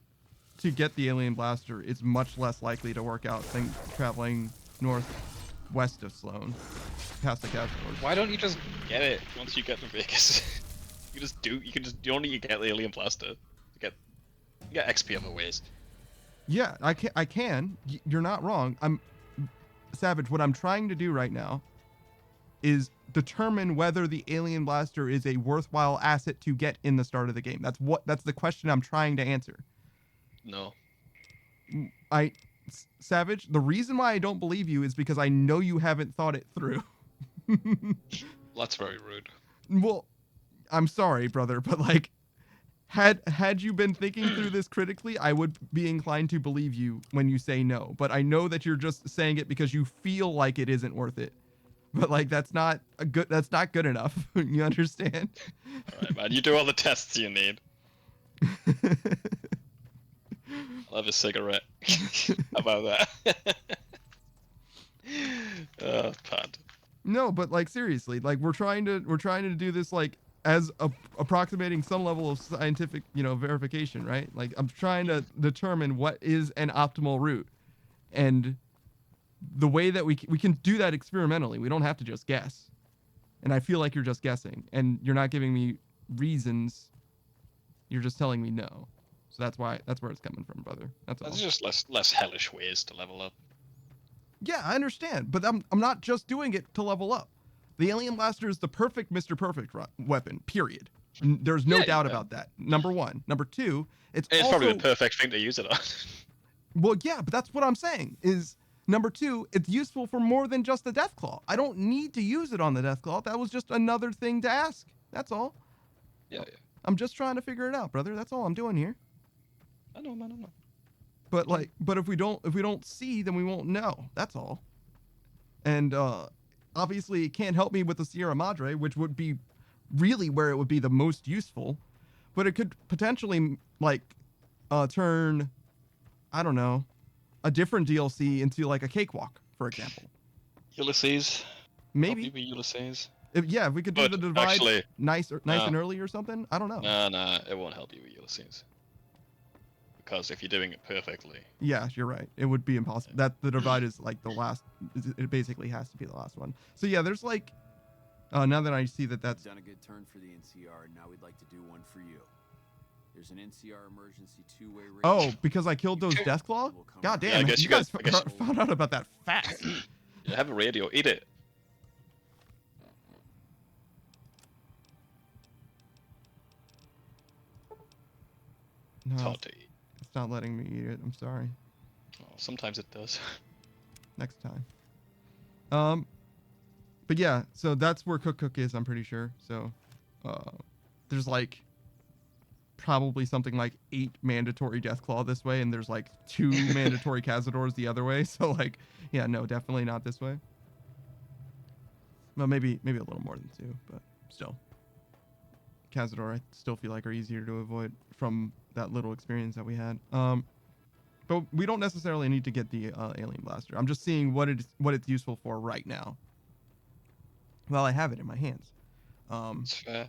to get the alien blaster is much less likely to work out than traveling northwest of Sloan past the Cazadors. Why don't you just get it once you get to Vegas? You don't need to get the alien blaster. You get XP other ways. Yeah, I can. You're not wrong. I'm Savage. What I'm trying to do right now is determine whether the alien blaster is a worthwhile asset to get in the start of the game. That's the question I'm trying to answer. No. Savage, the reason why I don't believe you is because I know you haven't thought it through. That's very rude. Well, I'm sorry, brother, but like had you been thinking through this critically, I would be inclined to believe you when you say no. But I know that you're just saying it because you feel like it isn't worth it. But like that's not good enough. You understand? Alright, man, you do all the tests you need. I'll have a cigarette. How about that? Pad. No, but like seriously, like we're trying to do this like as approximating some level of scientific, verification, right? Like I'm trying to determine what is an optimal route, and the way that we can do that experimentally. We don't have to just guess. And I feel like you're just guessing, and you're not giving me reasons. You're just telling me no. So that's where it's coming from, brother. That's all. There's just less hellish ways to level up. Yeah, I understand, but I'm not just doing it to level up. The alien blaster is the perfect Mr. Perfect weapon, period. There's no doubt about that. Number one. Number two, it's also probably the perfect thing to use it on. Well, yeah, but that's what I'm saying is number 2, it's useful for more than just the Deathclaw. I don't need to use it on the Deathclaw. That was just another thing to ask. That's all. Yeah. I'm just trying to figure it out, brother. That's all I'm doing here. I know, man. I know. But like, but if we don't see, then we won't know. That's all. And obviously, it can't help me with the Sierra Madre, which would be really where it would be the most useful. But it could potentially like turn, I don't know, a different DLC into like a cakewalk, for example. Ulysses. Maybe. Help you with Ulysses. If we could do But the divide actually, nice no. and early or something. I don't know. Nah, it won't help you with Ulysses. Because if you're doing it perfectly. Yeah, you're right. It would be impossible. That the divide is like the last. It basically has to be the last one. So yeah, there's like. Now that I see that that's done a good turn for the NCR, now we'd like to do one for you. There's an NCR emergency two-way radio. Oh, because I killed those Deathclaw? God damn, Yeah, I guess you guys found out about that fast. You have a radio, eat it. No, It's hard to eat. it's not letting me eat it. I'm sorry. Oh, sometimes it does. Next time. But yeah, so that's where Cook is, I'm pretty sure. So, there's like probably something like 8 mandatory Deathclaw this way, and there's like 2 mandatory Cazadors the other way. So like, yeah, no, definitely not this way. Well, maybe a little more than 2, but still. Cazador, I still feel like are easier to avoid from that little experience that we had. But we don't necessarily need to get the alien blaster. I'm just seeing what it's useful for right now. Well, I have it in my hands. It's fair.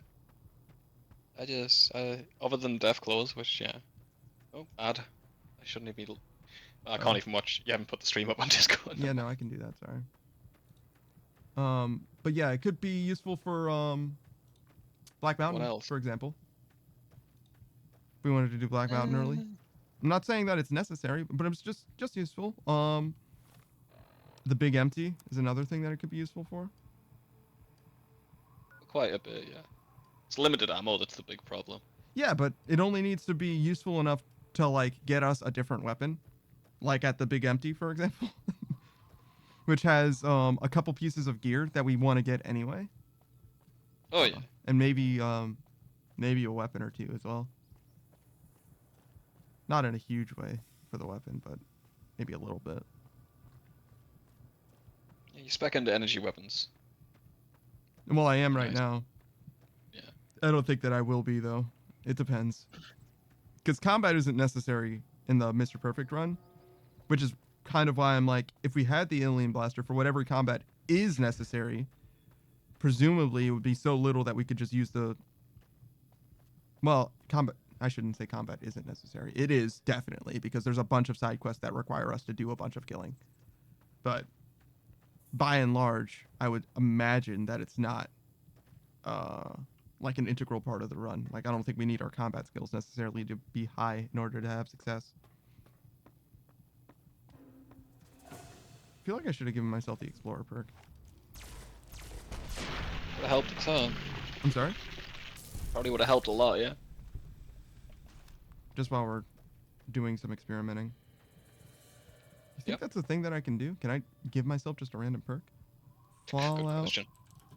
Other than Deathclaws, which, yeah. Oh, add. I shouldn't even be. I can't even watch. You haven't put the stream up on Discord. Yeah, no, I can do that. Sorry. But yeah, it could be useful for Black Mountain, for example. If we wanted to do Black Mountain early. I'm not saying that it's necessary, but it's just useful. The Big Empty is another thing that it could be useful for. Quite a bit, yeah. It's limited ammo that's the big problem. Yeah, but it only needs to be useful enough to like get us a different weapon, like at the Big Empty, for example, which has a couple pieces of gear that we want to get anyway. Oh yeah. And maybe a weapon or 2 as well. Not in a huge way for the weapon, but maybe a little bit. Yeah, you spec into energy weapons. Well, I am right Nice. now. Yeah. I don't think that I will be, though. It depends. Because combat isn't necessary in the Mr. Perfect run, which is kind of why I'm like, if we had the alien blaster for whatever combat is necessary, presumably it would be so little that we could just use the... Well, combat... I shouldn't say combat isn't necessary. It is, definitely, because there's a bunch of side quests that require us to do a bunch of killing. But by and large, I would imagine that it's not like an integral part of the run. Like, I don't think we need our combat skills necessarily to be high in order to have success. I feel like I should have given myself the Explorer perk. Would have helped a ton. I'm sorry? Probably would have helped a lot, yeah. Just while we're doing some experimenting. You think that's a thing that I can do? Can I give myself just a random perk? Fallout,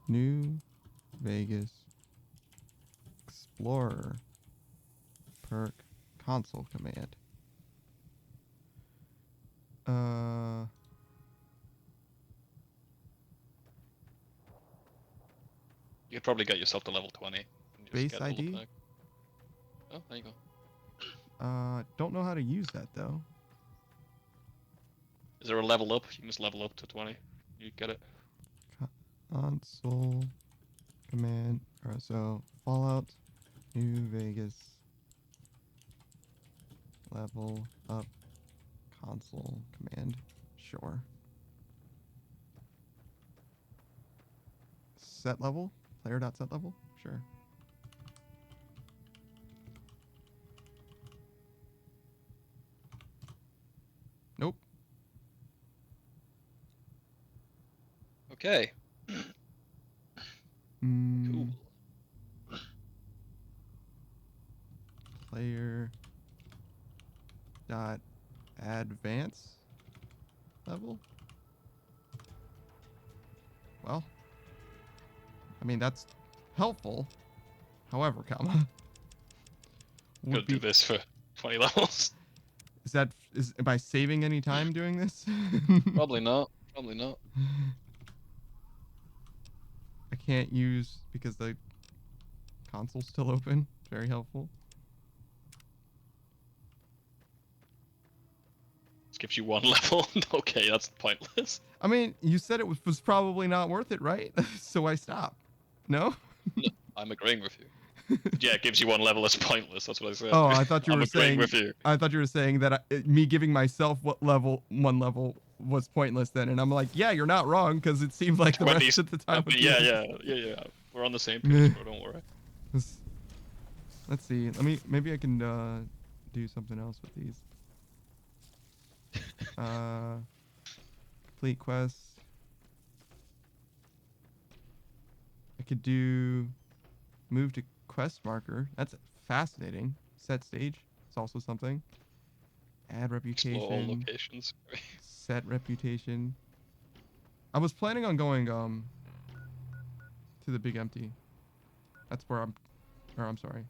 New Vegas, Explorer, perk, console command. You could probably get yourself to level 20. Base ID? Oh, there you go. Don't know how to use that though. Is there a level up? You must level up to 20. You get it. Console command. Alright, so Fallout, New Vegas, level up, console command. Sure. Set level? Player.set level? Sure. Nope. Okay. Cool. Player dot advance level. Well, I mean, that's helpful. However, comma. Could do this for 20 levels. Am I saving any time doing this? Probably not. Probably not. I can't use because the console's still open. Very helpful. This gives you 1 level. Okay, that's pointless. I mean, you said it was probably not worth it, right? So I stopped. No? No, I'm agreeing with you. Yeah, it gives you 1 level. It's pointless. That's what I said. Oh, I thought you I'm were agreeing saying. with you. I thought you were saying that me giving myself one level was pointless then, and I'm like, yeah, you're not wrong because it seemed like the rest of the time. Yeah. We're on the same page, bro. Don't worry. Let's see. Maybe I can do something else with these. Complete quests. I could do move to quest marker. That's fascinating. Set stage. It's also something. Add reputation. Explore all locations. Set reputation. I was planning on going to the Big Empty. That's where I'm sorry.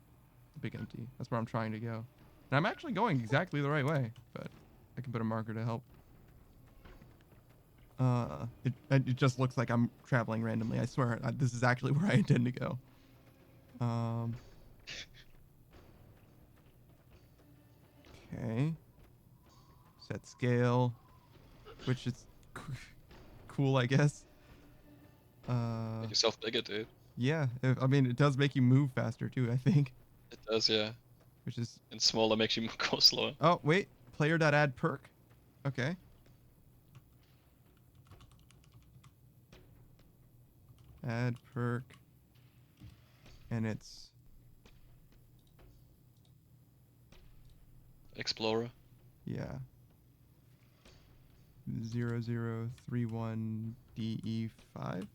The Big Empty. That's where I'm trying to go. And I'm actually going exactly the right way, but I can put a marker to help. It just looks like I'm traveling randomly. I swear, this is actually where I intend to go. Okay. Set scale, which is cool, I guess. Make yourself bigger, dude. Yeah, I mean, it does make you move faster too, I think. It does, yeah. Which is... And smaller makes you go slower. Oh, wait. Player.add perk. Okay. Add perk. And it's... Explorer. Yeah. 0031 DE5.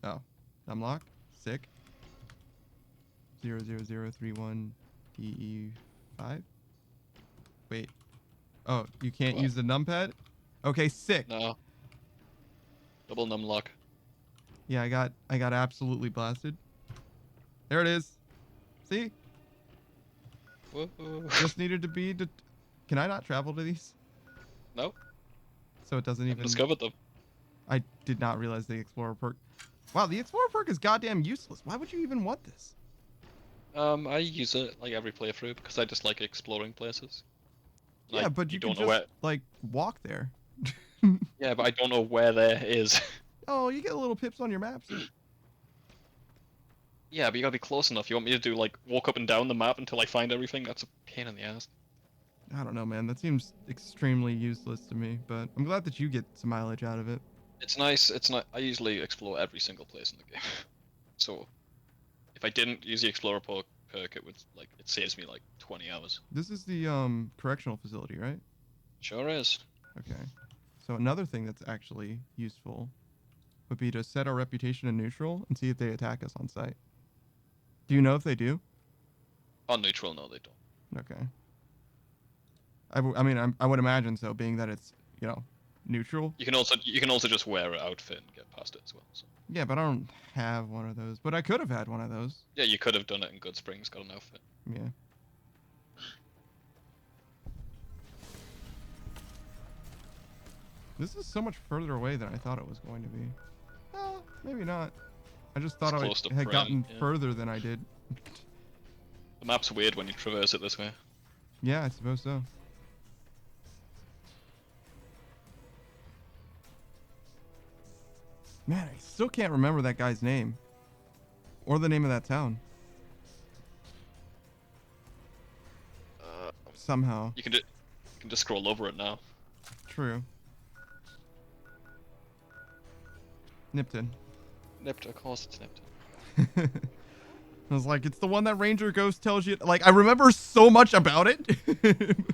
Oh, unlock. Sick. 00031 DE5. Wait. Oh, you can't use the numpad? Okay, sick. No. Double numlock. Yeah, I got absolutely blasted. There it is. See? Whoa. Just needed to be. Can I not travel to these? No. So it doesn't even. Discovered them. I did not realize the Explorer perk. Wow, the Explorer perk is goddamn useless. Why would you even want this? I use it like every playthrough because I just like exploring places. Yeah, like, but you can don't know just where... like walk there. Yeah, but I don't know where there is. Oh, you get little pips on your maps. Yeah, but you gotta be close enough. You want me to do like walk up and down the map until I find everything? That's a pain in the ass. I don't know, man. That seems extremely useless to me, but I'm glad that you get some mileage out of it. It's nice. It's not. I usually explore every single place in the game, so if I didn't use the Explorer perk, it would it saves me like 20 hours. This is the correctional facility, right? Sure is. Okay. So another thing that's actually useful would be to set our reputation to neutral and see if they attack us on sight. Do you know if they do? On neutral, no, they don't. Okay. I mean, I would imagine so, being that it's, neutral. You can also just wear an outfit and get past it as well. So. Yeah, but I don't have one of those. But I could have had one of those. Yeah, you could have done it in Good Springs, got an outfit. Yeah. This is so much further away than I thought it was going to be. Well, maybe not. I just thought I had gotten further than I did. The map's weird when you traverse it this way. Yeah, I suppose so. Man, I still can't remember that guy's name. Or the name of that town. Somehow. You can just scroll over it now. True. Nipton. Nipton, of course it's Nipton. I was like, it's the one that Ranger Ghost tells you. Like, I remember so much about it.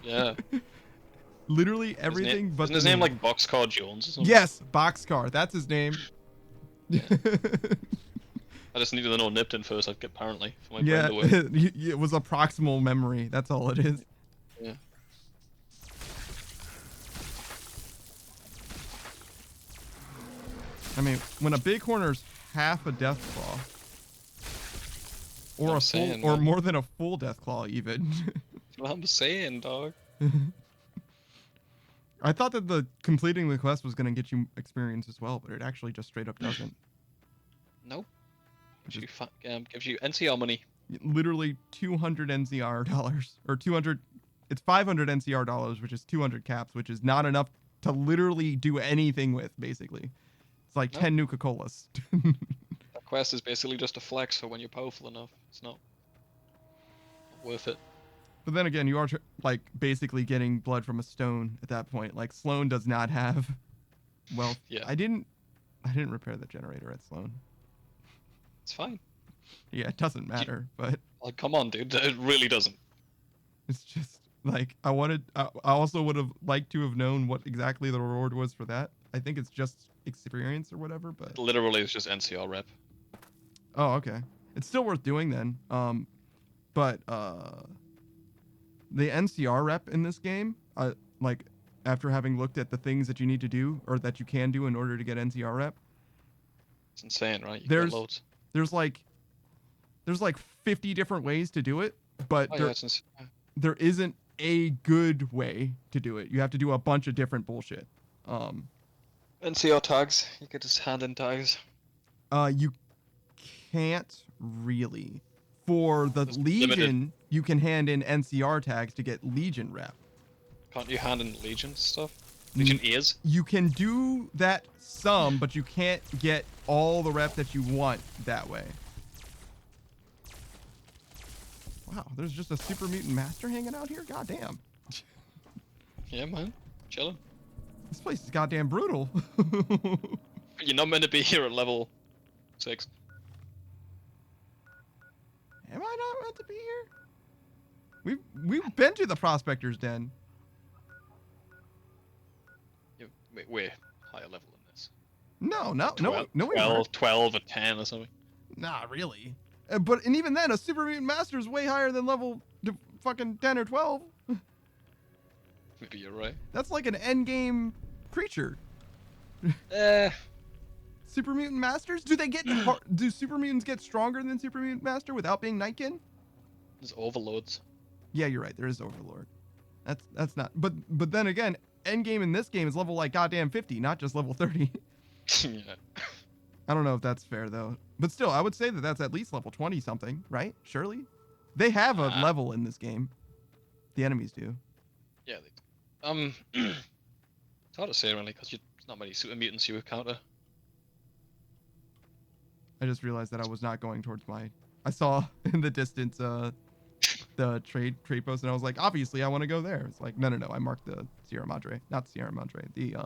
Yeah. Literally everything but isn't his name like Boxcar Jones or something? Yes, Boxcar. That's his name. Yeah. I just needed to know Nipton first, apparently, for my brain to work. It was a proximal memory. That's all it is. Yeah. I mean, when a bighorner's half a death claw, or I'm a full, saying, or man. more than a full death claw, even. That's what I'm saying, dog. I thought that the completing the quest was gonna get you experience as well, but it actually just straight up doesn't. Nope. Gives you NCR money. Literally 200 NCR dollars, or 200. It's 500 NCR dollars, which is 200 caps, which is not enough to literally do anything with. Basically, it's like 10 Nuka-Colas. That quest is basically just a flex for when you're powerful enough. It's not worth it. But then again, you are like basically getting blood from a stone at that point. Like Sloan does not have wealth. Yeah. I didn't repair the generator at Sloan. It's fine. Yeah, it doesn't matter, but Like, come on, dude. It really doesn't. it's just like I also would have liked to have known what exactly the reward was for that. I think it's just experience or whatever, but Literally, it's just NCR rep. oh, okay. It's still worth doing then. But the NCR rep in this game, like after having looked at the things that you need to do or that you can do in order to get NCR rep, It's insane, right? You there's get loads. there's like 50 different ways to do it, but Oh, yeah, it's insane. there isn't a good way to do it. You have to do a bunch of different bullshit. NCR tags. You could just hand in tags. You can't really. For the It's Legion, limited. you can hand in NCR tags to get Legion rep. Can't you hand in Legion stuff? Legion ears? You can do that some, but you can't get all the rep that you want that way. Wow, there's just a super mutant master hanging out here? Goddamn. Yeah, man. Chilling. This place is goddamn brutal. You're not meant to be here at level 6. Am I not meant to be here? We've been to the Prospector's Den. We're higher level than this. No, we 12, weren't. 12 or 10 or something. Not really. And even then, a super mutant master is way higher than level fucking 10 or 12. Maybe you're right. That's like an end game creature. Super mutant masters? Do they get do super mutants get stronger than super mutant master without being Nightkin? There's overlords. Yeah, you're right. There is overlord. That's not. But then again, end game in this game is level like goddamn 50, not just level 30. Yeah. I don't know if that's fair though. But still, I would say that that's at least level 20 something, right? Surely, they have a level in this game. The enemies do. Yeah. It's hard to say really because there's not many super mutants you encounter. I just realized that I was not going towards my. I saw in the distance the trade post, and I was like, obviously I want to go there. It's like, no. I marked the Sierra Madre, not Sierra Madre, the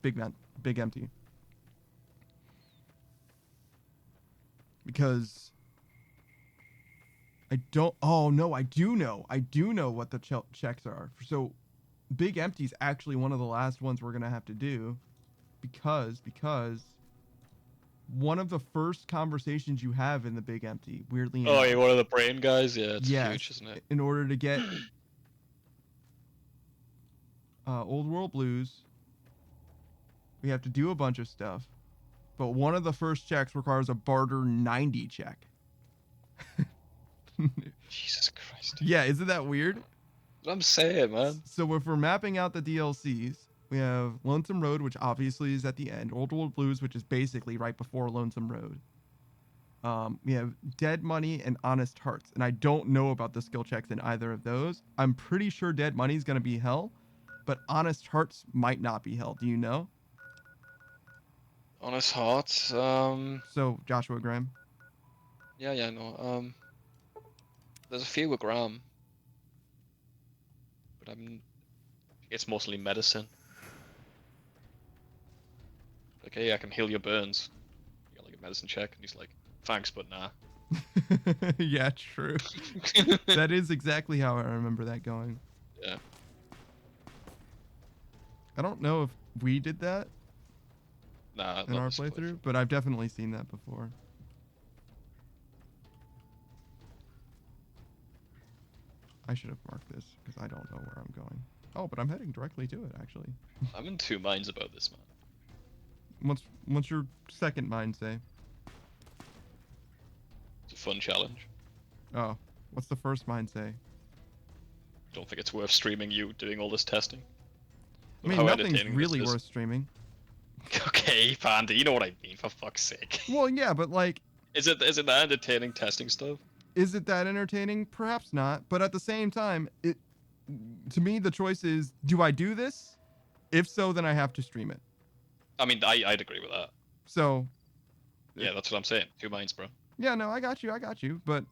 Big Empty, because I don't. Oh no, I do know. I do know what the checks are. So, Big Empty's actually one of the last ones we're gonna have to do, because one of the first conversations you have in the Big Empty, weirdly enough, You're one of the brain guys? Yeah, it's yes, huge, isn't it? in order to get Old World Blues, we have to do a bunch of stuff, but one of the first checks requires a barter 90 check. Jesus Christ. Yeah, isn't that weird? What I'm saying, man. So if we're mapping out the DLCs, we have Lonesome Road, which obviously is at the end. Old World Blues, which is basically right before Lonesome Road. We have Dead Money and Honest Hearts. And I don't know about the skill checks in either of those. I'm pretty sure Dead Money is going to be hell, but Honest Hearts might not be hell. Do you know? Honest Hearts. So, Joshua Graham. Yeah, I know. There's a few with Graham. But it's mostly medicine. Okay, I can heal your burns. You got like a medicine check, and he's like, thanks, but nah. Yeah, true. That is exactly how I remember that going. Yeah. I don't know if we did that Nah, in our playthrough, but I've definitely seen that before. I should have marked this because I don't know where I'm going. Oh, but I'm heading directly to it, actually. I'm in two minds about this, man. What's your second mind say? It's a fun challenge. Oh, what's the first mind say? Don't think it's worth streaming you doing all this testing. I mean, How nothing's entertaining really this is. worth streaming. Okay, Panda, you know what I mean, for fuck's sake. Well, yeah, but like, Is it that entertaining testing stuff? is it that entertaining? Perhaps not. But at the same time, to me, the choice is, do I do this? If so, then I have to stream it. I mean, I'd agree with that. So, Yeah, that's what I'm saying. Two minds, bro. yeah, no, I got you. But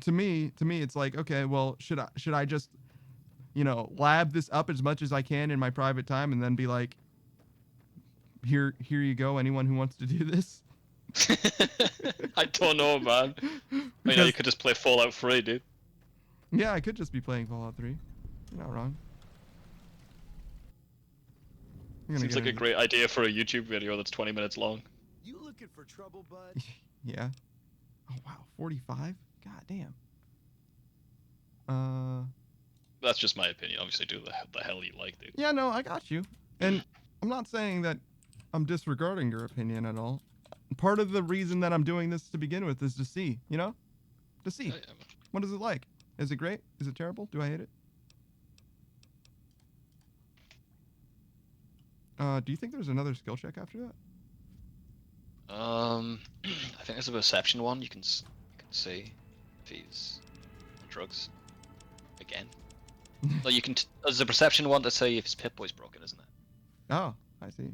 to me, it's like, okay, well, should I just, lab this up as much as I can in my private time and then be like, here you go, anyone who wants to do this? I don't know, man. I know you could just play Fallout 3, dude. Yeah, I could just be playing Fallout 3. You're not wrong. Seems like a great idea for a YouTube video that's 20 minutes long. You looking for trouble, bud? Yeah. Oh wow, 45? God damn. That's just my opinion. Obviously, do the hell you like, dude. Yeah, no, I got you. And I'm not saying that I'm disregarding your opinion at all. Part of the reason that I'm doing this to begin with is to see, to see. Yeah, What is it like? Is it great? Is it terrible? Do I hate it? Do you think there's another skill check after that? I think there's a perception one. You can see if he's on drugs again. No, you can. There's a perception one to say if his Pip-Boy's broken, isn't it? Oh, I see.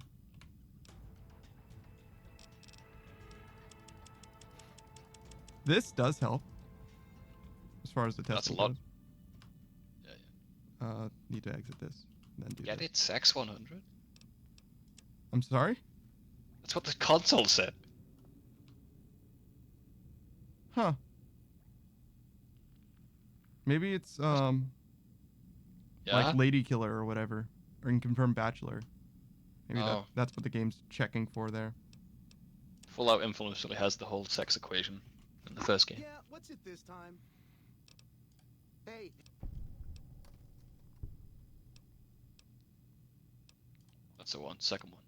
This does help. As far as the test. That's a lot. Goes. Yeah. Need to exit this. And then do Get this. it, Sex 100. I'm sorry? That's what the console said. Huh. Maybe it's Yeah. like Lady Killer or whatever. Or Confirmed Bachelor. Maybe Oh. that's what the game's checking for there. Fallout infamously has the whole sex equation in the first game. Yeah, what's it this time? Hey. That's the one. Second one.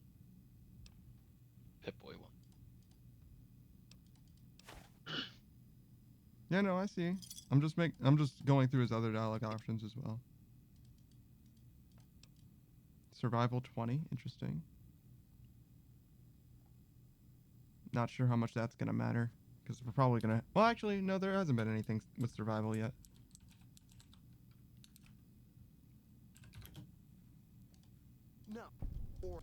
Pip-Boy one. Yeah, no, I see. I'm just going through his other dialogue options as well. Survival 20, interesting. Not sure how much that's gonna matter, because we're probably gonna. Well, actually, no, there hasn't been anything with survival yet. No. Or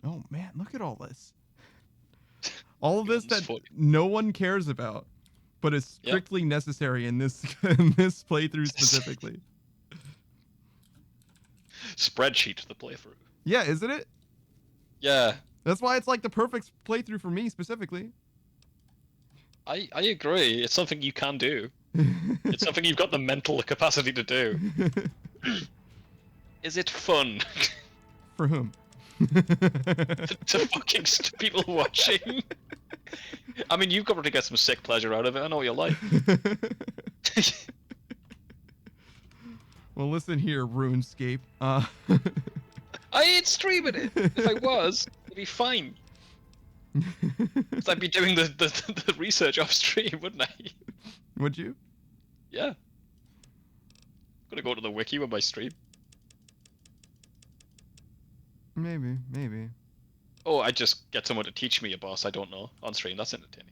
Oh man, look at all this. All of this Guns that for- no one cares about, but is Yep. strictly necessary in this in this playthrough specifically. Spreadsheet to the playthrough. Yeah, isn't it? Yeah, That's why it's like the perfect playthrough for me specifically. I agree. It's something you can do. It's something you've got the mental capacity to do. Is it fun For whom? to fucking people watching? I mean, you've got to get some sick pleasure out of it. I know what you're like. Well, listen here, RuneScape. I ain't streaming it. If I was, it'd be fine. 'Cause I'd be doing the research off stream, wouldn't I? Would you? Yeah. Gonna go to the wiki with my stream. Maybe. Oh, I just get someone to teach me a boss I don't know on stream. That's entertaining.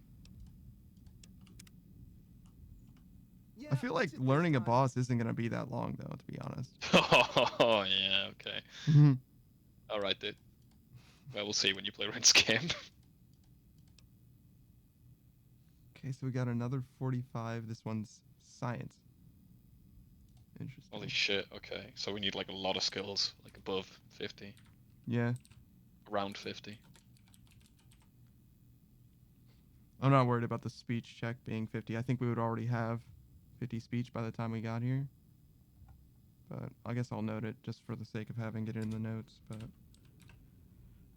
yeah, I feel like what's it this learning a time? boss isn't gonna be that long, though, to be honest. Oh, yeah, okay. Alright, dude. Well, we'll see when you play RuneScape. Okay, so we got another 45. This one's science. Interesting. Holy shit, okay. So we need like a lot of skills, like above 50. Yeah. Around 50. I'm not worried about the speech check being 50. I think we would already have 50 speech by the time we got here. But I guess I'll note it just for the sake of having it in the notes. But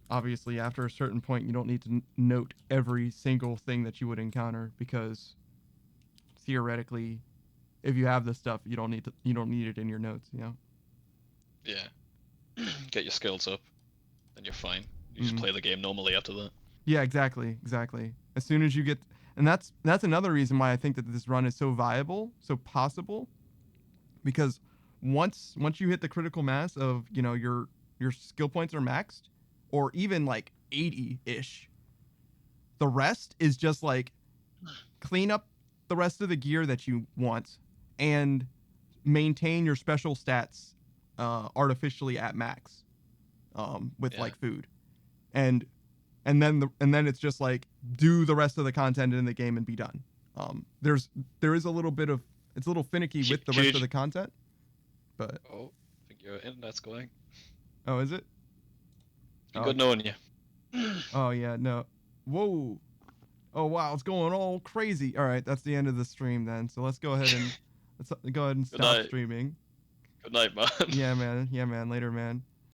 obviously, after a certain point, you don't need to note every single thing that you would encounter, because theoretically, if you have this stuff, you don't need it in your notes, you know? Yeah. Get your skills up, then you're fine. You just play the game normally after that. Yeah, exactly. As soon as you get, and that's another reason why I think that this run is so viable, so possible, because once you hit the critical mass of, you know, your skill points are maxed, or even like 80-ish, the rest is just like clean up the rest of the gear that you want and maintain your special stats artificially at max with like food, and then it's just like do the rest of the content in the game and be done. There is a little bit of, it's a little finicky with the rest of the content, but I think your internet's going. Oh, is it? It's been good knowing you. Oh yeah, no. Whoa. Oh wow, it's going all crazy. All right, that's the end of the stream then. So let's go ahead and stop streaming. Good night, man. Yeah, man. Later, man.